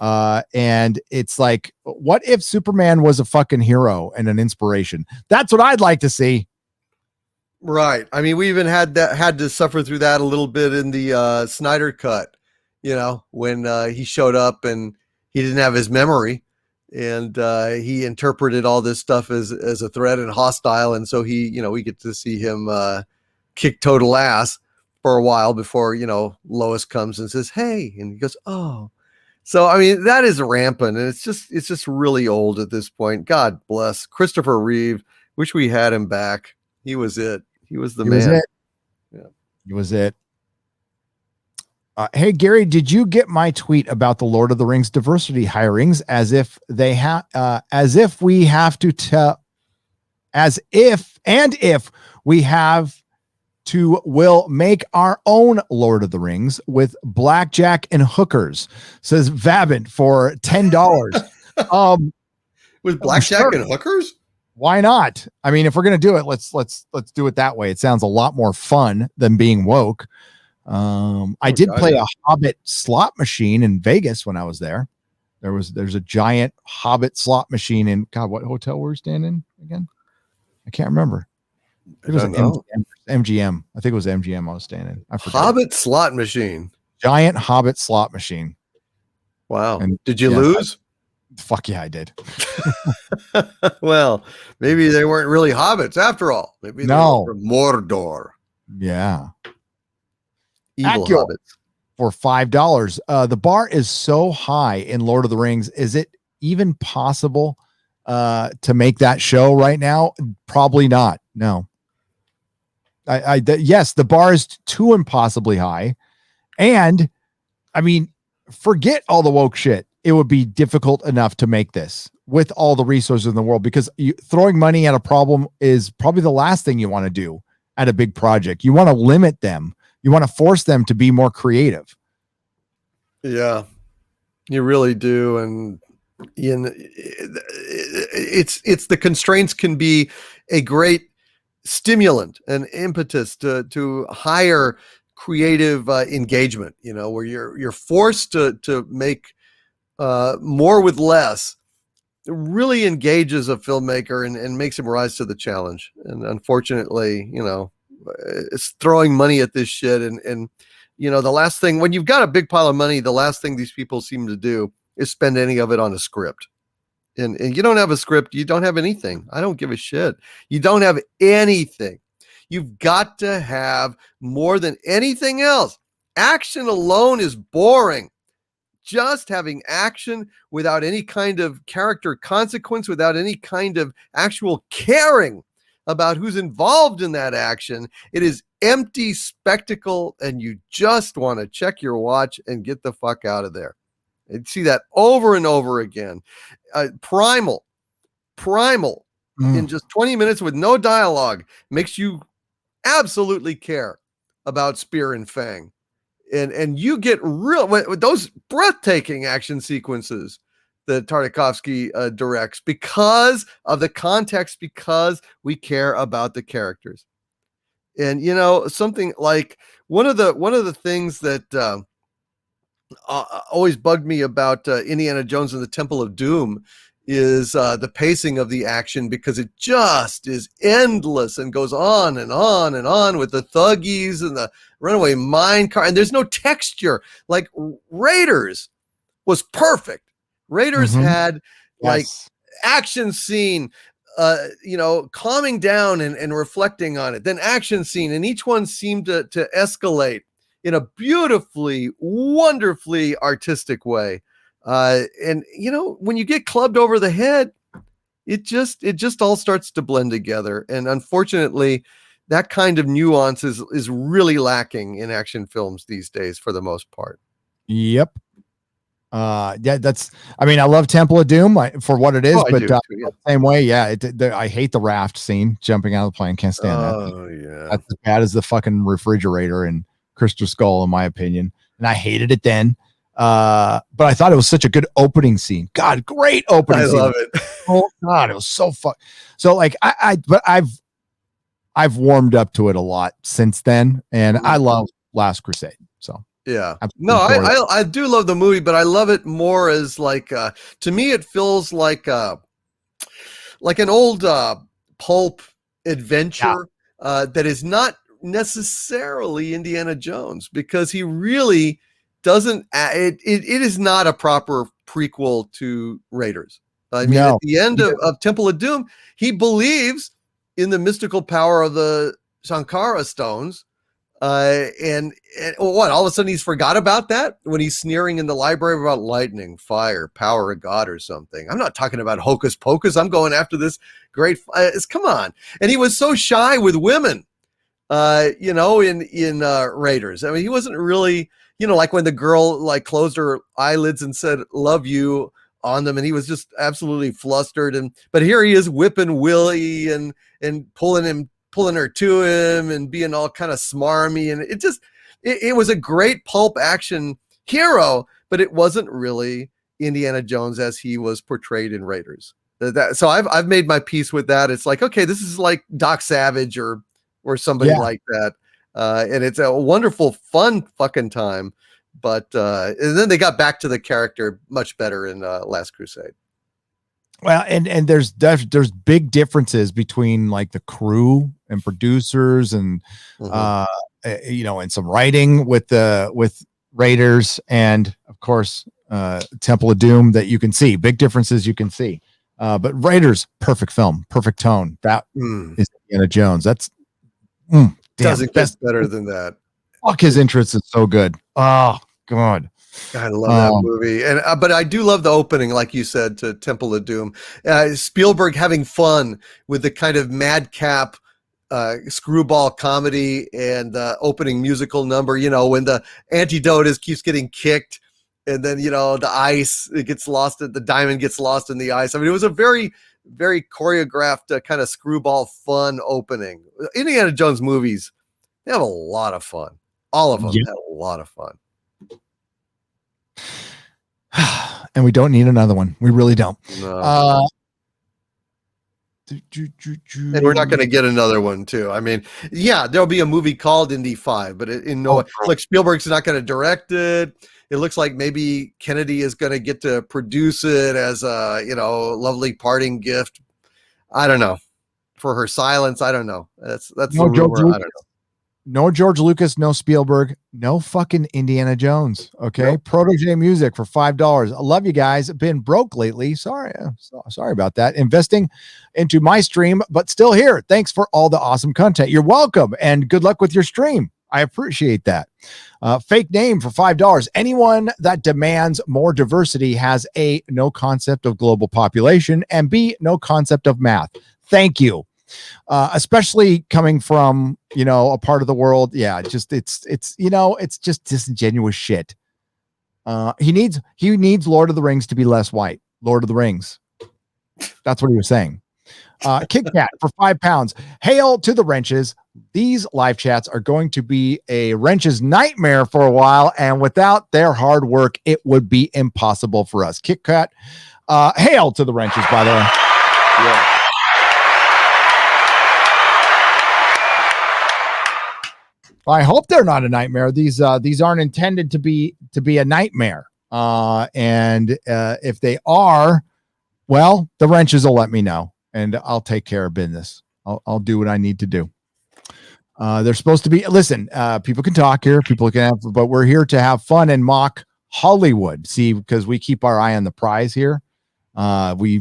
And it's like, what if Superman was a fucking hero and an inspiration? That's what I'd like to see. Right. I mean, we even had to suffer through that a little bit in the Snyder cut, when he showed up and he didn't have his memory, and he interpreted all this stuff as a threat and hostile. And so we get to see him kick total ass for a while before, Lois comes and says, "Hey," and he goes, "Oh." So, I mean, that is rampant, and it's just really old at this point. God bless Christopher Reeve. Wish we had him back. He was it. He was the man. Yeah. He was it. Hey, Gary, did you get my tweet about the Lord of the Rings diversity hirings as if we have to will make our own Lord of the Rings with blackjack and hookers, says Vabin for $10. With blackjack and hookers? Why not? I mean, if we're gonna do it, let's do it that way. It sounds a lot more fun than being woke. I did play a Hobbit slot machine in Vegas when I was there. There's a giant Hobbit slot machine in what hotel were we staying in again? I can't remember. It was MGM. I think it was MGM I was staying in. I forgot. Hobbit slot machine. Giant Hobbit slot machine. Wow. And did you lose? Fuck yeah, I did. Well, maybe they weren't really hobbits after all. Maybe they were from Mordor. Yeah. Evil hobbits. For $5. The bar is so high in Lord of the Rings. Is it even possible to make that show right now? Probably not. No. Yes, the bar is too impossibly high. And I mean, forget all the woke shit. It would be difficult enough to make this with all the resources in the world, because throwing money at a problem is probably the last thing you want to do at a big project. You want to limit them. You want to force them to be more creative. Yeah, you really do. And it's the constraints can be a great stimulant and impetus to higher creative engagement, where you're forced to make more with less. It really engages a filmmaker and makes him rise to the challenge. And unfortunately, it's throwing money at this shit. And the last thing, when you've got a big pile of money, the last thing these people seem to do is spend any of it on a script. And you don't have a script, you don't have anything. I don't give a shit. You don't have anything. You've got to have more than anything else. Action alone is boring. Just having action without any kind of character consequence, without any kind of actual caring about who's involved in that action, it is empty spectacle, and you just want to check your watch and get the fuck out of there. I see that over and over again. Primal in just 20 minutes with no dialogue makes you absolutely care about Spear and Fang. And you get real with those breathtaking action sequences that Tartakovsky directs because of the context, because we care about the characters. And something like one of the things that always bugged me about Indiana Jones and the Temple of Doom is the pacing of the action, because it just is endless and goes on and on and on with the thuggies and the runaway mine car, and there's no texture. Like Raiders was perfect. Raiders had like action scene, calming down and reflecting on it, then action scene, and each one seemed to escalate in a beautifully, wonderfully artistic way. And when you get clubbed over the head, it just all starts to blend together. And unfortunately, that kind of nuance is really lacking in action films these days for the most part. Yep. I love Temple of Doom for what it is, but same way, I hate the raft scene, jumping out of the plane. Can't stand that. That's as bad as the fucking refrigerator in Crystal Skull, in my opinion, and I hated it then. But I thought it was such a good opening scene. God, great opening scene. I love it. Oh God, it was so fun. So like I've warmed up to it a lot since then, and I love Last Crusade. So yeah, no, I do love the movie, but I love it more as like to me it feels like an old pulp adventure that is not necessarily Indiana Jones, because he really doesn't. It is not a proper prequel to Raiders. I mean, at the end of Temple of Doom, he believes in the mystical power of the Sankara stones. And what, all of a sudden he's forgot about that when he's sneering in the library about lightning, fire, power of God or something. I'm not talking about hocus pocus. I'm going after this great, come on. And he was so shy with women, in Raiders. I mean, he wasn't really, like when the girl like closed her eyelids and said, love you on them. And he was just absolutely flustered. But here he is whipping Willie and pulling her to him and being all kind of smarmy. And it was a great pulp action hero, but it wasn't really Indiana Jones as he was portrayed in Raiders. So I've made my peace with that. It's like, okay, this is like Doc Savage or somebody like that. And it's a wonderful, fun fucking time. But and then they got back to the character much better in Last Crusade. Well, and there's big differences between like the crew and producers and and some writing with Raiders and of course Temple of Doom that you can see big differences you can see. But Raiders, perfect film, perfect tone. That is Indiana Jones. That's doesn't get better than that. Fuck, his interest is so good. Oh God. I love that movie, and but I do love the opening, like you said, to Temple of Doom. Spielberg having fun with the kind of madcap screwball comedy and opening musical number. When the antidote keeps getting kicked, and then the ice gets lost, the diamond gets lost in the ice. I mean, it was a very, very choreographed kind of screwball fun opening. Indiana Jones movies, they have a lot of fun. All of them have a lot of fun. And we don't need another one. We really don't. No. And we're not going to get another one too. I mean, there'll be a movie called Indy 5, but like Spielberg's not going to direct it. It looks like maybe Kennedy is going to get to produce it as a, lovely parting gift. I don't know. For her silence, I don't know. That's no the rumor. I don't know. No George Lucas, no Spielberg, no fucking Indiana Jones. Okay. Nope. Protege Music for $5. I love you guys. Been broke lately. Sorry about that. Investing into my stream, but still here. Thanks for all the awesome content. You're welcome. And good luck with your stream. I appreciate that. Fake name for $5. Anyone that demands more diversity has A, no concept of global population, and B, no concept of math. Thank you. Especially coming from, a part of the world. Yeah, it's just disingenuous shit. He needs Lord of the Rings to be less white. Lord of the Rings. That's what he was saying. Kit Kat for £5. Hail to the wrenches. These live chats are going to be a wrench's nightmare for a while, and without their hard work, it would be impossible for us. Kit Kat, hail to the wrenches, by the way. Yeah. I hope they're not a nightmare. These aren't intended to be a nightmare. And if they are, well, the wrenches will let me know, and I'll take care of business. I'll do what I need to do. They're supposed to be. Listen, people can talk here. People can have, but we're here to have fun and mock Hollywood. See, because we keep our eye on the prize here. We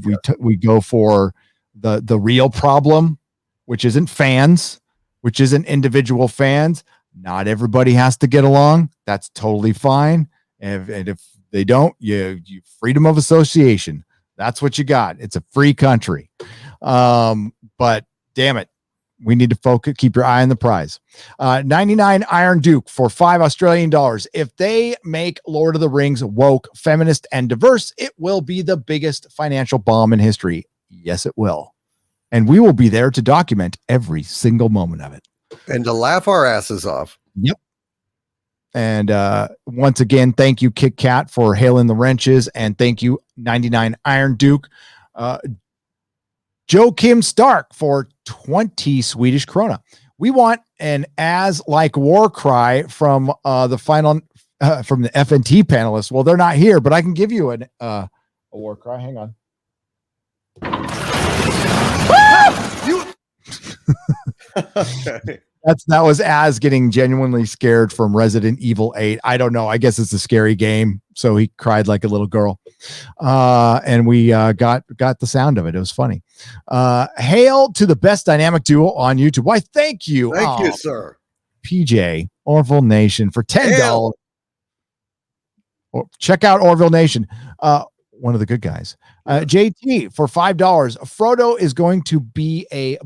go for the real problem, which isn't fans, which isn't individual fans. Not everybody has to get along. That's totally fine. And if they don't, you freedom of association. That's what you got. It's a free country. But damn it, we need to focus. Keep your eye on the prize. 99 Iron Duke for $5 Australian. If they make Lord of the Rings woke, feminist, and diverse, it will be the biggest financial bomb in history. Yes, it will. And we will be there to document every single moment of it. And to laugh our asses off. Yep. And once again, thank you, Kit Kat, for hailing the wrenches. And thank you, 99 Iron Duke. Joe Kim Stark for 20 Swedish krona. We want an as-like war cry from the final from the FNT panelists. Well, they're not here, but I can give you a war cry. Hang on. Okay. That was Az getting genuinely scared from Resident Evil 8. I don't know. I guess it's a scary game, so he cried like a little girl. And we got the sound of it. It was funny. Hail to the best dynamic duo on YouTube. Why, thank you. Thank you, sir. PJ, Orville Nation for $10. Check out Orville Nation. One of the good guys. JT for $5. Frodo is going to be a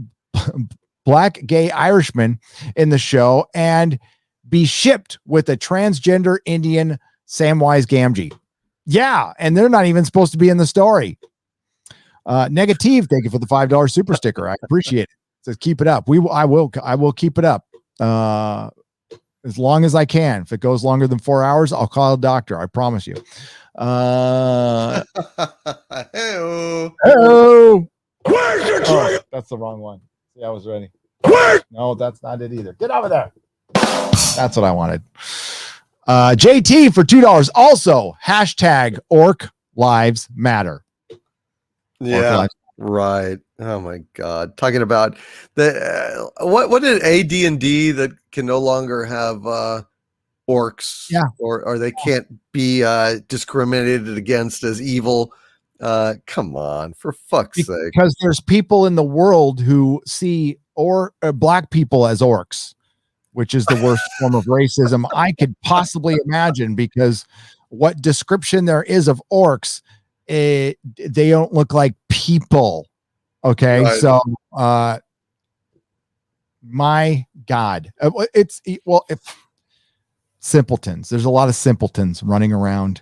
Black gay Irishman in the show and be shipped with a transgender Indian Samwise Gamgee. Yeah, and they're not even supposed to be in the story. Negative, thank you for the $5 super sticker. I appreciate it. So keep it up. I will keep it up as long as I can. If it goes longer than 4 hours, I'll call a doctor. I promise you. Hey-o. Where's your trigger? That's the wrong one. See, I was ready. No, that's not it either. Get over there. That's what I wanted. JT for $2. Also, hashtag Orc Lives Matter. Yeah, right. Oh my God. Talking about the what did AD&D that can no longer have orcs? Yeah, or they can't be discriminated against as evil. Come on, for fuck's sake. Because there's people in the world who see black people as orcs, which is the worst form of racism I could possibly imagine, because what description there is of orcs, they don't look like people. Okay. Right. So, my God, simpletons. There's a lot of simpletons running around.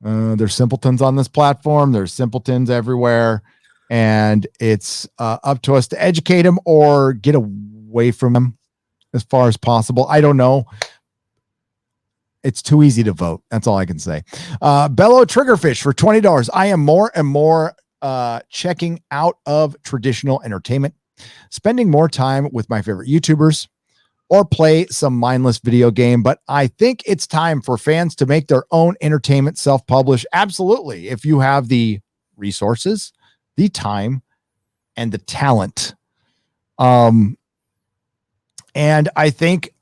There's simpletons on this platform. There's simpletons everywhere. And it's up to us to educate them or get away from them as far as possible. I don't know. It's too easy to vote. That's all I can say. Bellow Triggerfish for $20. I am more and more checking out of traditional entertainment, spending more time with my favorite YouTubers, or play some mindless video game. But I think it's time for fans to make their own entertainment, self-publish. Absolutely. If you have the resources, the time, and the talent. And I think,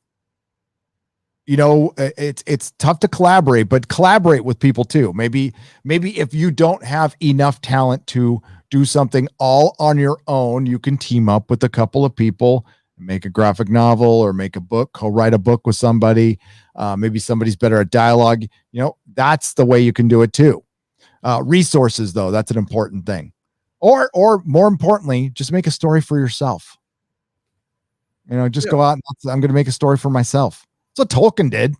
it's tough to collaborate, but collaborate with people too. Maybe if you don't have enough talent to do something all on your own, you can team up with a couple of people, make a graphic novel or make a book, co-write a book with somebody. Maybe somebody's better at dialogue. That's the way you can do it too. Resources, though, that's an important thing. Or more importantly, just make a story for yourself. Go out and I'm going to make a story for myself. That's what Tolkien did.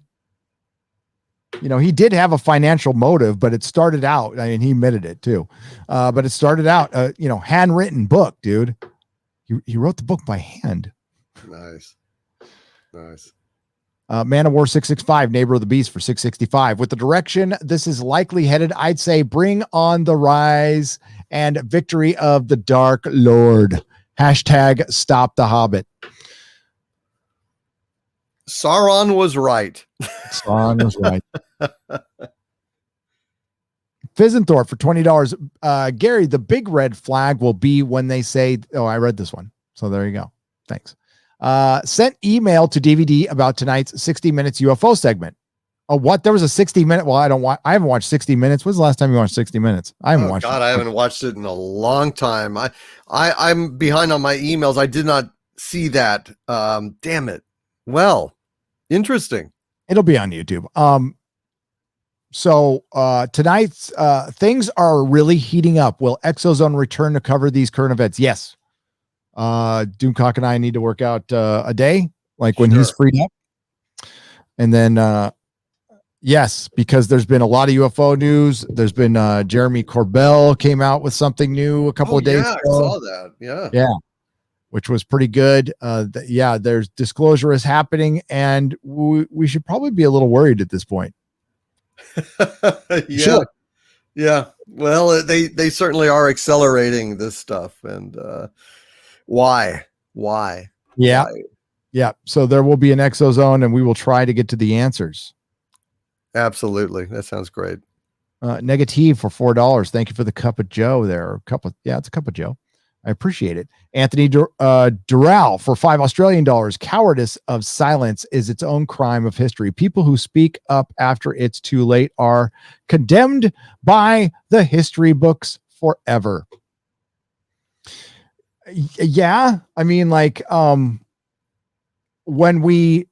He did have a financial motive, but it started out, he admitted it too. But it started out, handwritten book, dude. He wrote the book by hand. Nice. Man of War 665, Neighbor of the Beast for $665. With the direction this is likely headed, I'd say bring on the rise and victory of the Dark Lord. Hashtag stop the Hobbit. Sauron was right. Sauron was right. Fizzenthorpe for $20. Gary, the big red flag will be when they say, oh, I read this one. So there you go. Thanks. Sent email to DVD about tonight's 60 Minutes UFO segment. Oh, what? There was a 60-minute. Well, I haven't watched 60 Minutes. When's the last time you watched 60 Minutes? I haven't watched it. I haven't watched it in a long time. I'm behind on my emails. I did not see that. Damn it. Well, interesting. It'll be on YouTube. So tonight's things are really heating up. Will Exozone return to cover these current events? Yes. Doomcock and I need to work out a day, like when he's freed up. And then yes, because there's been a lot of UFO news. There's been Jeremy Corbell came out with something new a couple of days ago. I saw that. Yeah, which was pretty good. There's disclosure is happening, and we should probably be a little worried at this point. Yeah. Well, they certainly are accelerating this stuff, and why? Yeah. So there will be an Exozone, and we will try to get to the answers. Absolutely. That sounds great. Negative for $4. Thank you for the cup of Joe there. It's a cup of Joe. I appreciate it. Anthony Dural for $5 Australian. Cowardice of silence is its own crime of history. People who speak up after it's too late are condemned by the history books forever. Yeah. I mean, like, when we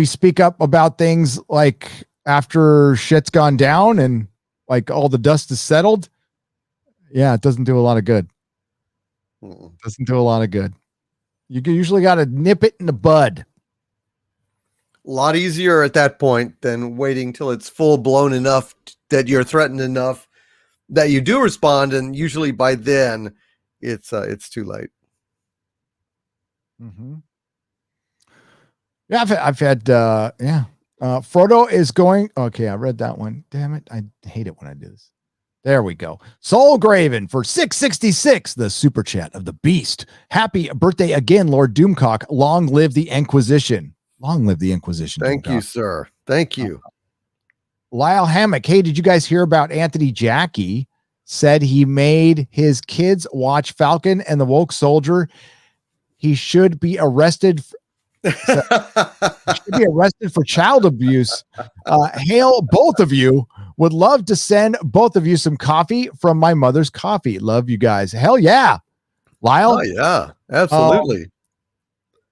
speak up about things like after shit's gone down and like all the dust is settled, it doesn't do a lot of good. Doesn't do a lot of good. You usually got to nip it in the bud. A lot easier at that point than waiting till it's full blown enough that you're threatened enough that you do respond, and usually by then it's too late. Mm-hmm. Yeah, I've had Frodo is going. Okay, I read that one. Damn it, I hate it when I do this. There we go. Soul Graven for $6.66, the super chat of the beast. Happy birthday again, Lord Doomcock. Long live the Inquisition. Long live the Inquisition. Thank Doomcock. you, sir. Thank you. Lyle Hammock. Hey, did you guys hear about Anthony Jackie? Said he made his kids watch Falcon and the Woke Soldier. He should be arrested. Should be arrested for child abuse. Hail, both of you. Would love to send both of you some coffee from my mother's coffee. Love you guys. Hell yeah, Lyle. Oh yeah, absolutely.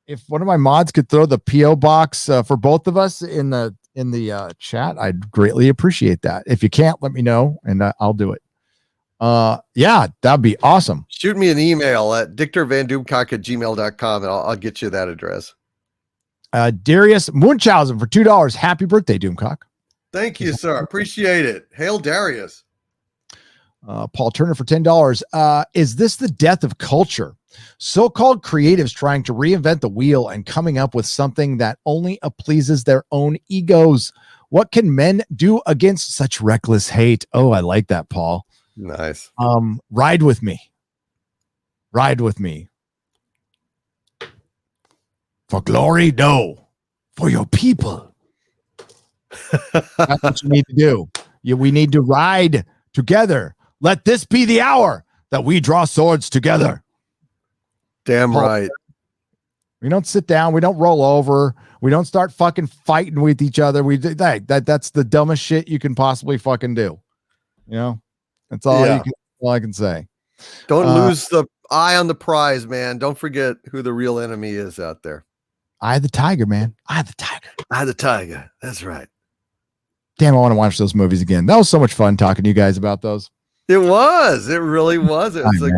If one of my mods could throw the PO box for both of us in the chat, I'd greatly appreciate that. If you can't, let me know and I'll do it. That'd be awesome. Shoot me an email at dictorvandoomcock@gmail.com and I'll get you that address. Darius Munchausen for $2. Happy birthday, Doomcock. Thank you, sir. Appreciate it. Hail Darius. Paul Turner for $10. Is this the death of culture? So-called creatives trying to reinvent the wheel and coming up with something that only pleases their own egos. What can men do against such reckless hate? Oh, I like that, Paul. Nice. Ride with me. Ride with me. For glory? No. For your people. That's what you need to do. We need to ride together. Let this be the hour that we draw swords together. Damn right. We don't sit down. We don't roll over. We don't start fucking fighting with each other. That's the dumbest shit you can possibly fucking do. You know, that's all I can say. Don't lose the eye on the prize, man. Don't forget who the real enemy is out there. Eye of the tiger, man. Eye of the tiger. Eye of the tiger. That's right. Damn, I want to watch those movies again. That was so much fun talking to you guys about those. It was. It really was. It was a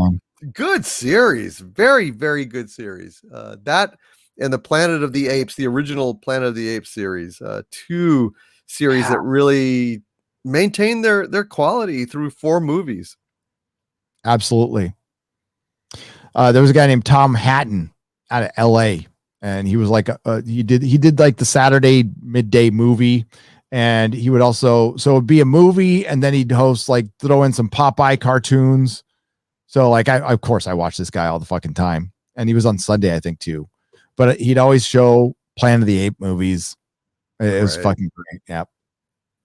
good series. Very, very good series. That and the Planet of the Apes, the original Planet of the Apes series. Two series that really maintained their quality through 4 movies. Absolutely. There was a guy named Tom Hatton out of LA, and he was like he did like the Saturday midday movie. And he would also, so it'd be a movie and then he'd host, like, throw in some Popeye cartoons. So like, of course I watch this guy all the fucking time, and he was on Sunday, I think too, but he'd always show Planet of the Apes movies. It was fucking great. Yeah.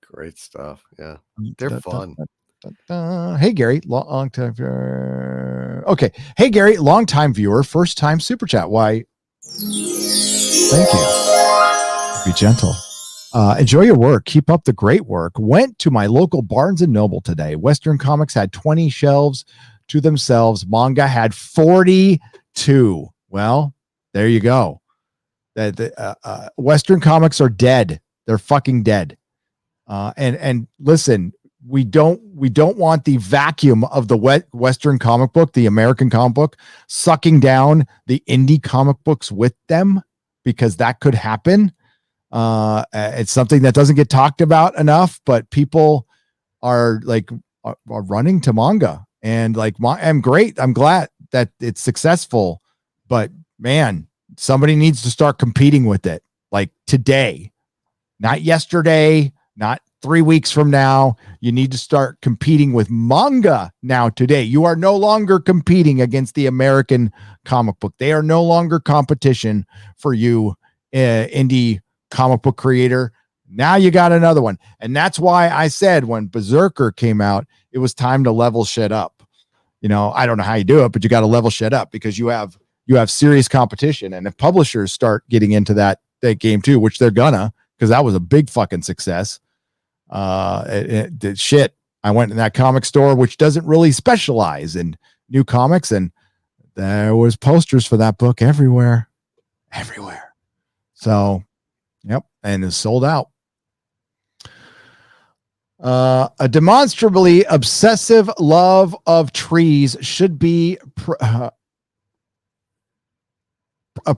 Great stuff. Yeah. They're fun. Hey, Gary. Long time. Okay. Hey, Gary. Long time viewer. First time super chat. Why? Thank you. Be gentle. Enjoy your work. Keep up the great work. Went to my local Barnes and Noble today. Western Comics had 20 shelves to themselves. Manga had 42. Well, there you go. Western Comics are dead. They're fucking dead. And listen, we don't want the vacuum of the Western comic book, the American comic book, sucking down the indie comic books with them, because that could happen. It's something that doesn't get talked about enough, but people are running to manga, and I'm great. I'm glad that it's successful, but man, somebody needs to start competing with it like today, not yesterday, not 3 weeks from now. You need to start competing with manga now today. You are no longer competing against the American comic book. They are no longer competition for you, indie comic book creator. Now you got another one. And that's why I said when Berserker came out, it was time to level shit up. I don't know how you do it, but you got to level shit up, because you have serious competition. And if publishers start getting into that game too, which they're gonna, because that was a big fucking success. Shit. I went in that comic store, which doesn't really specialize in new comics, and there was posters for that book everywhere. So, yep. And it's sold out. A demonstrably obsessive love of trees should be a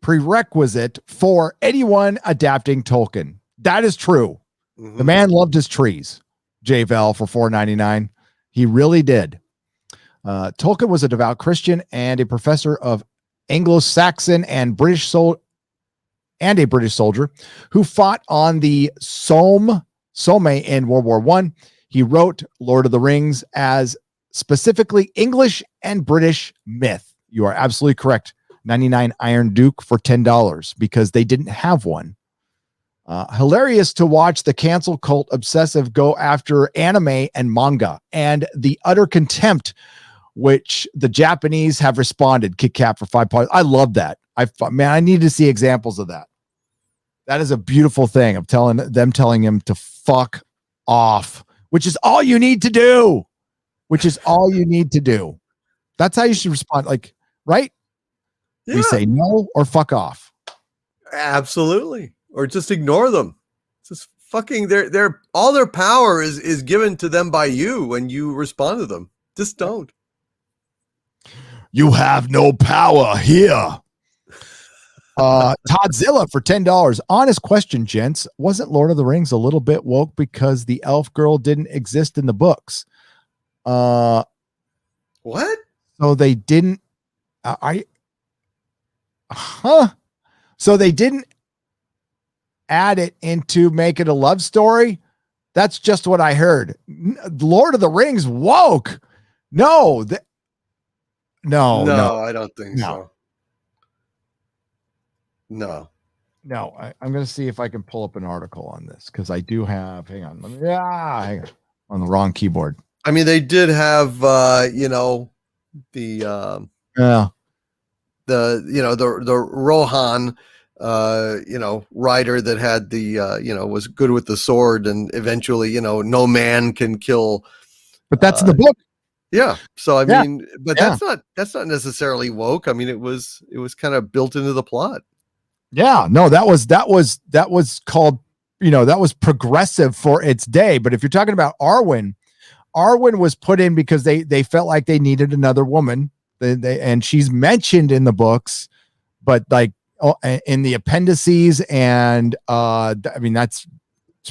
prerequisite for anyone adapting Tolkien. That is true. Mm-hmm. The man loved his trees. JVL for $4.99. He really did. Tolkien was a devout Christian and a professor of Anglo-Saxon and a British soldier who fought on the Somme in World War I. He wrote Lord of the Rings as specifically English and British myth. You are absolutely correct. 99 Iron Duke for $10 because they didn't have one. Hilarious to watch the cancel cult obsessive go after anime and manga, and the utter contempt which the Japanese have responded. Kit Kat for $5. I love that. I need to see examples of that. That is a beautiful thing of telling him to fuck off, which is all you need to do. That's how you should respond. Right? Yeah. We say no or fuck off. Absolutely. Or just ignore them. Just fucking their all their power is given to them by you when you respond to them. Just don't. You have no power here. Toddzilla for $10. Honest question, gents. Wasn't Lord of the Rings a little bit woke because the elf girl didn't exist in the books? What? So they didn't. So they didn't add it into make it a love story. That's just what I heard. Lord of the Rings woke. No, no, I don't think so. No. I'm going to see if I can pull up an article on this, because I do have. Hang on. Hang on the wrong keyboard. I mean, they did have, the Rohan, rider that had the, was good with the sword, and eventually, no man can kill. But that's in the book. Yeah. So I mean, but that's not necessarily woke. I mean, it was kind of built into the plot. Yeah. No, that was called, that was progressive for its day. But if you're talking about Arwen was put in because they felt like they needed another woman. And she's mentioned in the books, but in the appendices, and it's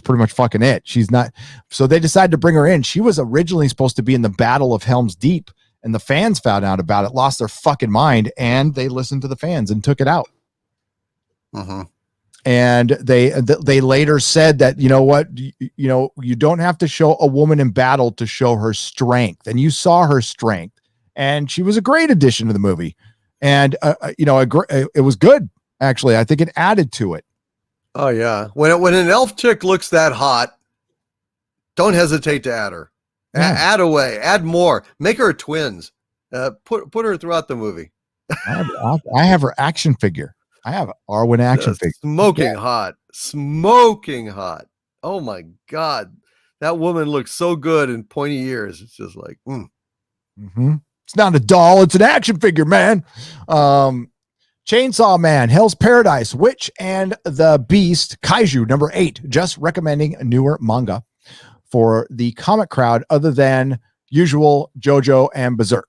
pretty much fucking it. She's not. So they decided to bring her in. She was originally supposed to be in the Battle of Helm's Deep, and the fans found out about it, lost their fucking mind, and they listened to the fans and took it out. Uh-huh. And they later said that, you don't have to show a woman in battle to show her strength, and you saw her strength, and she was a great addition to the movie, and it was good. Actually, I think it added to it. Oh yeah. When an elf chick looks that hot, don't hesitate to add her. Yeah. Add away. Add more. Make her twins. Put her throughout the movie. I have her action figure. I have Arwen action figure. Smoking hot. Smoking hot. Oh my God. That woman looks so good in pointy ears. It's just like, It's not a doll. It's an action figure, man. Chainsaw Man, Hell's Paradise, Witch and the Beast, Kaiju, number 8. Just recommending a newer manga for the comic crowd other than usual JoJo and Berserk.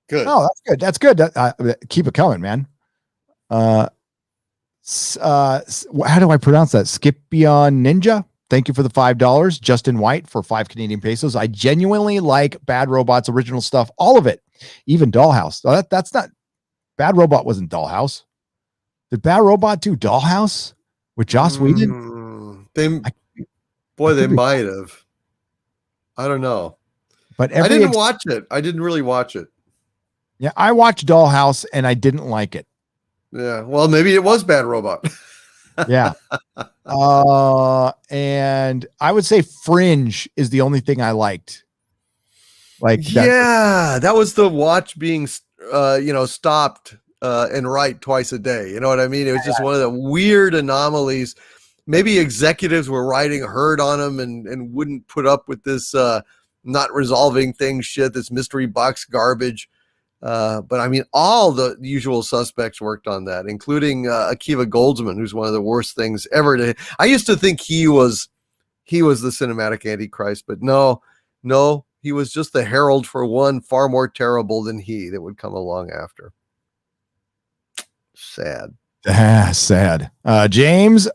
good. Oh, that's good. That's good. Keep it coming, man. How do I pronounce that? Scipion Ninja. Thank you for the $5. Justin White for 5 Canadian pesos. I genuinely like Bad Robot's original stuff. All of it. Even Dollhouse. That's not Bad Robot wasn't Dollhouse. Did Bad Robot do Dollhouse with Joss Whedon? They might have. I don't know. But I didn't watch it. I didn't really watch it. Yeah, I watched Dollhouse and I didn't like it. Yeah. Well, maybe it was Bad Robot. Yeah. And I would say Fringe is the only thing I liked. That was the watch being stopped and right twice a day. You know what I mean? It was just one of the weird anomalies. Maybe executives were riding herd on them and wouldn't put up with this not resolving things shit, this mystery box garbage. But I mean, all the usual suspects worked on that, including Akiva Goldsman, who's one of the worst things ever. I used to think he was the cinematic Antichrist, but no, he was just the herald for one far more terrible than he that would come along after. Sad. Sad. James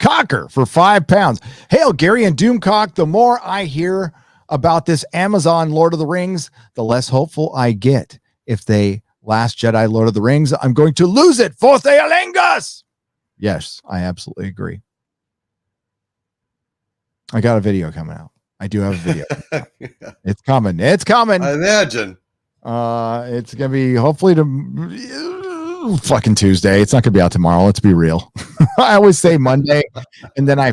Cocker for £5. Hail Gary and Doomcock. The more I hear about this Amazon Lord of the Rings, the less hopeful I get. If they Last Jedi Lord of the Rings, I'm going to lose it for Theolengus. Yes, I absolutely agree. I got a video coming out. I do have a video. Yeah. It's coming. I imagine. It's gonna be hopefully to fucking Tuesday. It's not gonna be out tomorrow. Let's be real. I always say Monday, and then I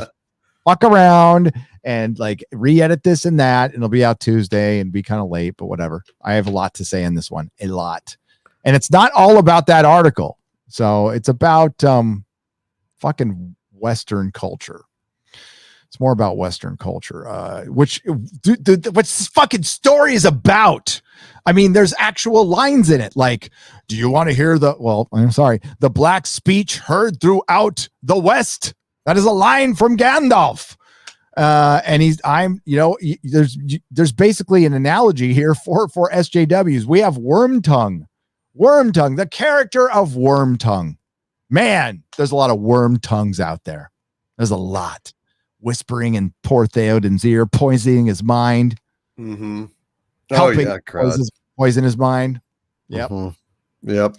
fuck around and like re-edit this and that, and it'll be out Tuesday and be kind of late, but whatever. I have a lot to say in this one, a lot, and it's not all about that article. So it's about fucking Western culture. It's more about Western culture, which what this fucking story is about. I mean, there's actual lines in it. Like, do you want to hear the black speech heard throughout the West? That is a line from Gandalf. And there's basically an analogy here for SJWs. We have Wormtongue, the character of Wormtongue. Man, there's a lot of Wormtongues out there. There's a lot. Whispering in poor Theoden's ear, poisoning his mind. Mm-hmm. Helping poison his mind. Yep. Mm-hmm. Yep.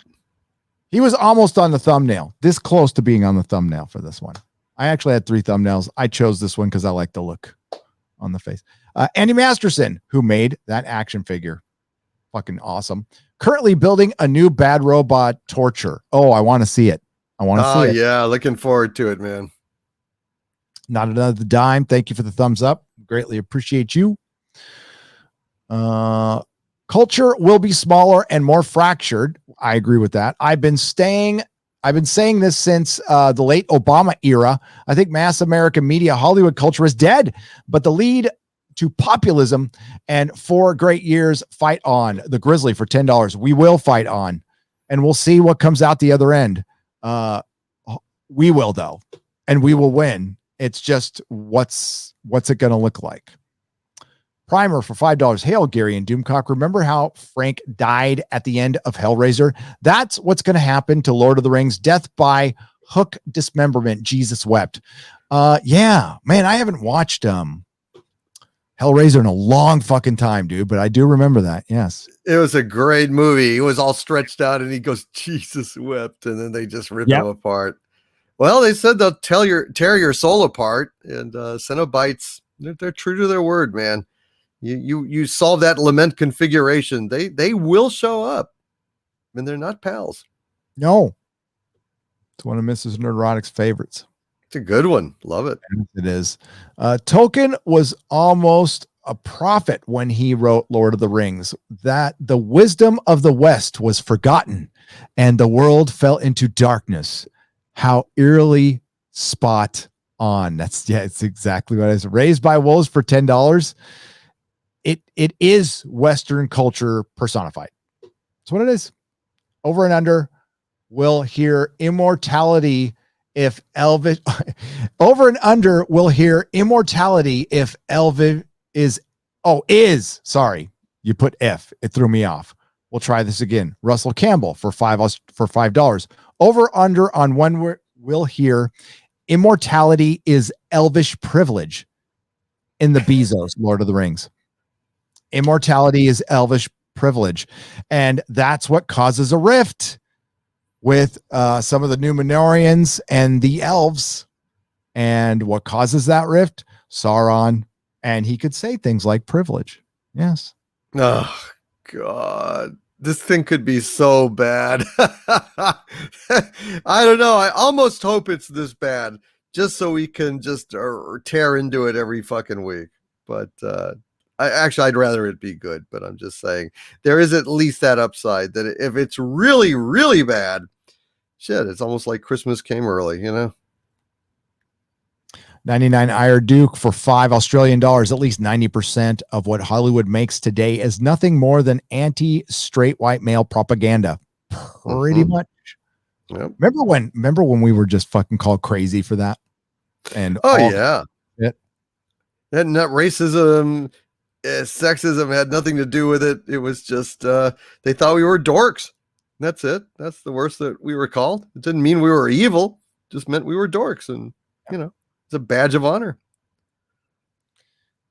He was almost on the thumbnail. This close to being on the thumbnail for this one. I actually had 3 thumbnails. I chose this one because I like the look on the face. Andy Masterson, who made that action figure. Fucking awesome. Currently building a new Bad Robot Torture. Oh, I want to see it. Oh, yeah. Looking forward to it, man. Not another dime. Thank you for the thumbs up. Greatly appreciate you. Culture will be smaller and more fractured. I agree with that. I've been saying this since the late Obama era. I think mass American media, Hollywood culture is dead, but the lead to populism and 4 great years fight on. The Grizzly for $10. We will fight on, and we'll see what comes out the other end. We will, though, and we will win. It's just what's it going to look like? Primer for $5. Hail Gary and Doomcock. Remember how Frank died at the end of Hellraiser? That's what's going to happen to Lord of the Rings. Death by hook dismemberment. Jesus wept. Yeah, man, I haven't watched Hellraiser in a long fucking time, dude, but I do remember that. Yes. It was a great movie. He was all stretched out and he goes, Jesus wept. And then they just rip him apart. Well, they said they'll tear your soul apart, and Cenobites, they're true to their word, man. You solve that lament configuration, they will show up, and they're not pals. No, It's one of Mrs. Nerdrotic's favorites. It's a good one. Love it. It is. Tolkien was almost a prophet when he wrote Lord of the Rings, that the wisdom of the West was forgotten and the world fell into darkness. How eerily spot on. It's exactly what it is. Raised by Wolves for $10. It is Western culture personified. That's what it is. Over and under will hear immortality if Elvish. Over and under will hear immortality if Elvish is. Sorry, you put if. It threw me off. We'll try this again. Russell Campbell for $5. Over under on when we'll hear immortality is Elvish privilege in the Bezos Lord of the Rings. Immortality is Elvish privilege, and that's what causes a rift with some of the Numenorians and the elves. And what causes that rift? Sauron. And he could say things like privilege. Yes. Oh, God. This thing could be so bad. I don't know. I almost hope it's this bad just so we can just tear into it every fucking week. But I'd rather it be good. But I'm just saying there is at least that upside that if it's really, really bad, shit, it's almost like Christmas came early, 99 Ire Duke for $5 Australian. At least 90% of what Hollywood makes today is nothing more than anti-straight white male propaganda. Pretty much. Yep. Remember when we were just fucking called crazy for that? And yeah. And that racism, sexism had nothing to do with it. It was just they thought we were dorks. That's it. That's the worst that we were called. It didn't mean we were evil. It just meant we were dorks, and it's a badge of honor.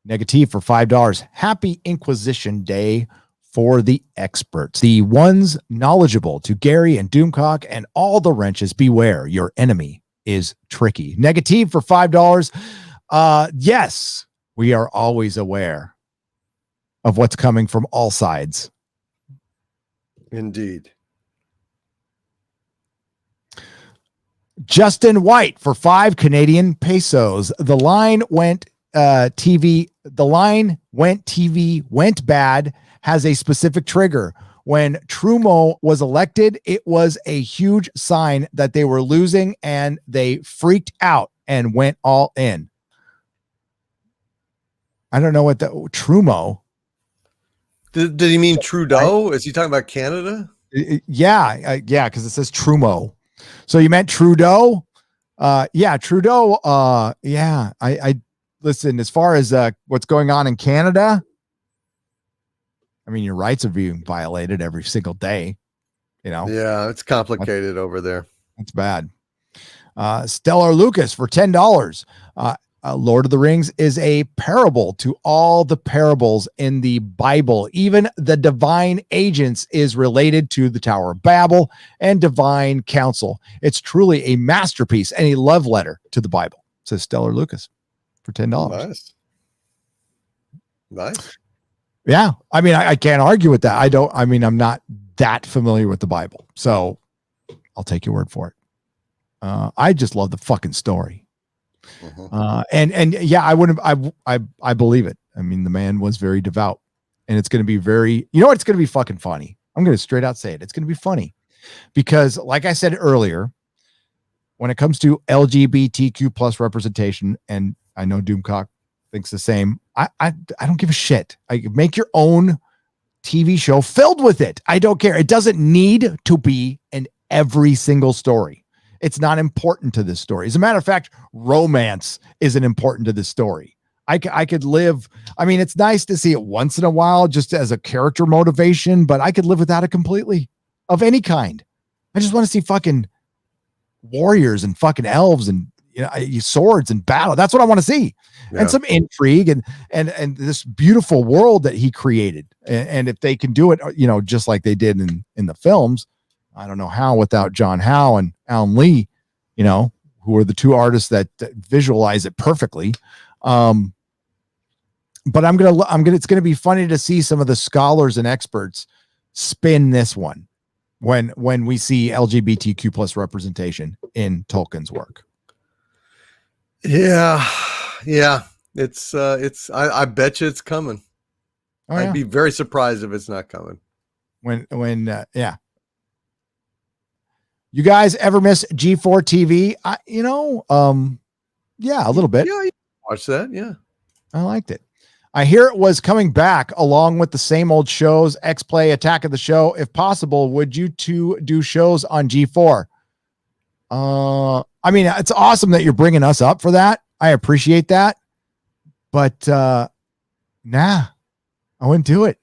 Negative for $5. Happy Inquisition Day for the experts, the ones knowledgeable. To Gary and Doomcock and all the wrenches, beware, your enemy is tricky. Negative for $5. Yes, we are always aware of what's coming from all sides. Indeed. Justin White for 5 Canadian pesos. The line went TV went bad has a specific trigger. When Trudeau was elected, it was a huge sign that they were losing and they freaked out and went all in. I don't know what the Trudeau. Did he mean Trudeau? Is he talking about Canada? Yeah, because it says Trudeau. So you meant Trudeau? Trudeau. I listen, as far as what's going on in Canada, I mean, your rights are being violated every single day, Yeah, it's complicated over there. That's bad. Stellar Lucas for $10. Lord of the Rings is a parable to all the parables in the Bible. Even the divine agents is related to the Tower of Babel and divine council. It's truly a masterpiece and a love letter to the Bible, says Stellar Lucas for $10. Nice. Yeah. I mean, I can't argue with that. I'm not that familiar with the Bible, so I'll take your word for it. I just love the fucking story. I believe it. I mean, the man was very devout, and it's going to be it's going to be fucking funny. I'm going to straight out say it. It's going to be funny because, like I said earlier, when it comes to LGBTQ plus representation, and I know Doomcock thinks the same. I don't give a shit. I make your own TV show filled with it. I don't care. It doesn't need to be in every single story. It's not important to this story. As a matter of fact, romance isn't important to this story. I could live. I mean, it's nice to see it once in a while just as a character motivation, but I could live without it completely of any kind. I just want to see fucking warriors and fucking elves and swords and battle. That's what I want to see. Yeah. And some intrigue and this beautiful world that he created. And if they can do it, just like they did in the films, I don't know how without John Howe and Alan Lee, who are the two artists that visualize it perfectly. But it's going to be funny to see some of the scholars and experts spin this one when we see LGBTQ plus representation in Tolkien's work. Yeah. I bet you it's coming. Oh, I'd yeah. be very surprised if it's not coming. Yeah. You guys ever miss G4 TV? Yeah, a little bit. Yeah, you watch that. Yeah. I liked it. I hear it was coming back along with the same old shows, X-Play, Attack of the Show. If possible, would you two do shows on G4? I mean, it's awesome that you're bringing us up for that. I appreciate that. But nah, I wouldn't do it.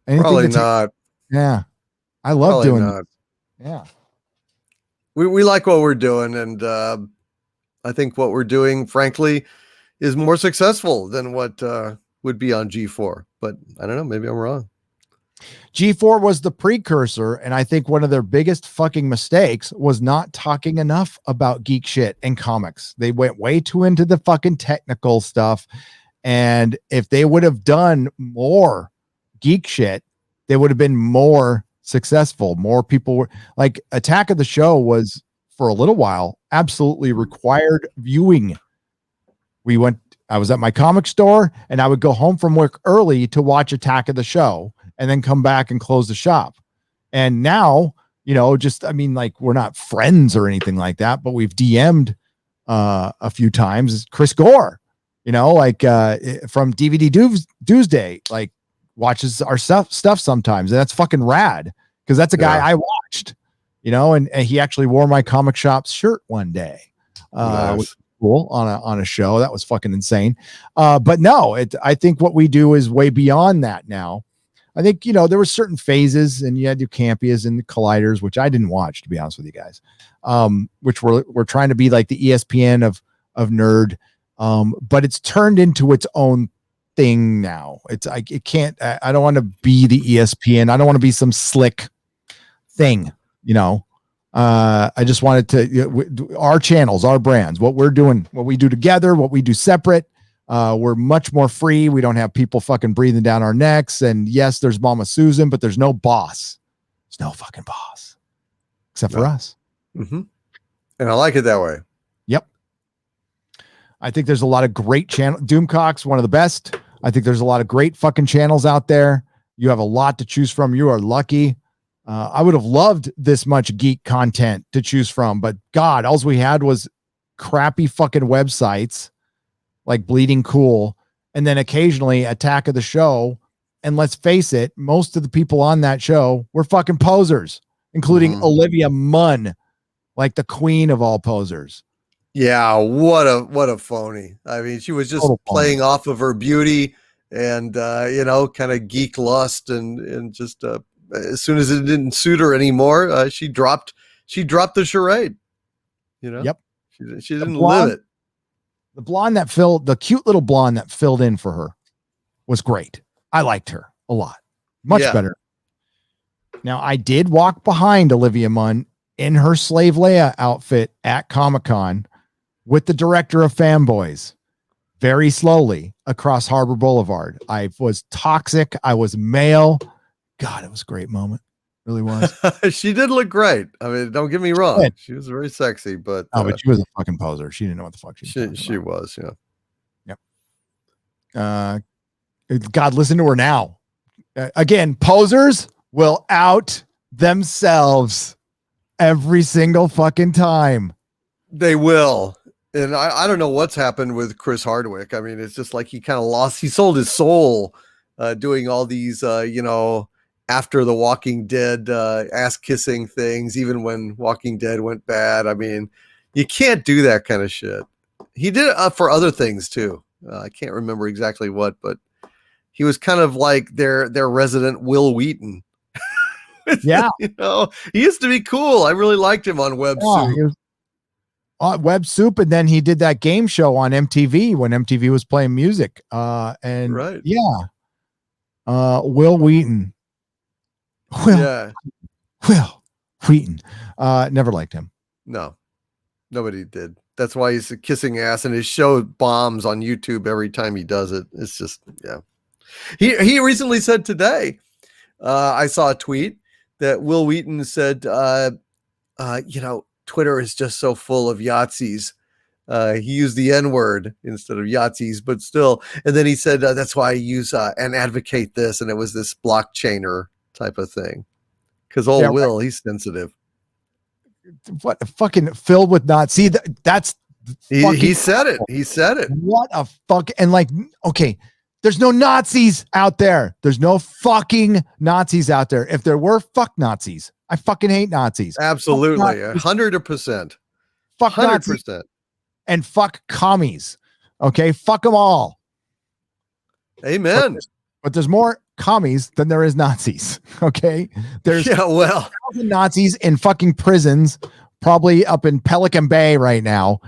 Probably not. Yeah. I love Probably doing not. it. Yeah. We like what we're doing, and I think what we're doing, frankly, is more successful than what would be on G4. But I don't know, maybe I'm wrong. G4 was the precursor, and I think one of their biggest fucking mistakes was not talking enough about geek shit and comics. They went way too into the fucking technical stuff, and if they would have done more geek shit, they would have been more successful. More people were like, Attack of the Show was for a little while absolutely required viewing. I was at my comic store and I would go home from work early to watch Attack of the Show and then come back and close the shop. And now, we're not friends or anything like that, but we've DM'd a few times. Chris Gore, from DVD Tuesday, like watches our stuff sometimes. And that's fucking rad because that's a guy I watched, and he actually wore my comic shop's shirt one day. Nice. Cool on a show that was fucking insane. But no, I think what we do is way beyond that now. I think, there were certain phases and you had your Campias and the Colliders, which I didn't watch, to be honest with you guys, which we're trying to be like the ESPN of nerd. But it's turned into its own thing now. I don't want to be the ESPN. I don't want to be some slick thing, I just wanted to, our channels, our brands, what we're doing, what we do together, what we do separate. We're much more free. We don't have people fucking breathing down our necks. And yes, there's Mama Susan, but there's no boss. There's no fucking boss except for us. Mm-hmm. And I like it that way. Yep. I think there's a lot of great channels. Doomcock's one of the best. I think there's a lot of great fucking channels out there. You have a lot to choose from. You are lucky. I would have loved this much geek content to choose from, but God, all we had was crappy fucking websites like Bleeding Cool, and then occasionally Attack of the Show. And let's face it, most of the people on that show were fucking posers, including Olivia Munn, like the queen of all posers. Yeah, what a phony. I mean, she was just playing off of her beauty and kind of geek lust and just as soon as it didn't suit her anymore, she dropped the charade. Yep. She didn't live it. The cute little blonde that filled in for her was great. I liked her a lot. Much better. Now, I did walk behind Olivia Munn in her Slave Leia outfit at Comic-Con with the director of Fanboys very slowly across Harbor Boulevard. I was toxic. I was male. God, it was a great moment. It really was. She did look great. I mean, don't get me wrong. She was very sexy, but but she was a fucking poser. She didn't know what the fuck she was. Yeah. Yep. God, listen to her now. Again, posers will out themselves every single fucking time. They will. And I don't know what's happened with Chris Hardwick. I mean, it's just like he sold his soul doing all these, after the Walking Dead ass kissing things, even when Walking Dead went bad. I mean, you can't do that kind of shit. He did it for other things too. I can't remember exactly what, but he was kind of like their resident Will Wheaton. Yeah. He used to be cool. I really liked him on Web Soup. He was on Web Soup, and then he did that game show on MTV when MTV was playing music. Will Wheaton. Will Wheaton. Never liked him. No, nobody did. That's why he's kissing ass, and his show bombs on YouTube every time he does it. It's just, He recently said today, I saw a tweet that Will Wheaton said, Twitter is just so full of Yahtzees. He used the N-word instead of Yahtzees, but still. And then he said, that's why I use and advocate this. And it was this blockchainer type of thing. Because Will, he's sensitive. What fucking filled with not see that's he said it. He said it. What a fuck. And like, okay, there's no Nazis out there. There's no fucking Nazis out there. If there were, fuck Nazis. I fucking hate Nazis. Absolutely. 100%. Fuck 100%. Nazis and fuck commies. Okay. Fuck them all. Amen. But there's more commies than there is Nazis. Okay. There's Nazis in fucking prisons, probably up in Pelican Bay right now.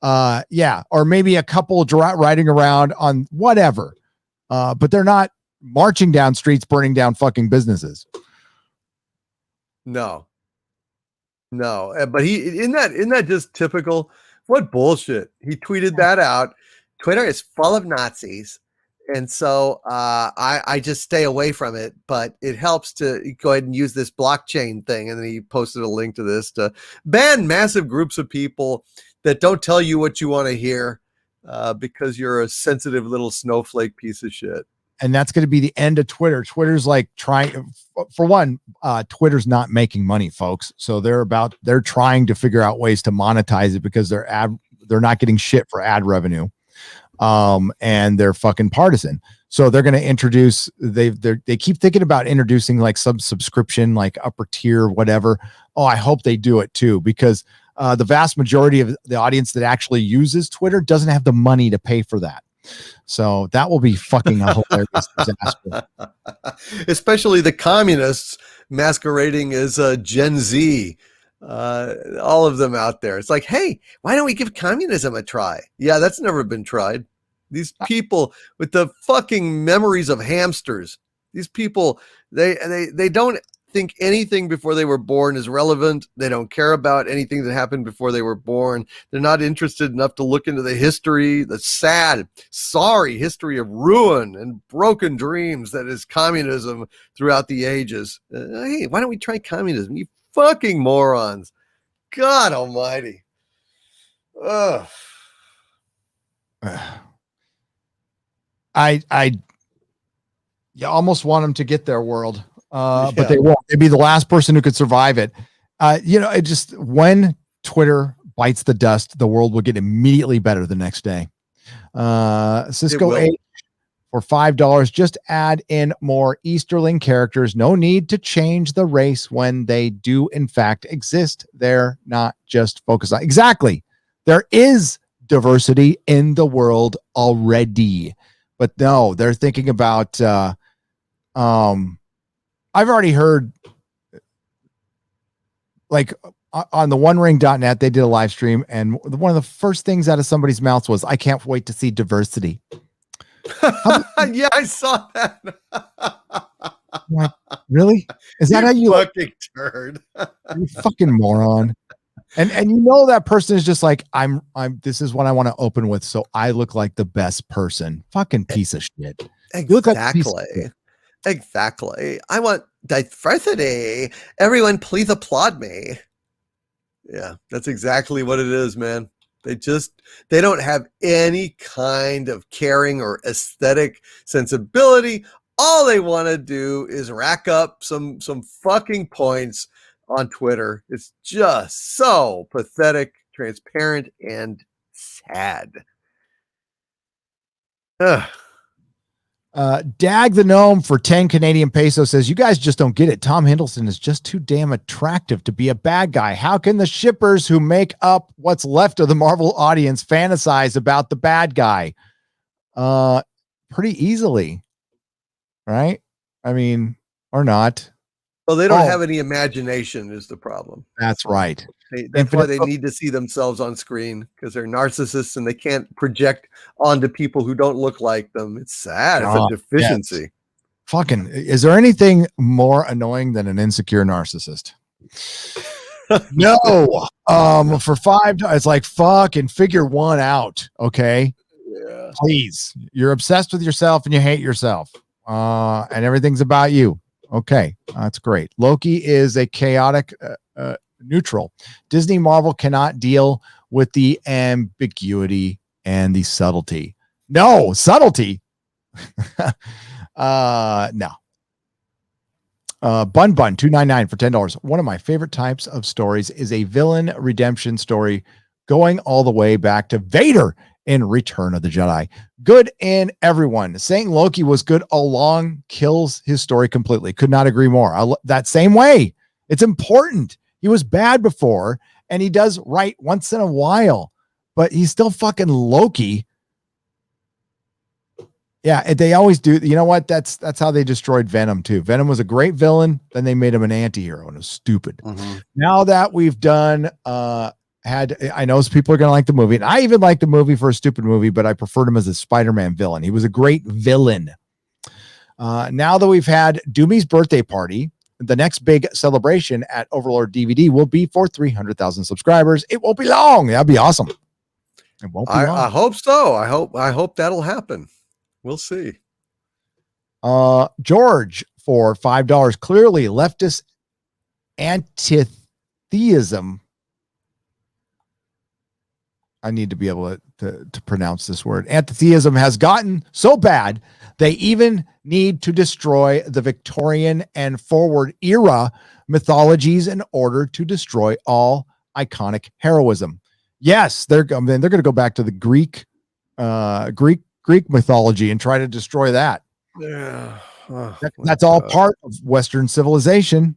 Or maybe a couple riding around on whatever. But they're not marching down streets, burning down fucking businesses. No. But isn't that just typical? What bullshit. He tweeted that out. Twitter is full of Nazis. And so I just stay away from it, but it helps to go ahead and use this blockchain thing. And then he posted a link to this to ban massive groups of people that don't tell you what you want to hear because you're a sensitive little snowflake piece of shit. And that's going to be the end of Twitter. Twitter's like Twitter's not making money, folks. So they're trying to figure out ways to monetize it because they're not getting shit for ad revenue. And they're fucking partisan. So they're going to introduce, they keep thinking about introducing like subscription, like upper tier, whatever. Oh, I hope they do it too, because the vast majority of the audience that actually uses Twitter doesn't have the money to pay for that. So that will be fucking a hilarious disaster. Especially the communists masquerading as Gen Z. All of them out there. It's like, hey, why don't we give communism a try? Yeah, that's never been tried. These people with the fucking memories of hamsters. These people, they don't think anything before they were born is relevant. They don't care about anything that happened before they were born. They're not interested enough to look into the history, the sad, sorry history of ruin and broken dreams that is communism throughout the ages. Hey, why don't we try communism? You fucking morons. God almighty. Ugh. You almost want them to get their world. But they won't. They'd be the last person who could survive it. It just, when Twitter bites the dust, the world will get immediately better the next day. Cisco 8 for $5. Just add in more Easterling characters. No need to change the race when they do in fact exist. They're not just focused on. Exactly. There is diversity in the world already. But no, they're thinking about I've already heard, like, on the onering.net, they did a live stream, and one of the first things out of somebody's mouth was, I can't wait to see diversity. Yeah, I saw that. Like, really? Is that how you fucking turd? You fucking moron. And that person is just like, I'm this is what I want to open with, so I look like the best person. Fucking piece of shit. Exactly. Exactly. I want diversity. Everyone, please applaud me. Yeah, that's exactly what it is, man. They don't have any kind of caring or aesthetic sensibility. All they want to do is rack up some fucking points on Twitter. It's just so pathetic, transparent, and sad. Ugh. Dag the Gnome for 10 Canadian pesos says, you guys just don't get it. Tom Hiddleston is just too damn attractive to be a bad guy. How can the shippers who make up what's left of the Marvel audience fantasize about the bad guy? Pretty easily, right? I mean, or not. Well, they don't have any imagination is the problem. That's right. That's why they need to see themselves on screen, because they're narcissists and they can't project onto people who don't look like them. It's sad. It's a deficiency. Yes. Fucking, is there anything more annoying than an insecure narcissist? No. For $5, it's like, fucking figure one out. Okay. Yeah. Please. You're obsessed with yourself and you hate yourself. And everything's about you. Okay, that's great. Loki is a chaotic neutral. Disney Marvel cannot deal with the ambiguity and the subtlety. No, subtlety. No. Bun 299 for $10. One of my favorite types of stories is a villain redemption story going all the way back to Vader in Return of the Jedi. Good in everyone. Saying Loki was good along kills his story completely. Could not agree more. That same way. It's important. He was bad before, and he does right once in a while, but he's still fucking Loki. Yeah, they always do. You know what? That's how they destroyed Venom too. Venom was a great villain, then they made him an anti-hero, and it was stupid. Mm-hmm. Now that we've done I know people are gonna like the movie, and I even like the movie for a stupid movie, but I preferred him as a Spider-Man villain. He was a great villain. Now that we've had Doomy's birthday party, the next big celebration at Overlord DVD will be for 300,000 subscribers. It won't be long. That'd be awesome. It won't be long. I hope so. I hope that'll happen. We'll see. George for $5. Clearly, leftist antitheism. I need to be able to pronounce this word. Antitheism has gotten so bad they even need to destroy the Victorian and forward era mythologies in order to destroy all iconic heroism. Yes, they're going to go back to the Greek mythology and try to destroy that. Yeah. That's all part of Western civilization.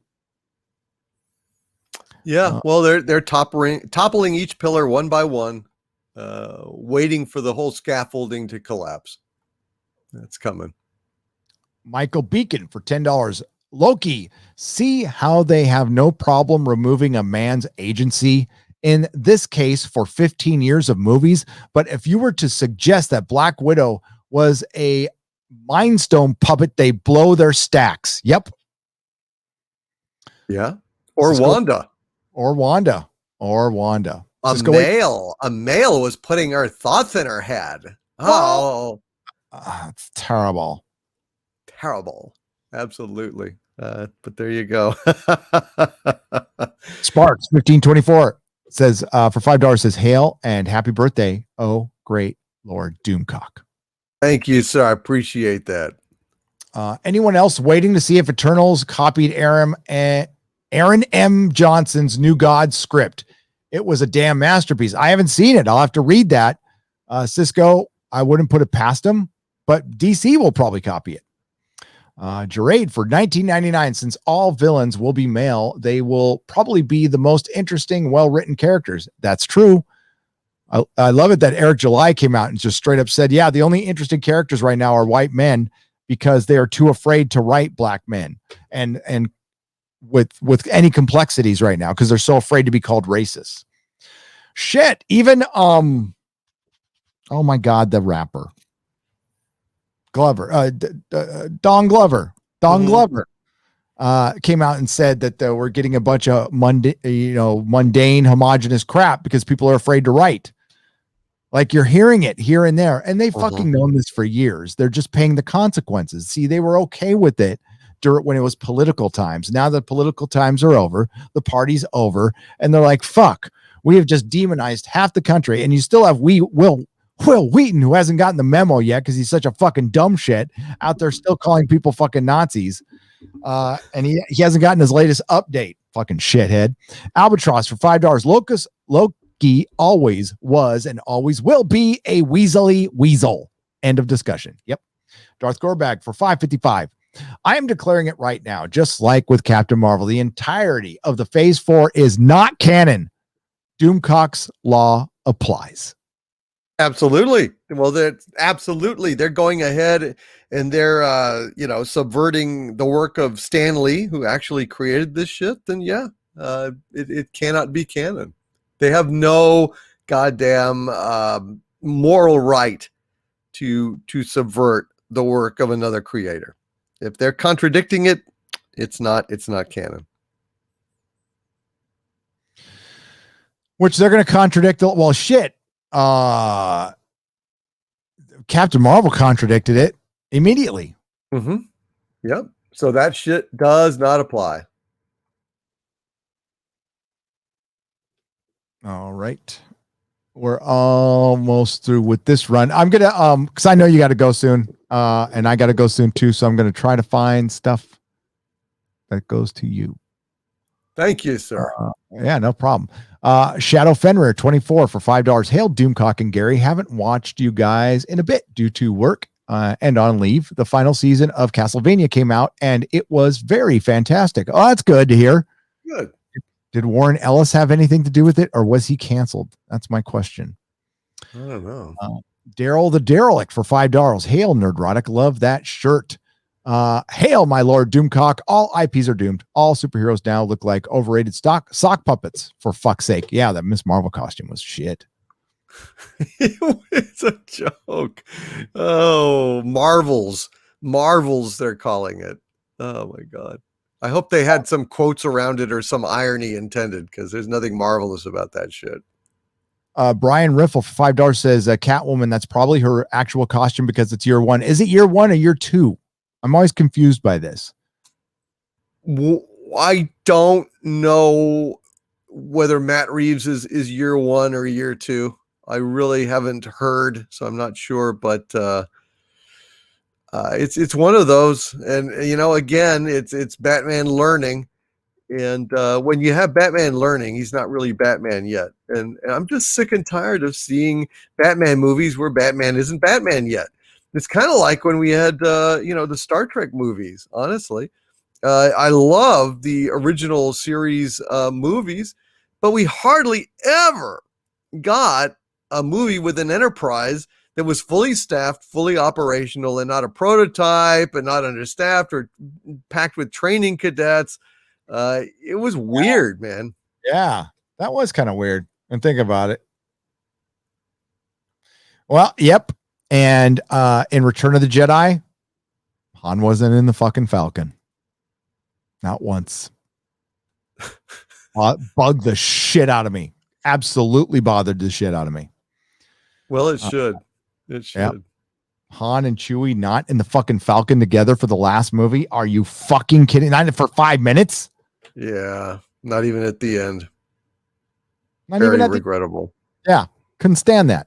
Yeah. Well, they're toppling each pillar one by one, waiting for the whole scaffolding to collapse. That's coming. Michael Beacon for $10. Loki, see how they have no problem removing a man's agency, in this case for 15 years of movies. But if you were to suggest that Black Widow was a Mind Stone puppet, they blow their stacks. Yep. Yeah. Or Wanda. A male was putting her thoughts in her head. Oh, it's terrible. Absolutely. But there you go. Sparks 1524 says for $5 says hail and happy birthday, oh great Lord Doomcock. Thank you, sir. I appreciate that. Anyone else waiting to see if Eternals copied Aaron M. Johnson's New God script? It was a damn masterpiece. I haven't seen it. I'll have to read that. Cisco, I wouldn't put it past him, but DC will probably copy it. Gerard for $19.99. Since all villains will be male, they will probably be the most interesting, well-written characters. That's true. I love it that Eric July came out and just straight up said, yeah, the only interesting characters right now are white men because they are too afraid to write black men and with any complexities right now because they're so afraid to be called racist. Shit, even oh my God, the rapper Glover, Don Glover came out and said that we're getting a bunch of mundane, homogenous crap because people are afraid to write. Like you're hearing it here and there, and they fucking known this for years. They're just paying the consequences. See, they were okay with it when it was political times. Now that political times are over, the party's over, and they're like, fuck, we have just demonized half the country, and you still have Will Wheaton, who hasn't gotten the memo yet because he's such a fucking dumb shit out there still calling people fucking Nazis. And he hasn't gotten his latest update. Fucking shithead. Albatross for $5. Loki always was and always will be a weaselly weasel. End of discussion. Yep. Darth Gorbag for $5.55. I am declaring it right now, just like with Captain Marvel. The entirety of the Phase 4 is not canon. Doomcock's law applies. Absolutely. Well, they're going ahead and they're subverting the work of Stan Lee, who actually created this shit. Then it cannot be canon. They have no goddamn moral right to subvert the work of another creator. If they're contradicting it, it's not canon. Which they're going to contradict. Well, shit. Captain Marvel contradicted it immediately. Mm-hmm. Yep. So that shit does not apply. All right. We're almost through with this run. I'm gonna because I know you got to go soon, and I got to go soon too. So I'm gonna try to find stuff that goes to you. Thank you, sir. Yeah, no problem. Shadow Fenrir 24 for $5. Hail Doomcock and Gary. Haven't watched you guys in a bit due to work and on leave. The final season of Castlevania came out, and it was very fantastic. Oh, that's good to hear. Good. Did Warren Ellis have anything to do with it, or was he canceled? That's my question. I don't know. Daryl the Derelict for $5. Hail Nerdrotic. Love that shirt. Hail, my Lord Doomcock. All IPs are doomed. All superheroes now look like overrated sock puppets, for fuck's sake. Yeah, that Miss Marvel costume was shit. It's a joke. Oh, Marvels. Marvels, they're calling it. Oh, my God. I hope they had some quotes around it or some irony intended, because there's nothing marvelous about that shit. Brian Riffle for $5 says Catwoman, that's probably her actual costume because it's year one. Is it year one or year two? I'm always confused by this. I don't know whether Matt Reeves is year one or year two. I really haven't heard, so I'm not sure, but it's one of those. And again, it's Batman learning. And when you have Batman learning, he's not really Batman yet. And I'm just sick and tired of seeing Batman movies where Batman isn't Batman yet. It's kind of like when we had, the Star Trek movies, honestly. I love the original series movies, but we hardly ever got a movie with an Enterprise that was fully staffed, fully operational, and not a prototype and not understaffed or packed with training cadets. It was weird, man. Yeah, that was kind of weird. And think about it. Well, yep. And in Return of the Jedi, Han wasn't in the fucking Falcon. Not once. Bugged the shit out of me. Absolutely bothered the shit out of me. Well, it should. It should. Yep. Han and Chewie not in the fucking Falcon together for the last movie? Are you fucking kidding? Not for 5 minutes? Yeah, not even at the end. Not Very even at regrettable. Yeah, couldn't stand that.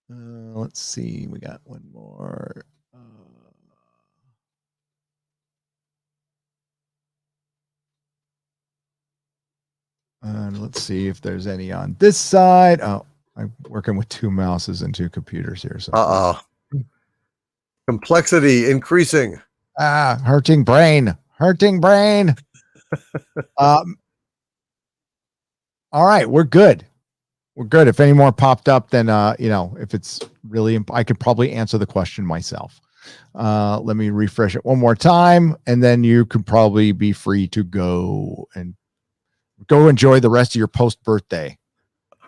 Let's see. We got one more. And let's see if there's any on this side. Oh, I'm working with 2 mouses and 2 computers here. So complexity increasing. Hurting brain. All right, we're good. We're good. If any more popped up, then if it's really, I could probably answer the question myself. Let me refresh it one more time, and then you could probably be free to go enjoy the rest of your post birthday.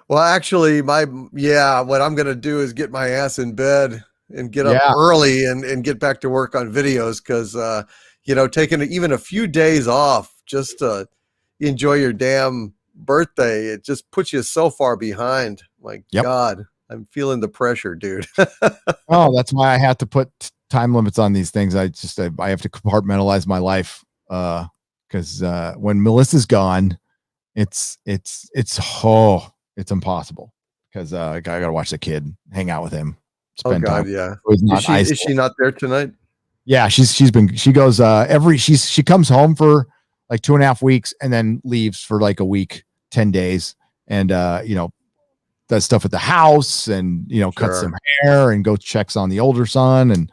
Well, actually, what I'm gonna do is get my ass in bed and get up early and get back to work on videos, because taking even a few days off just to enjoy your damn birthday, it just puts you so far behind. God, I'm feeling the pressure, dude. Oh, that's why I have to put time limits on these things. I have to compartmentalize my life, because when Melissa's gone, it's impossible, because I gotta watch the kid, hang out with him, spend time. Yeah. Is she not there tonight? Yeah, she goes she comes home for like 2.5 weeks and then leaves for like a week, 10 days, and does stuff at the house, and cuts some hair and goes checks on the older son, and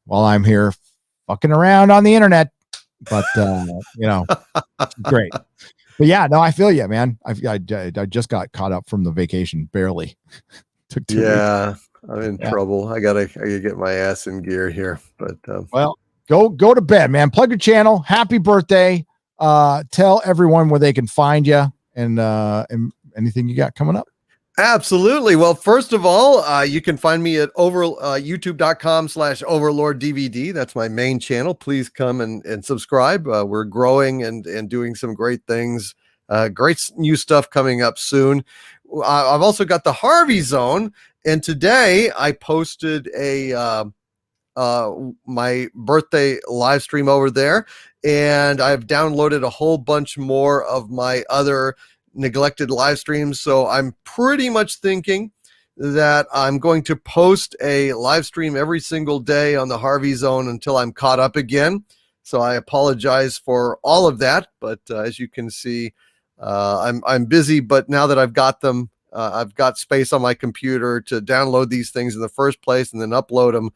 while I'm here fucking around on the internet. But great. But yeah, no, I feel you, man. I just got caught up from the vacation, barely. Took 2 weeks. I'm in trouble. I gotta get my ass in gear here. But well, go to bed, man. Plug your channel. Happy birthday. Tell everyone where they can find you, and anything you got coming up. Absolutely. Well, first of all, you can find me at youtube.com/overlorddvd. That's my main channel. Please come and subscribe. We're growing and doing some great things. Great new stuff coming up soon. I've also got the Harvey Zone, and today I posted a my birthday live stream over there, and I've downloaded a whole bunch more of my other neglected live streams. So I'm pretty much thinking that I'm going to post a live stream every single day on the Harvey Zone until I'm caught up again. So I apologize for all of that, but as you can see, I'm busy. But now that I've got them, I've got space on my computer to download these things in the first place and then upload them.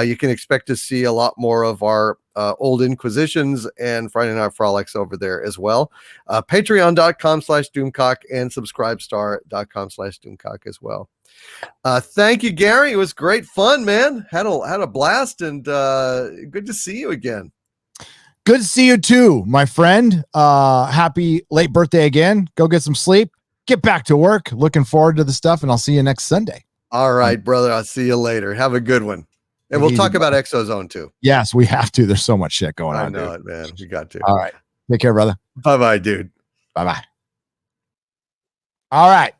You can expect to see a lot more of our old Inquisitions and Friday Night Frolics over there as well. Patreon.com/Doomcock and Subscribestar.com/Doomcock as well. Thank you, Gary. It was great fun, man. Had a blast, and good to see you again. Good to see you too, my friend. Happy late birthday again. Go get some sleep. Get back to work. Looking forward to the stuff, and I'll see you next Sunday. All right, brother. I'll see you later. Have a good one. And we'll talk about Exozone too. Yes, we have to. There's so much shit going on. I know it, man. We got to. All right. Take care, brother. Bye-bye, dude. Bye-bye. All right.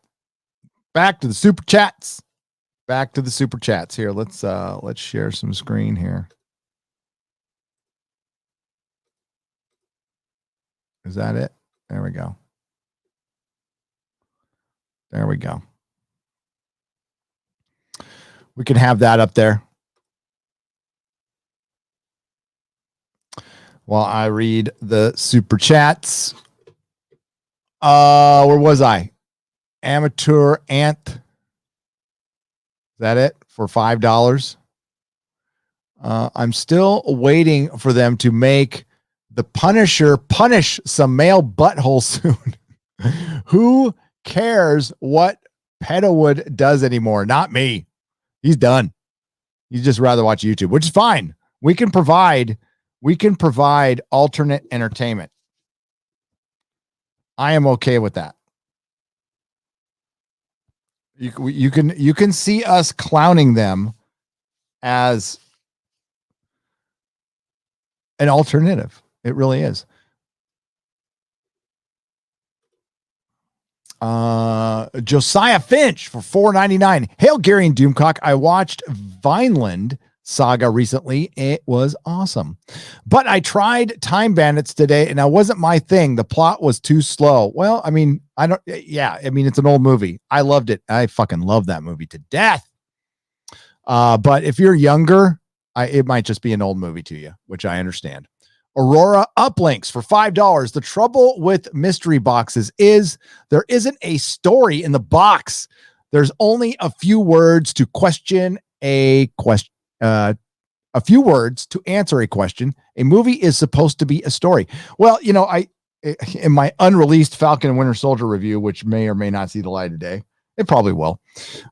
Back to the super chats. Here. Let's share some screen here. Is that it? There we go. We can have that up there while I read the super chats. Where was I? Amateur Ant. Is that it? For $5. I'm still waiting for them to make the Punisher punish some male butthole soon. Who cares what Pedowood does anymore? Not me. He's done. He'd just rather watch YouTube, which is fine. We can provide alternate entertainment. I am okay with that. You can see us clowning them as an alternative. It really is. Josiah Finch for $4.99. Hail Gary and Doomcock. I watched Vineland Saga recently. It was awesome, but I tried Time Bandits today and that wasn't my thing. The plot was too slow. Well, I mean, it's an old movie. I loved it. I fucking love that movie to death. But if you're younger, it might just be an old movie to you, which I understand. Aurora Uplinks for $5. The trouble with mystery boxes is there isn't a story in the box. There's only a few words to question a question. A few words to answer a question. A movie is supposed to be a story. Well, in my unreleased Falcon and Winter Soldier review, which may or may not see the light of day, it probably will.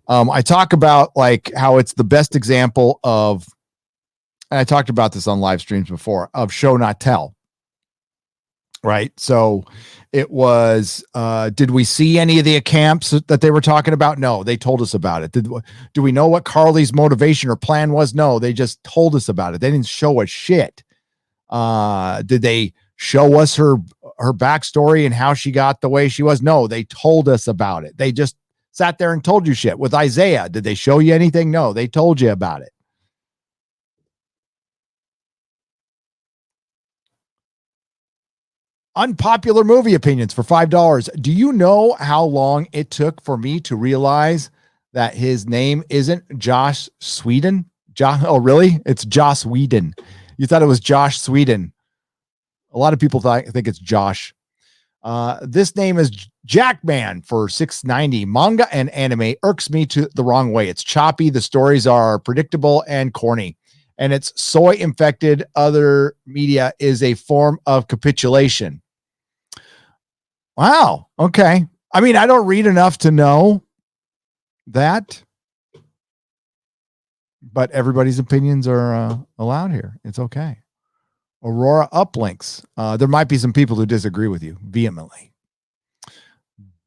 I talk about like how it's the best example of, and I talked about this on live streams before, of show not tell. Right. So it was, did we see any of the camps that they were talking about? No, they told us about it. Do we know what Carly's motivation or plan was? No, they just told us about it. They didn't show us shit. Did they show us her backstory and how she got the way she was? No, they told us about it. They just sat there and told you shit. With Isaiah, did they show you anything? No, they told you about it. Unpopular movie opinions for $5. Do you know how long it took for me to realize that his name isn't Josh Sweden? Oh, really? It's Joss Whedon. You thought it was Josh Sweden. A lot of people think it's Josh. This name is Jackman for $6.90. Manga and anime irks me to the wrong way. It's choppy. The stories are predictable and corny. And it's soy infected. Other media is a form of capitulation. Wow. Okay. I mean, I don't read enough to know that, but everybody's opinions are allowed here. It's okay. Aurora Uplinks. There might be some people who disagree with you vehemently,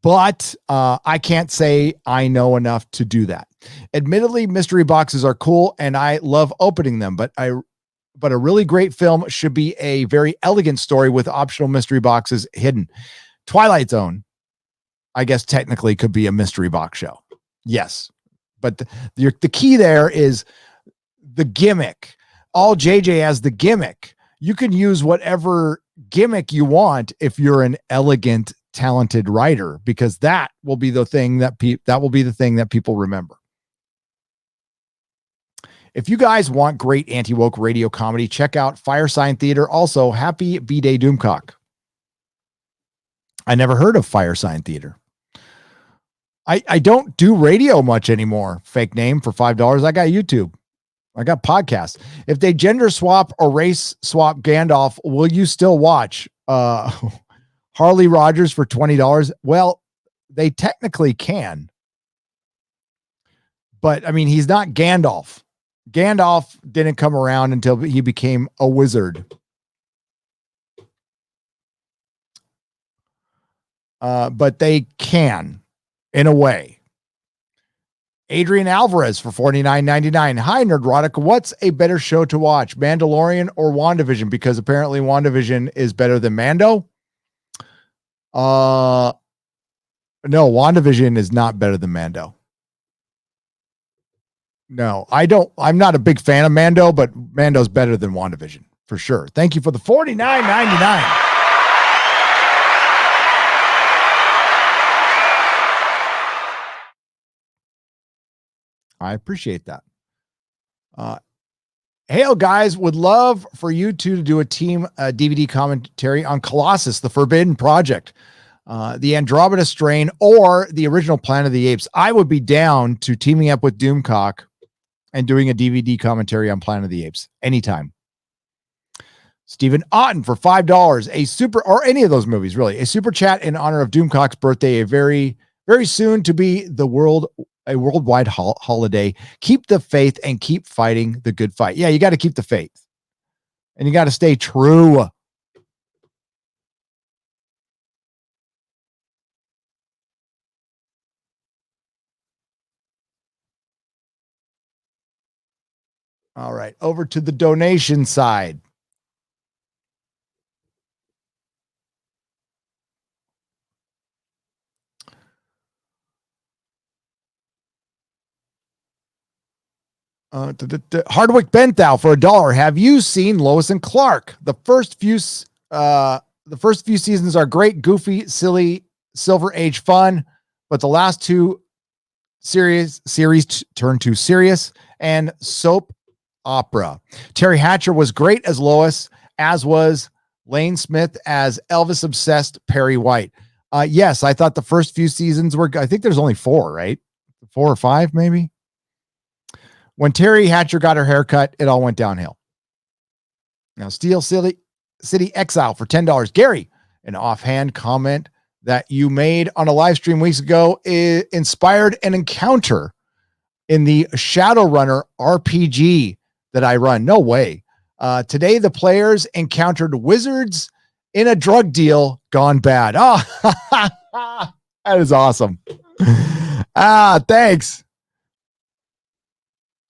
but I can't say I know enough to do that. Admittedly, mystery boxes are cool and I love opening them, but a really great film should be a very elegant story with optional mystery boxes hidden. Twilight Zone, I guess technically could be a mystery box show. Yes. But the key there is the gimmick. all JJ as the gimmick. You can use whatever gimmick you want if you're an elegant, talented writer, because that will be the thing that people remember. If you guys want great anti-woke radio comedy, check out Firesign Theater. Also, happy B-Day Doomcock. I never heard of Firesign Theater. I don't do radio much anymore. Fake name for $5. I got YouTube. I got podcasts. If they gender swap or race swap Gandalf, will you still watch Harley Rogers for $20? Well, they technically can. But I mean, he's not Gandalf. Gandalf didn't come around until he became a wizard. But they can, in a way. Adrian Alvarez for $49.99. Hi, Nerdrotic. What's a better show to watch, Mandalorian or WandaVision? Because apparently WandaVision is better than Mando. No, WandaVision is not better than Mando. No, I'm not a big fan of Mando, but Mando's better than WandaVision for sure. Thank you for the $49.99. I appreciate that. Hail, guys, would love for you two to do a team DVD commentary on Colossus, the Forbidden Project, the Andromeda Strain, or the original Planet of the Apes. I would be down to teaming up with Doomcock and doing a DVD commentary on Planet of the Apes anytime. Stephen Otten for $5, a super, or any of those movies, really, a super chat in honor of Doomcock's birthday, a very, very soon to be a worldwide holiday. Keep the faith and keep fighting the good fight. Yeah, you got to keep the faith and you got to stay true. All right, over to the donation side. Hardwick Benthau for $1. Have you seen Lois and Clark? The first few seasons are great, goofy, silly, Silver Age fun, but the last two series turn to serious and soap opera. Terry Hatcher was great as Lois, as was Lane Smith as Elvis obsessed Perry White. Yes, I thought the first few seasons were. I think there's only 4, right? 4 or 5, maybe. When Terry Hatcher got her haircut, it all went downhill. Now, Steel City Exile for $10. Gary, an offhand comment that you made on a live stream weeks ago inspired an encounter in the Shadowrunner RPG that I run. No way. Today, the players encountered wizards in a drug deal gone bad. Oh, that is awesome. Thanks.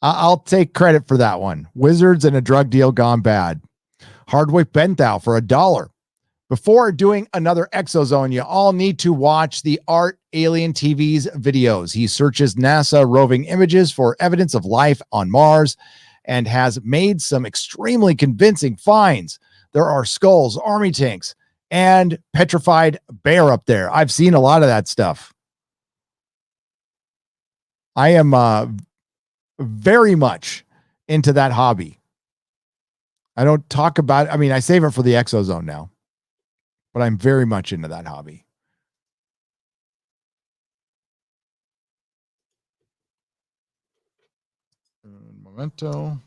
I'll take credit for that one. Wizards and a drug deal gone bad. Hardwick Benthau for $1. Before doing another Exozone, you all need to watch the Art Alien TV's videos. He searches NASA roving images for evidence of life on Mars and has made some extremely convincing finds. There are skulls, army tanks, and petrified bear up there. I've seen a lot of that stuff. I am very much into that hobby. I don't talk about, I mean, I save it for the Exozone now, but I'm very much into that hobby. Memento.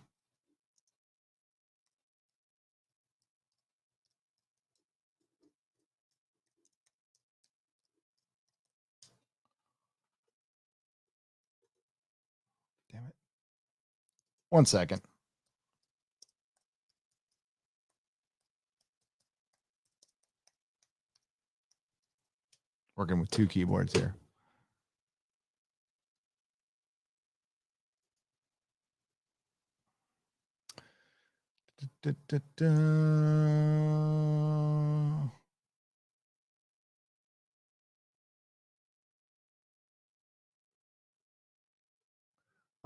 Damn it. 1 second. Working with 2 keyboards here.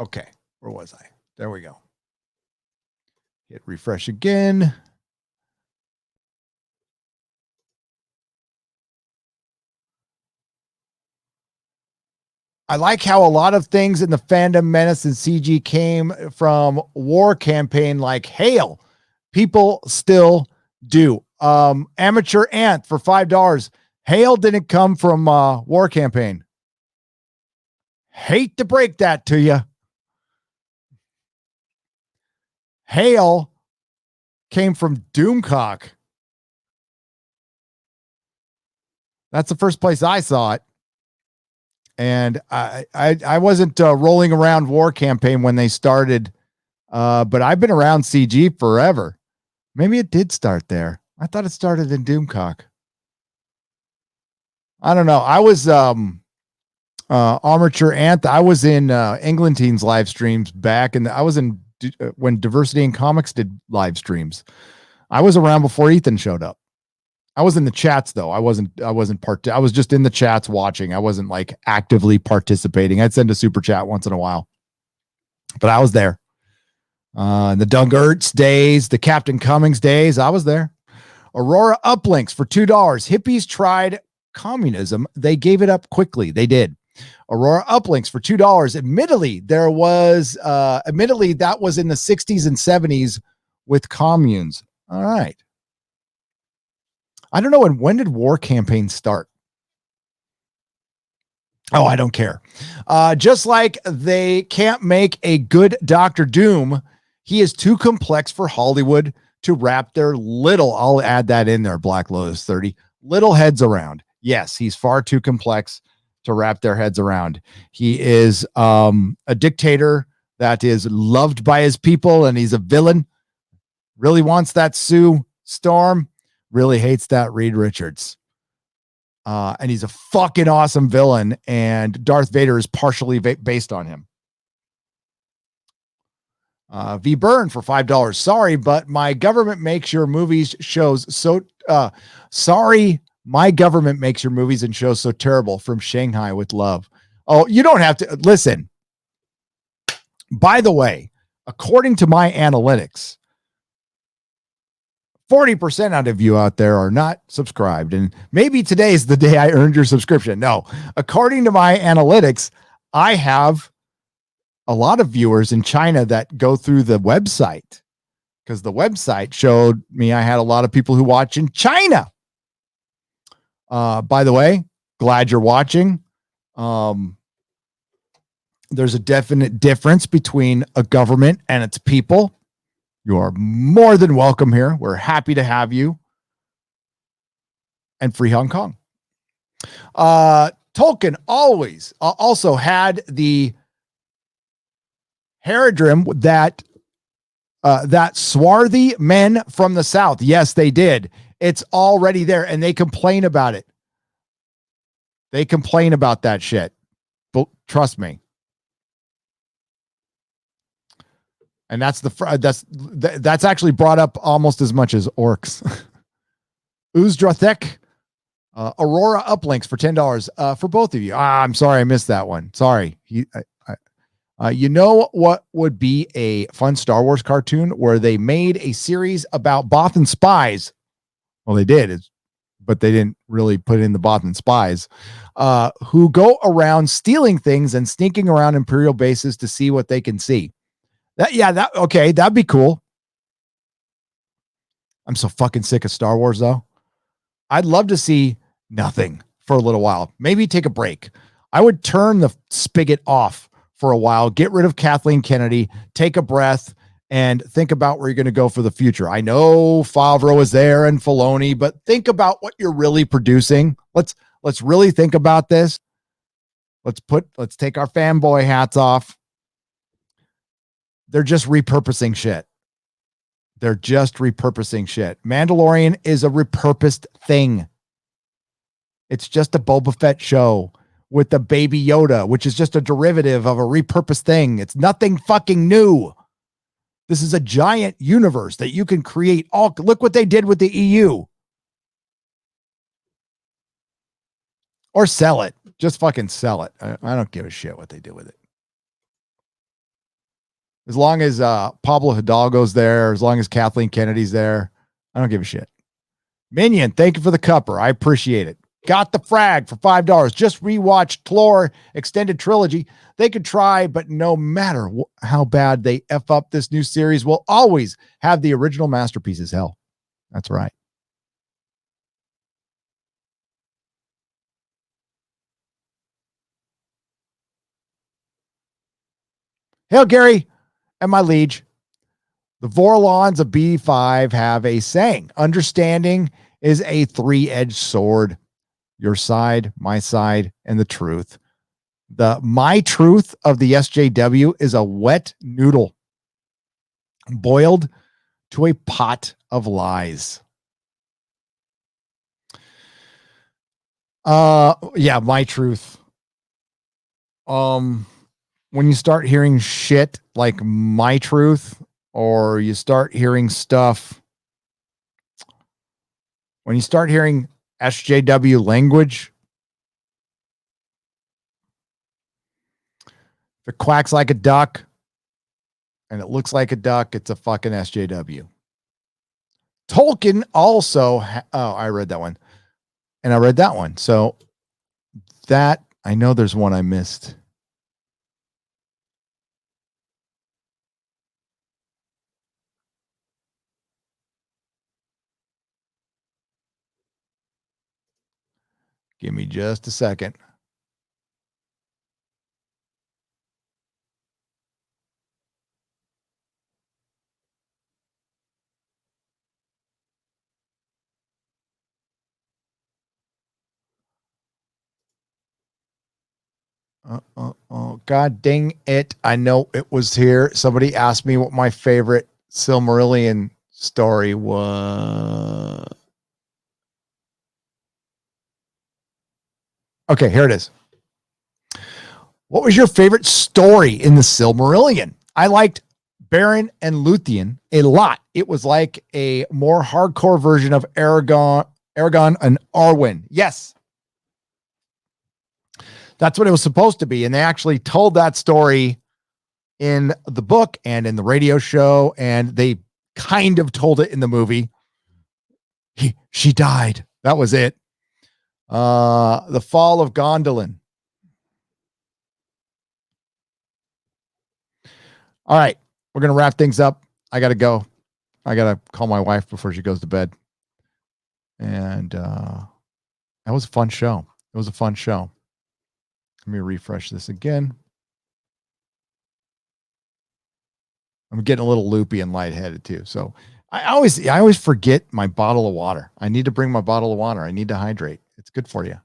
Okay, where was I? There we go. Hit refresh again. I like how a lot of things in the fandom menace and CG came from war campaign like Hail. People still do. Amateur Ant for $5. Hail didn't come from war campaign. Hate to break that to you. Hail came from Doomcock. That's the first place I saw it. And I wasn't rolling around war campaign when they started, but I've been around CG forever. Maybe it did start there. I thought it started in Doomcock. I don't know. I was Armature Ant. I was in Englantine's live streams back, and I was in when Diversity in Comics did live streams. I was around before Ethan showed up. I was in the chats though. I wasn't I was just in the chats watching. I wasn't like actively participating. I'd send a super chat once in a while, but I was there. The Doug Ertz days, the Captain Cummings days, I was there. Aurora Uplinks for $2. Hippies tried communism. They gave it up quickly. They did. Aurora Uplinks for $2. Admittedly, that was in the 60s and 70s with communes. All right. I don't know. When did war campaigns start? Oh, I don't care. Just like they can't make a good Dr. Doom, he is too complex for Hollywood to wrap their little, I'll add that in there, Black Lotus 30, little heads around. Yes, he's far too complex to wrap their heads around. He is a dictator that is loved by his people, and he's a villain. Really wants that Sue Storm. Really hates that Reed Richards. And he's a fucking awesome villain, and Darth Vader is partially based on him. V Burn for $5. Sorry, but my government makes your movies shows so sorry, my government makes your movies and shows so terrible. From Shanghai with love. Oh, you don't have to listen. By the way, according to my analytics, 40% out of you out there are not subscribed. And maybe today is the day I earned your subscription. No, according to my analytics, I have a lot of viewers in China that go through the website, because the website showed me I had a lot of people who watch in China. By the way, glad you're watching. There's a definite difference between a government and its people. You are more than welcome here. We're happy to have you. And free Hong Kong. Tolkien always also had the Haradrim that swarthy men from the South. Yes, they did. It's already there, and they complain about it. They complain about that shit. But trust me. And that's actually brought up almost as much as orcs. Uzdrathek, Aurora Uplinks for $10 for both of you. I'm sorry I missed that one. Sorry. You know what would be a fun Star Wars cartoon where they made a series about Bothan spies? Well, they did, but they didn't really put in the Bothan spies who go around stealing things and sneaking around Imperial bases to see what they can see. That'd be cool. I'm so fucking sick of Star Wars, though. I'd love to see nothing for a little while. Maybe take a break. I would turn the spigot off for a while, get rid of Kathleen Kennedy, take a breath, and think about where you're going to go for the future. I know Favreau is there and Filoni, but think about what you're really producing. Let's really think about this. Let's take our fanboy hats off. They're just repurposing shit. Mandalorian is a repurposed thing. It's just a Boba Fett show with the Baby Yoda, which is just a derivative of a repurposed thing. It's nothing fucking new. This is a giant universe that you can create. Look what they did with the EU. Or sell it. Just fucking sell it. I don't give a shit what they do with it. As long as Pablo Hidalgo's there, as long as Kathleen Kennedy's there, I don't give a shit. Minion, thank you for the cupper. I appreciate it. Got the frag for $5. Just rewatched Clore Extended Trilogy. They could try, but no matter how bad they F up this new series, will always have the original masterpieces. Hell, that's right. Hail, Gary, and my liege. The Vorlons of B5 have a saying. Understanding is a three-edged sword. Your side, my side, and the truth. The my truth of the SJW is a wet noodle boiled to a pot of lies. Yeah, my truth. When you start hearing shit like my truth, or you start hearing stuff, when you start hearing SJW language, if it quacks like a duck and it looks like a duck, it's a fucking SJW. Tolkien also, I read that one. And I read that one. So that, I know there's one I missed. Give me just a second. God dang it. I know it was here. Somebody asked me what my favorite Silmarillion story was. Okay, here it is. What was your favorite story in the Silmarillion? I liked Baron and Luthien a lot. It was like a more hardcore version of Aragon and Arwen. Yes. That's what it was supposed to be. And they actually told that story in the book and in the radio show, and they kind of told it in the movie. She died. That was it. The Fall of Gondolin. All right, we're going to wrap things up. I got to go. I got to call my wife before she goes to bed. And that was a fun show. It was a fun show. Let me refresh this again. I'm getting a little loopy and lightheaded too. So I always forget my bottle of water. I need to bring my bottle of water. I need to hydrate. It's good for you.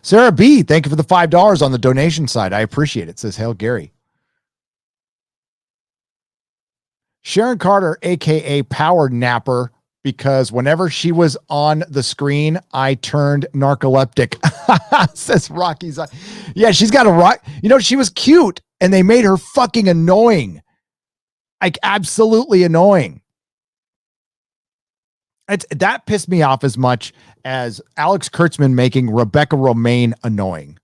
Sarah B, thank you for the $5 on the donation side. I appreciate it. Says, Hail Gary. Sharon Carter, aka Power Napper, because whenever she was on the screen, I turned narcoleptic. Says Rocky's. Yeah, she's got a rock. You know, she was cute and they made her fucking annoying. Like absolutely annoying. That pissed me off as much as Alex Kurtzman making Rebecca Romaine annoying.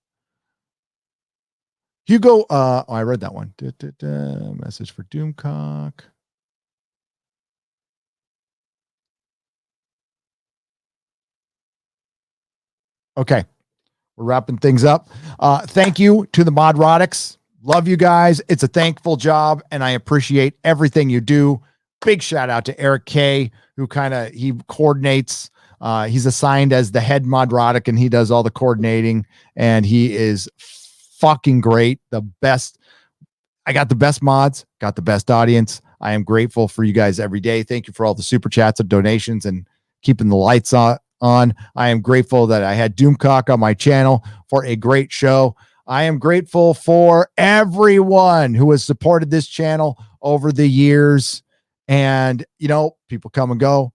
Hugo, I read that one. Message for Doomcock. Okay, we're wrapping things up. Thank you to the Modrotics. Love you guys. It's a thankful job, and I appreciate everything you do. Big shout out to Eric K, who he coordinates. He's assigned as the head Modrotic, and he does all the coordinating, and he is fucking great. The best. I got the best mods, got the best audience. I am grateful for you guys every day. Thank you for all the super chats and donations and keeping the lights on. I am grateful that I had Doomcock on my channel for a great show. I am grateful for everyone who has supported this channel over the years. And, you know, people come and go.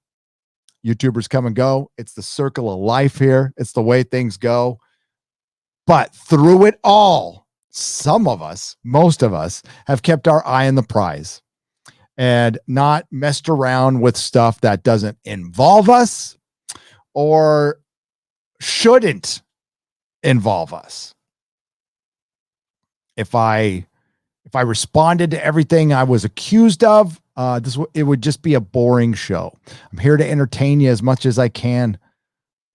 YouTubers come and go. It's the circle of life here. It's the way things go. But through it all, some of us, most of us, have kept our eye on the prize and not messed around with stuff that doesn't involve us or shouldn't involve us. If I responded to everything I was accused of, it would just be a boring show. I'm here to entertain you as much as I can.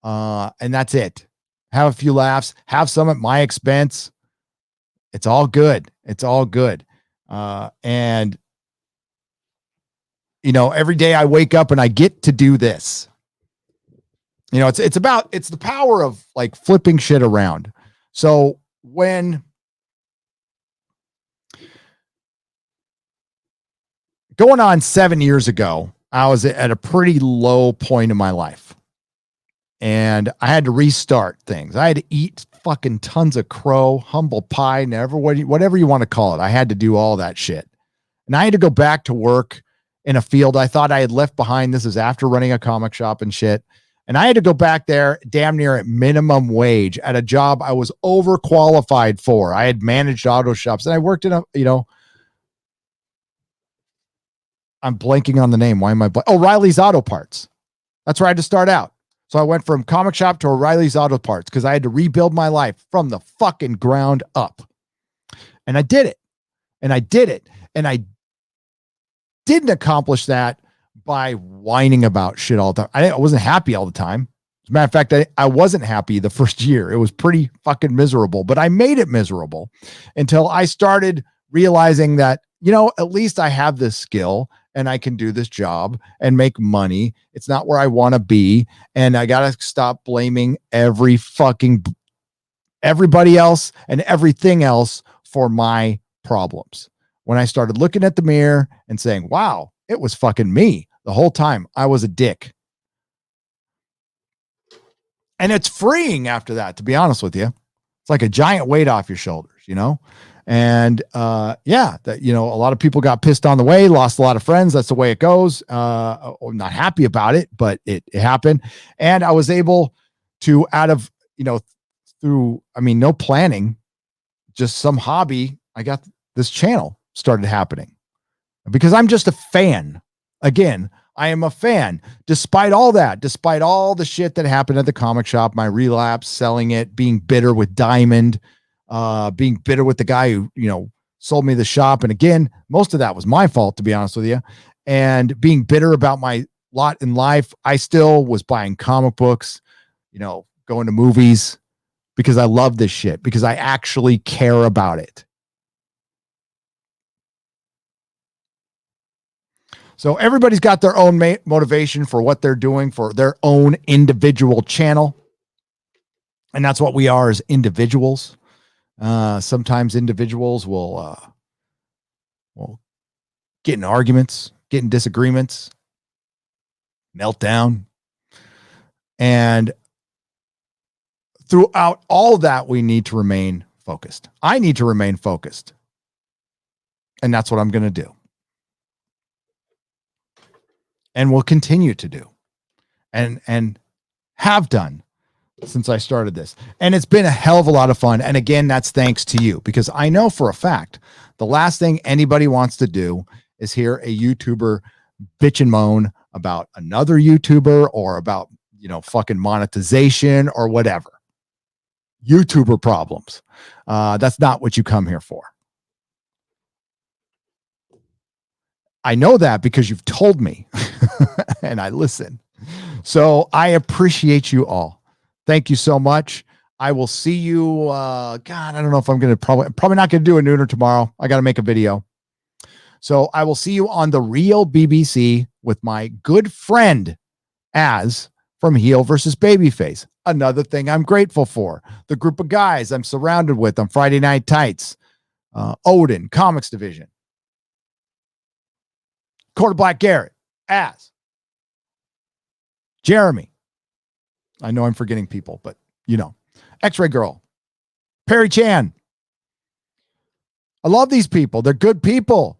And that's it. Have a few laughs, have some at my expense. It's all good. It's all good. And every day I wake up and I get to do this. It's the power of like flipping shit around. So when going on 7 years ago, I was at a pretty low point in my life. And I had to restart things. I had to eat fucking tons of crow, humble pie, whatever you want to call it. I had to do all that shit. And I had to go back to work in a field I thought I had left behind. This is after running a comic shop and shit. And I had to go back there damn near at minimum wage at a job I was overqualified for. I had managed auto shops and I worked in I'm blanking on the name. Why am I O'Reilly's Auto Parts. That's where I had to start out. So I went from comic shop to O'Reilly's Auto Parts because I had to rebuild my life from the fucking ground up. And I did it. And I did it. And I didn't accomplish that by whining about shit all the time. I wasn't happy all the time. As a matter of fact, I wasn't happy the first year. It was pretty fucking miserable, but I made it miserable until I started realizing that, at least I have this skill and I can do this job and make money. It's not where I want to be. And I got to stop blaming everybody else and everything else for my problems. When I started looking at the mirror and saying, wow, it was fucking me the whole time. I was a dick. And it's freeing after that, to be honest with you. It's like a giant weight off your shoulders, And a lot of people got pissed on the way, lost a lot of friends. That's the way it goes. I'm not happy about it, but it happened. And I was able to, through no planning, just some hobby, I got this channel started happening because I'm just a fan. Again, I am a fan. Despite all that, despite all the shit that happened at the comic shop, my relapse, selling it, being bitter with Diamond, being bitter with the guy who, sold me the shop. And again, most of that was my fault, to be honest with you. And being bitter about my lot in life, I still was buying comic books, going to movies because I love this shit, because I actually care about it. So everybody's got their own motivation for what they're doing for their own individual channel. And that's what we are as individuals. Sometimes individuals will get in arguments, get in disagreements, melt down. And throughout all that, we need to remain focused. I need to remain focused. And that's what I'm going to do. And will continue to do. And have done since I started this. And it's been a hell of a lot of fun. And again, that's thanks to you, because I know for a fact the last thing anybody wants to do is hear a YouTuber bitch and moan about another YouTuber or about, fucking monetization or whatever. YouTuber problems. That's not what you come here for. I know that because you've told me and I listen. So I appreciate you all. Thank you so much. I will see you. God, I don't know if I'm going to probably not going to do a nooner tomorrow. I got to make a video. So I will see you on the real BBC with my good friend Az from Heel versus Babyface. Another thing I'm grateful for. The group of guys I'm surrounded with on Friday Night Tights. Odin, Comics Division. Quarter Black Garrett. Az. Jeremy. I know I'm forgetting people, but X-Ray Girl. Perry Chan. I love these people. They're good people.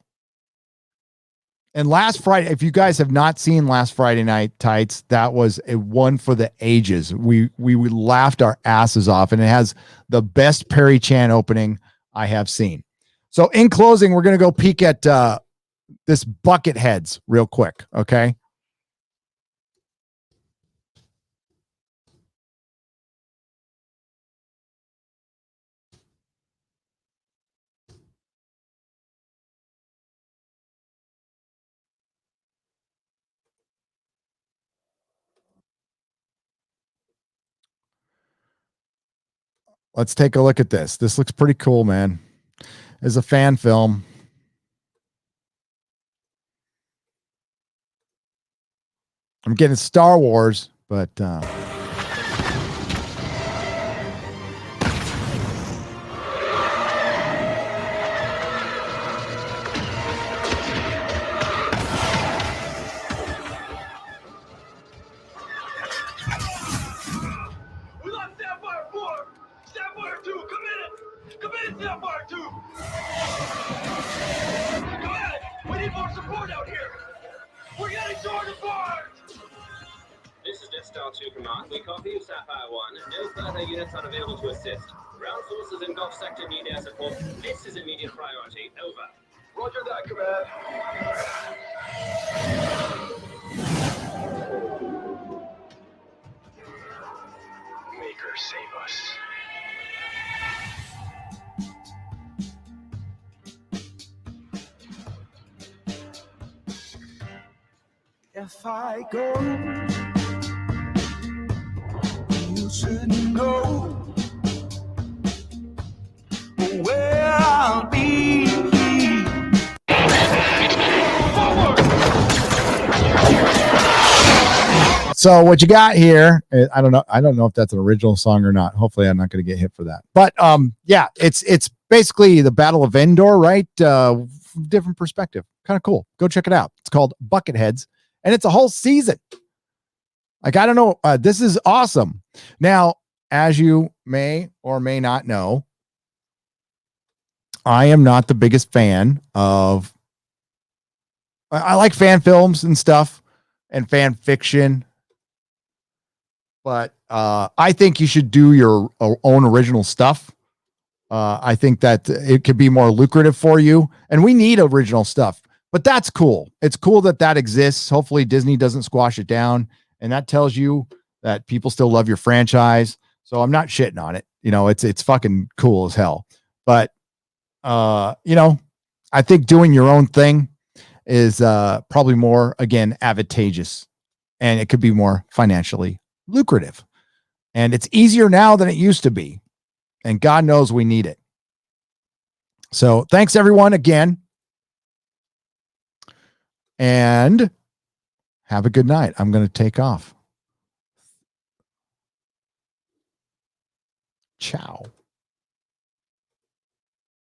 And last Friday, if you guys have not seen last Friday Night Tights, that was a one for the ages. We laughed our asses off, and it has the best Perry Chan opening I have seen. So in closing, we're going to go peek at this Bucketheads real quick. Okay. let's take a look at this. This looks pretty cool, man. It's a fan film. I'm getting Star Wars, but we lost Sapphire 4! Sapphire 2, come in, Sapphire 2! Come in! We need more support out here! We're getting torn apart! This is Death Star 2 Command. We copy you, Sapphire 1. No further units are available to assist. Ground forces in Gulf Sector need air support. This is immediate priority. Over. Roger that, Command. Maker, save us. If I go, you shouldn't go. Where I'll be. so what you got here, I don't know if that's an original song or not. Hopefully I'm not going to get hit for that. But yeah, it's basically the Battle of Endor, right? Different perspective. Kind of cool. Go check it out. It's called Bucketheads, and it's a whole season. Like, I don't know. This is awesome. Now, as you may or may not know, I am not the biggest fan of, I like fan films and stuff and fan fiction, but I think you should do your own original stuff. I think that it could be more lucrative for you, and we need original stuff, but that's cool. It's cool that exists. Hopefully Disney doesn't squash it down, and that tells you that people still love your franchise. So I'm not shitting on it. You know, it's fucking cool as hell. But you know, I think doing your own thing is probably more, again, advantageous, and it could be more financially lucrative. And it's easier now than it used to be. And God knows we need it. So thanks everyone again. And have a good night. I'm going to take off. Ciao.